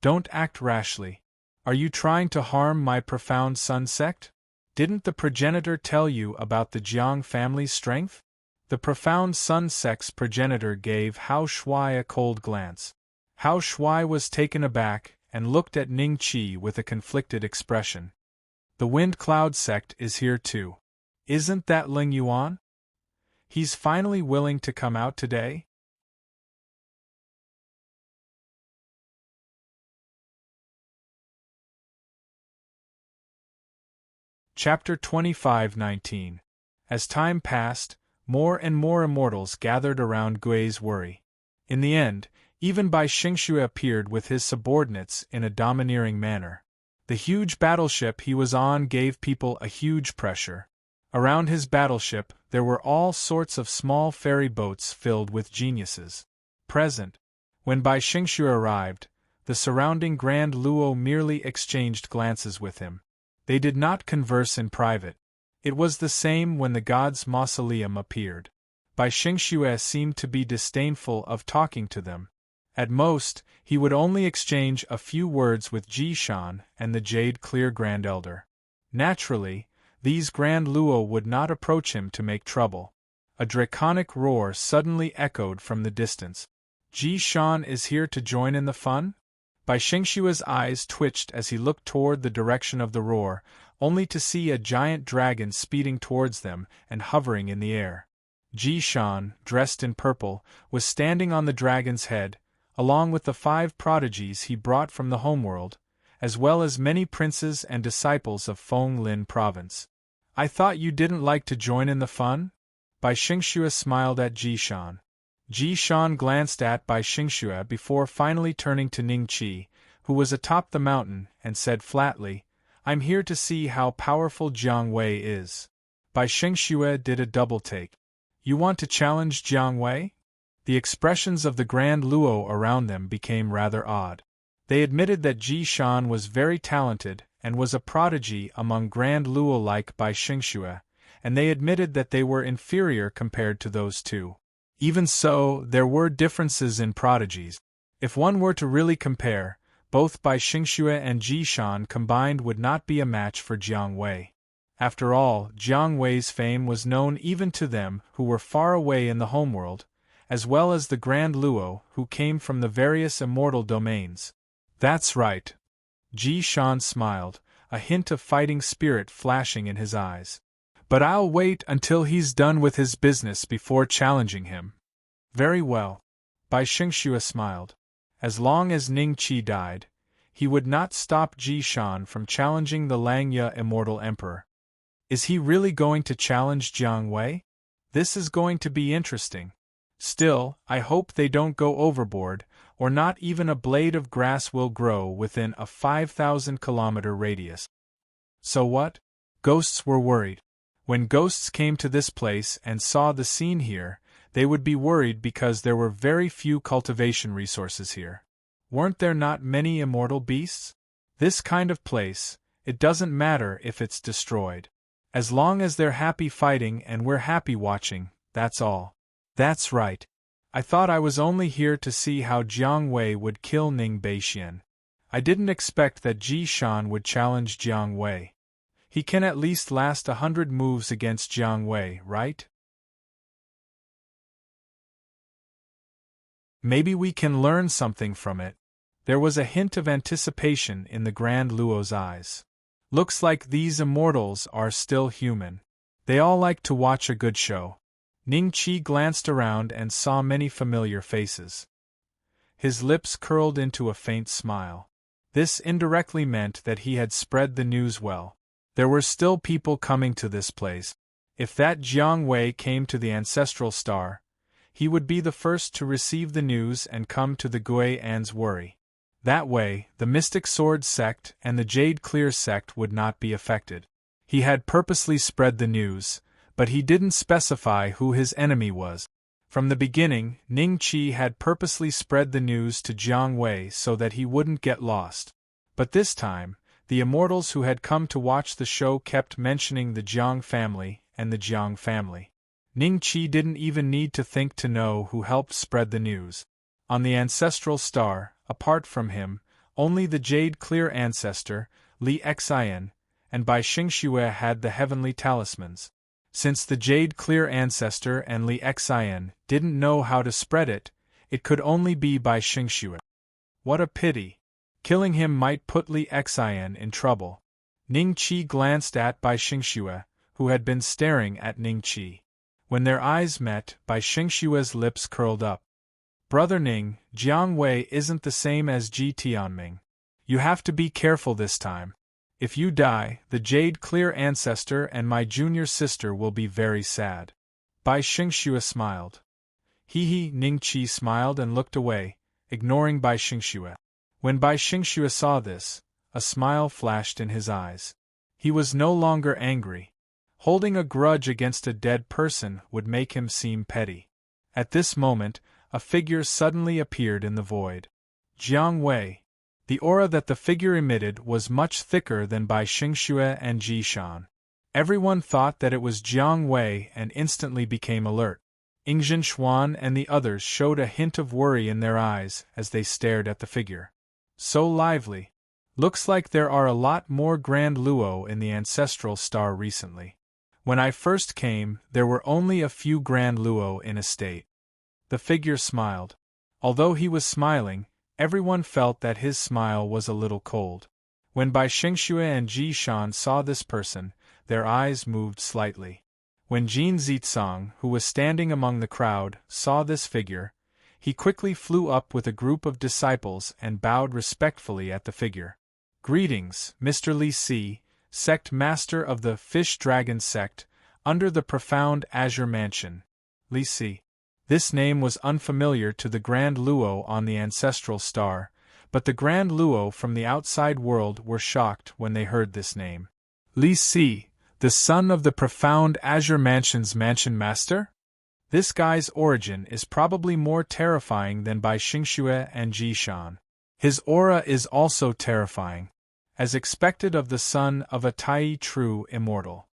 Don't act rashly. Are you trying to harm my Profound Sun sect? Didn't the progenitor tell you about the Jiang family's strength? The Profound Sun sect's progenitor gave Hao Shuai a cold glance. Hao Shuai was taken aback and looked at Ningqi with a conflicted expression. The Wind Cloud sect is here too. Isn't that Ling Yuan? He's finally willing to come out today? Chapter 25:19. As time passed, more and more immortals gathered around Gui's Wuri. In the end, even Bai Xingxue appeared with his subordinates in a domineering manner. The huge battleship he was on gave people a huge pressure. Around his battleship there were all sorts of small ferry boats filled with geniuses present. When Bai Xingxue arrived, the surrounding Grand Luo merely exchanged glances with him. They did not converse in private. It was the same when the God's Mausoleum appeared. Bai Xingxue seemed to be disdainful of talking to them. At most, he would only exchange a few words with Ji Shan and the Jade Clear Grand Elder. Naturally, these Grand Luo would not approach him to make trouble. A draconic roar suddenly echoed from the distance. Ji Shan is here to join in the fun? Bai Xingxue's eyes twitched as he looked toward the direction of the roar, only to see a giant dragon speeding towards them and hovering in the air. Ji Shan, dressed in purple, was standing on the dragon's head, along with the 5 prodigies he brought from the homeworld, as well as many princes and disciples of Feng Lin province. I thought you didn't like to join in the fun? Bai Xingxue smiled at Ji Shan. Ji Shan glanced at Bai Xingxue before finally turning to Ningqi, who was atop the mountain, and said flatly, I'm here to see how powerful Jiang Wei is. Bai Xingxue did a double take. You want to challenge Jiang Wei? The expressions of the Grand Luo around them became rather odd. They admitted that Ji Shan was very talented and was a prodigy among Grand Luo like Bai Xingxue, and they admitted that they were inferior compared to those two. Even so, there were differences in prodigies. If one were to really compare, both Bai Xingxue and Ji Shan combined would not be a match for Jiang Wei. After all, Jiang Wei's fame was known even to them who were far away in the homeworld, as well as the Grand Luo who came from the various immortal domains. That's right. Ji Shan smiled, a hint of fighting spirit flashing in his eyes. But I'll wait until he's done with his business before challenging him. Very well. Bai Xingxue smiled. As long as Ningqi died, he would not stop Ji Shan from challenging the Langya Immortal Emperor. Is he really going to challenge Jiang Wei? This is going to be interesting. Still, I hope they don't go overboard, or not even a blade of grass will grow within a 5,000-kilometer radius. So what? Ghosts were worried. When ghosts came to this place and saw the scene here, they would be worried because there were very few cultivation resources here. Weren't there not many immortal beasts? This kind of place, it doesn't matter if it's destroyed. As long as they're happy fighting and we're happy watching, that's all. That's right. I thought I was only here to see how Jiang Wei would kill Ning Beixian. I didn't expect that Ji Shan would challenge Jiang Wei. He can at least last 100 moves against Jiang Wei, right? Maybe we can learn something from it. There was a hint of anticipation in the Grand Luo's eyes. Looks like these immortals are still human. They all like to watch a good show. Ning Qi glanced around and saw many familiar faces. His lips curled into a faint smile. This indirectly meant that he had spread the news well. There were still people coming to this place. If that Jiang Wei came to the ancestral star, he would be the first to receive the news and come to the Gui An's worry. That way, the Mystic Sword sect and the Jade Clear sect would not be affected. He had purposely spread the news, but he didn't specify who his enemy was. From the beginning, Ning Qi had purposely spread the news to Jiang Wei so that he wouldn't get lost. But this time, the immortals who had come to watch the show kept mentioning the Jiang family and the Jiang family. Ning Qi didn't even need to think to know who helped spread the news. On the ancestral star, apart from him, only the Jade Clear ancestor, Li Xian, and Bai Xingxue had the heavenly talismans. Since the Jade Clear ancestor and Li Xian didn't know how to spread it, it could only be Bai Xingxue. What a pity! Killing him might put Li Xian in trouble. Ning Qi glanced at Bai Xingxue, who had been staring at Ning Qi. When their eyes met, Bai Xingxue's lips curled up. Brother Ning, Jiang Wei isn't the same as Ji Tianming. You have to be careful this time. If you die, the Jade Clear ancestor and my junior sister will be very sad. Bai Xingxue smiled. He Ning Qi smiled and looked away, ignoring Bai Xingxue. When Bai Xingxue saw this, a smile flashed in his eyes. He was no longer angry. Holding a grudge against a dead person would make him seem petty. At this moment, a figure suddenly appeared in the void. Jiang Wei. The aura that the figure emitted was much thicker than Bai Xingxue and Ji Shan. Everyone thought that it was Jiang Wei and instantly became alert. Yingzhen Xuan and the others showed a hint of worry in their eyes as they stared at the figure. So lively. Looks like there are a lot more Grand Luo in the ancestral star recently. When I first came, there were only a few Grand Luo in a state. The figure smiled. Although he was smiling, everyone felt that his smile was a little cold. When Bai Xingxue and Ji Shan saw this person, their eyes moved slightly. When Jin Zitsong, who was standing among the crowd, saw this figure, he quickly flew up with a group of disciples and bowed respectfully at the figure. Greetings, Mr. Li Si, sect master of the Fish Dragon sect, under the profound Azure Mansion. Li Si. This name was unfamiliar to the Grand Luo on the ancestral star, but the Grand Luo from the outside world were shocked when they heard this name. Li Si, the son of the profound Azure Mansion's mansion master? This guy's origin is probably more terrifying than Bai Xingxue and Ji Shan. His aura is also terrifying, as expected of the son of a Tai true immortal.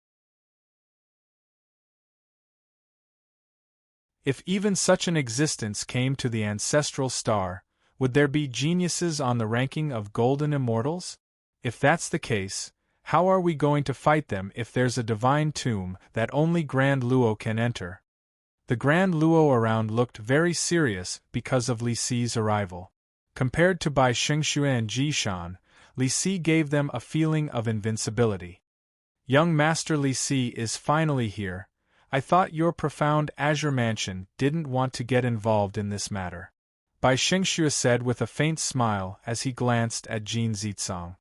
If even such an existence came to the ancestral star, would there be geniuses on the ranking of golden immortals? If that's the case, how are we going to fight them if there's a divine tomb that only Grand Luo can enter? The Grand Luo around looked very serious because of Li Si's arrival. Compared to Bai Xingxue and Ji Shan, Li Si gave them a feeling of invincibility. Young Master Li Si is finally here. I thought your profound Azure Mansion didn't want to get involved in this matter. Bai Xingxue said with a faint smile as he glanced at Jin Zitsong.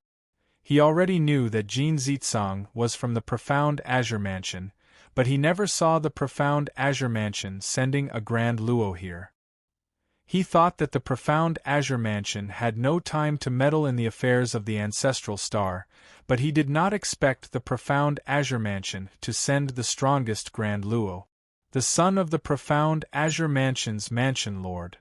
He already knew that Jin Zitsong was from the profound Azure Mansion, but he never saw the profound Azure Mansion sending a Grand Luo here. He thought that the profound Azure Mansion had no time to meddle in the affairs of the ancestral star, but he did not expect the profound Azure Mansion to send the strongest Grand Luo, the son of the profound Azure Mansion's Mansion Lord.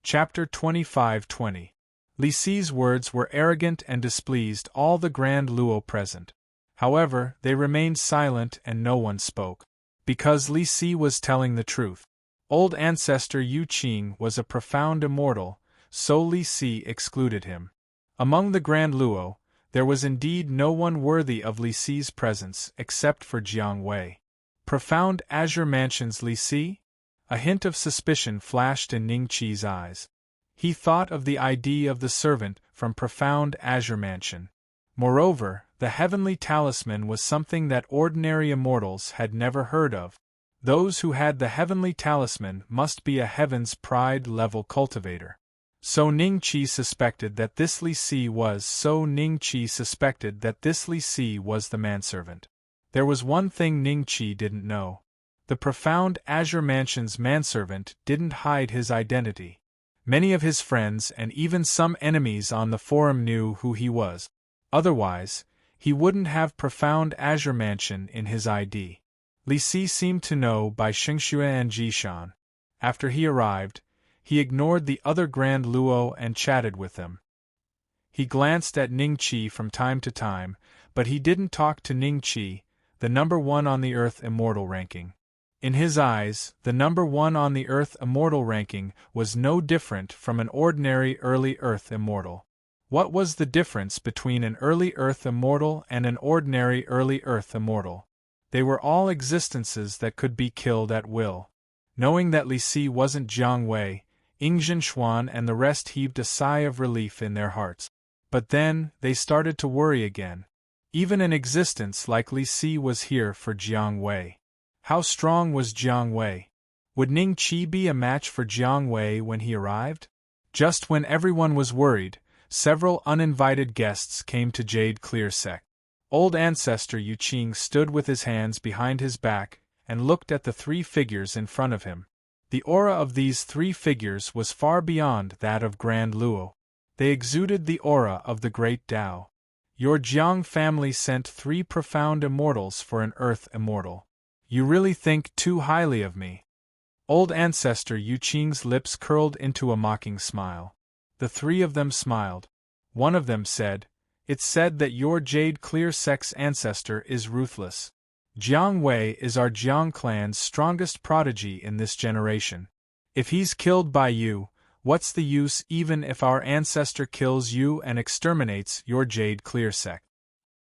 Chapter 25-20. Li Si's words were arrogant and displeased all the Grand Luo present. However, they remained silent and no one spoke. Because Li Si was telling the truth. Old ancestor Yu Qing was a profound immortal, so Li Si excluded him. Among the Grand Luo, there was indeed no one worthy of Li Si's presence except for Jiang Wei. Profound Azure Mansion's Li Si? A hint of suspicion flashed in Ning Qi's eyes. He thought of the ID of the servant from profound Azure Mansion. Moreover, the heavenly talisman was something that ordinary immortals had never heard of. Those who had the heavenly talisman must be a heaven's pride-level cultivator. So Ning Qi suspected that this Li Si was the manservant. There was one thing Ning Qi didn't know. The profound Azure Mansion's manservant didn't hide his identity. Many of his friends and even some enemies on the forum knew who he was. Otherwise, he wouldn't have profound Azure Mansion in his ID. Li Si seemed to know by Xingxue and Jishan. After he arrived, he ignored the other Grand Luo and chatted with them. He glanced at Ning Qi from time to time, but he didn't talk to Ning Qi, the number 1 on the Earth Immortal ranking. In his eyes, the number 1 on the Earth Immortal ranking was no different from an ordinary early Earth Immortal. What was the difference between an early Earth Immortal and an ordinary early Earth Immortal? They were all existences that could be killed at will. Knowing that Li Si wasn't Jiang Wei, Ying Xuan and the rest heaved a sigh of relief in their hearts. But then, they started to worry again. Even an existence like Li Si was here for Jiang Wei. How strong was Jiang Wei? Would Ning Qi be a match for Jiang Wei when he arrived? Just when everyone was worried, several uninvited guests came to Jade Clear Sect. Old ancestor Yu Qing stood with his hands behind his back and looked at the 3 figures in front of him. The aura of these 3 figures was far beyond that of Grand Luo. They exuded the aura of the Great Tao. Your Jiang family sent 3 profound immortals for an Earth Immortal. You really think too highly of me. Old ancestor Yu Qing's lips curled into a mocking smile. The 3 of them smiled. One of them said, "It's said that your Jade Clear Sect's ancestor is ruthless. Jiang Wei is our Jiang clan's strongest prodigy in this generation. If he's killed by you, what's the use even if our ancestor kills you and exterminates your Jade Clear Sect?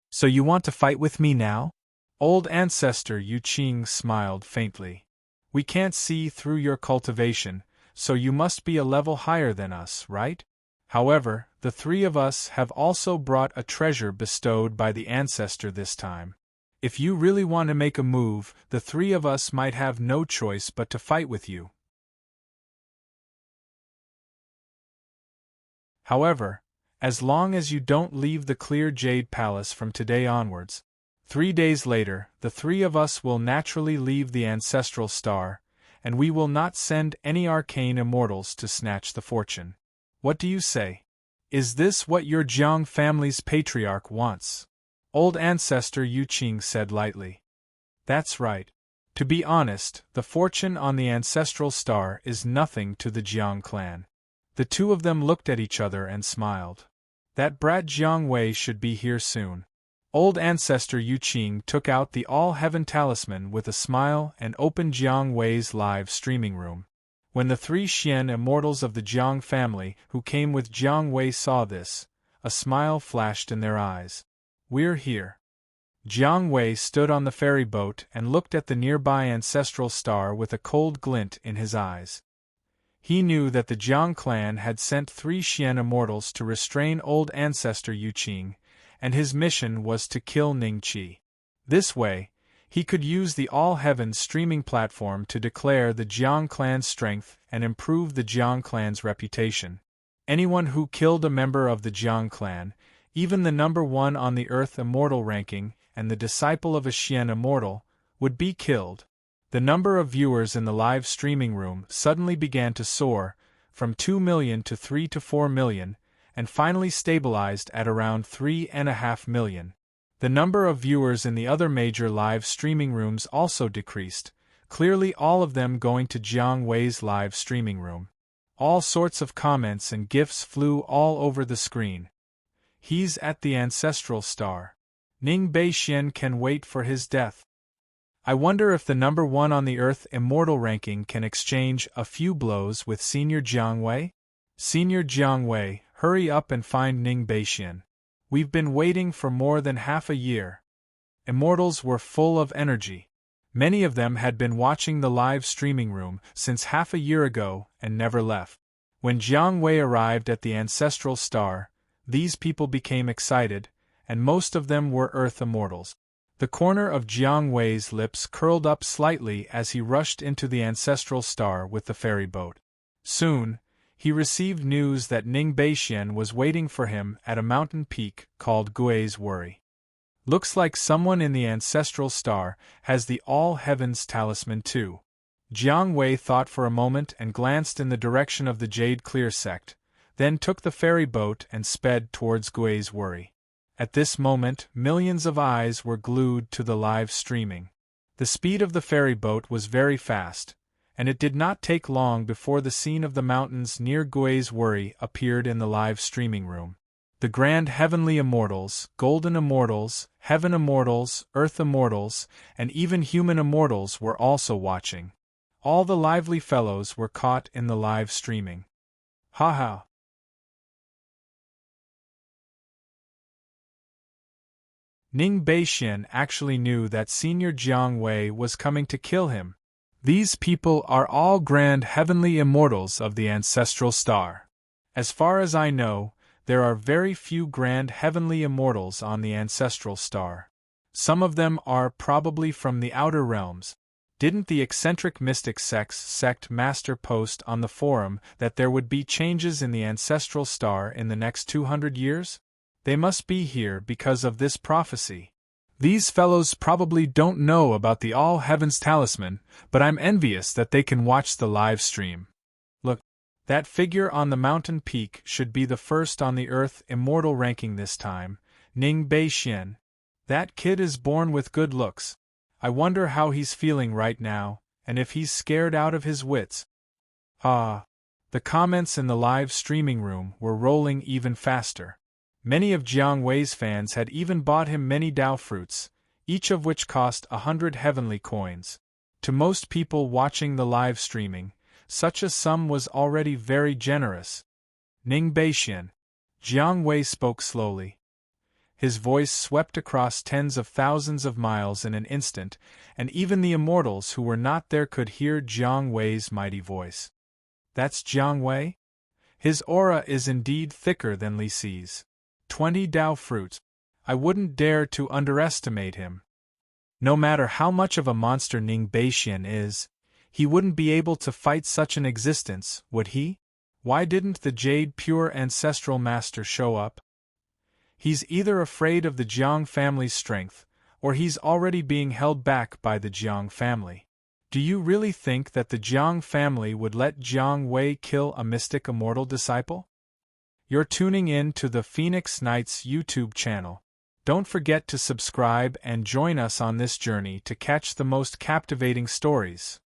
So you want to fight with me now?" Old ancestor Yu Qing smiled faintly. "We can't see through your cultivation, so you must be a level higher than us, right? However, the 3 of us have also brought a treasure bestowed by the ancestor this time. If you really want to make a move, the 3 of us might have no choice but to fight with you. However, as long as you don't leave the Clear Jade Palace from today onwards, 3 days later, the 3 of us will naturally leave the ancestral star, and we will not send any arcane immortals to snatch the fortune. What do you say? Is this what your Jiang family's patriarch wants?" Old ancestor Yu Qing said lightly. "That's right. To be honest, the fortune on the ancestral star is nothing to the Jiang clan." The 2 of them looked at each other and smiled. That brat Jiang Wei should be here soon. Old ancestor Yu Qing took out the All-Heaven Talisman with a smile and opened Jiang Wei's live streaming room. When the 3 Xian immortals of the Jiang family who came with Jiang Wei saw this, a smile flashed in their eyes. "We're here." Jiang Wei stood on the ferry boat and looked at the nearby ancestral star with a cold glint in his eyes. He knew that the Jiang clan had sent 3 Xian immortals to restrain old ancestor Yu Qing, and his mission was to kill Ning Qi. This way, he could use the All-Heaven streaming platform to declare the Jiang clan's strength and improve the Jiang clan's reputation. Anyone who killed a member of the Jiang clan, even the number one on the Earth Immortal ranking and the disciple of a Xian Immortal, would be killed. The number of viewers in the live streaming room suddenly began to soar, from 2 million to 3 to 4 million, and finally stabilized at around 3.5 million. The number of viewers in the other major live streaming rooms also decreased, clearly all of them going to Jiang Wei's live streaming room. All sorts of comments and gifs flew all over the screen. He's at the ancestral star. Ning Beixian can wait for his death. I wonder if the number one on the Earth Immortal ranking can exchange a few blows with Senior Jiang Wei? Senior Jiang Wei, hurry up and find Ning Beixian. We've been waiting for more than half a year. Immortals were full of energy. Many of them had been watching the live streaming room since half a year ago and never left. When Jiang Wei arrived at the ancestral star, these people became excited, and most of them were Earth Immortals. The corner of Jiang Wei's lips curled up slightly as he rushed into the ancestral star with the ferry boat. Soon, he received news that Ning Beixian was waiting for him at a mountain peak called Gui's Worry. Looks like someone in the ancestral star has the All Heavens talisman too. Jiang Wei thought for a moment and glanced in the direction of the Jade Clear sect, then took the ferry boat and sped towards Gui's Worry. At this moment, millions of eyes were glued to the live streaming. The speed of the ferry boat was very fast, and it did not take long before the scene of the mountains near Gui's Worry appeared in the live streaming room. The grand heavenly immortals, golden immortals, heaven immortals, earth immortals, and even human immortals were also watching. All the lively fellows were caught in the live streaming. Ha ha! Ning Beixian actually knew that Senior Jiang Wei was coming to kill him. These people are all grand heavenly immortals of the ancestral star. As far as I know, there are very few grand heavenly immortals on the ancestral star. Some of them are probably from the outer realms. Didn't the eccentric mystic sect master post on the forum that there would be changes in the ancestral star in the next 200 years? They must be here because of this prophecy. These fellows probably don't know about the All Heavens talisman, but I'm envious that they can watch the live stream. Look, that figure on the mountain peak should be the first on the Earth Immortal ranking this time, Ning Beixian. That kid is born with good looks. I wonder how he's feeling right now, and if he's scared out of his wits. Ah! The comments in the live streaming room were rolling even faster. Many of Jiang Wei's fans had even bought him many Dao fruits, each of which cost 100 heavenly coins. To most people watching the live streaming, such a sum was already very generous. Ning Beixian. Jiang Wei spoke slowly. His voice swept across tens of thousands of miles in an instant, and even the immortals who were not there could hear Jiang Wei's mighty voice. That's Jiang Wei? His aura is indeed thicker than Li Si's. 20 Dao fruits. I wouldn't dare to underestimate him. No matter how much of a monster Ning Beixian is, he wouldn't be able to fight such an existence, would he? Why didn't the Jade Pure Ancestral Master show up? He's either afraid of the Jiang family's strength, or he's already being held back by the Jiang family. Do you really think that the Jiang family would let Jiang Wei kill a mystic immortal disciple? You're tuning in to the Phoenix Knights YouTube channel. Don't forget to subscribe and join us on this journey to catch the most captivating stories.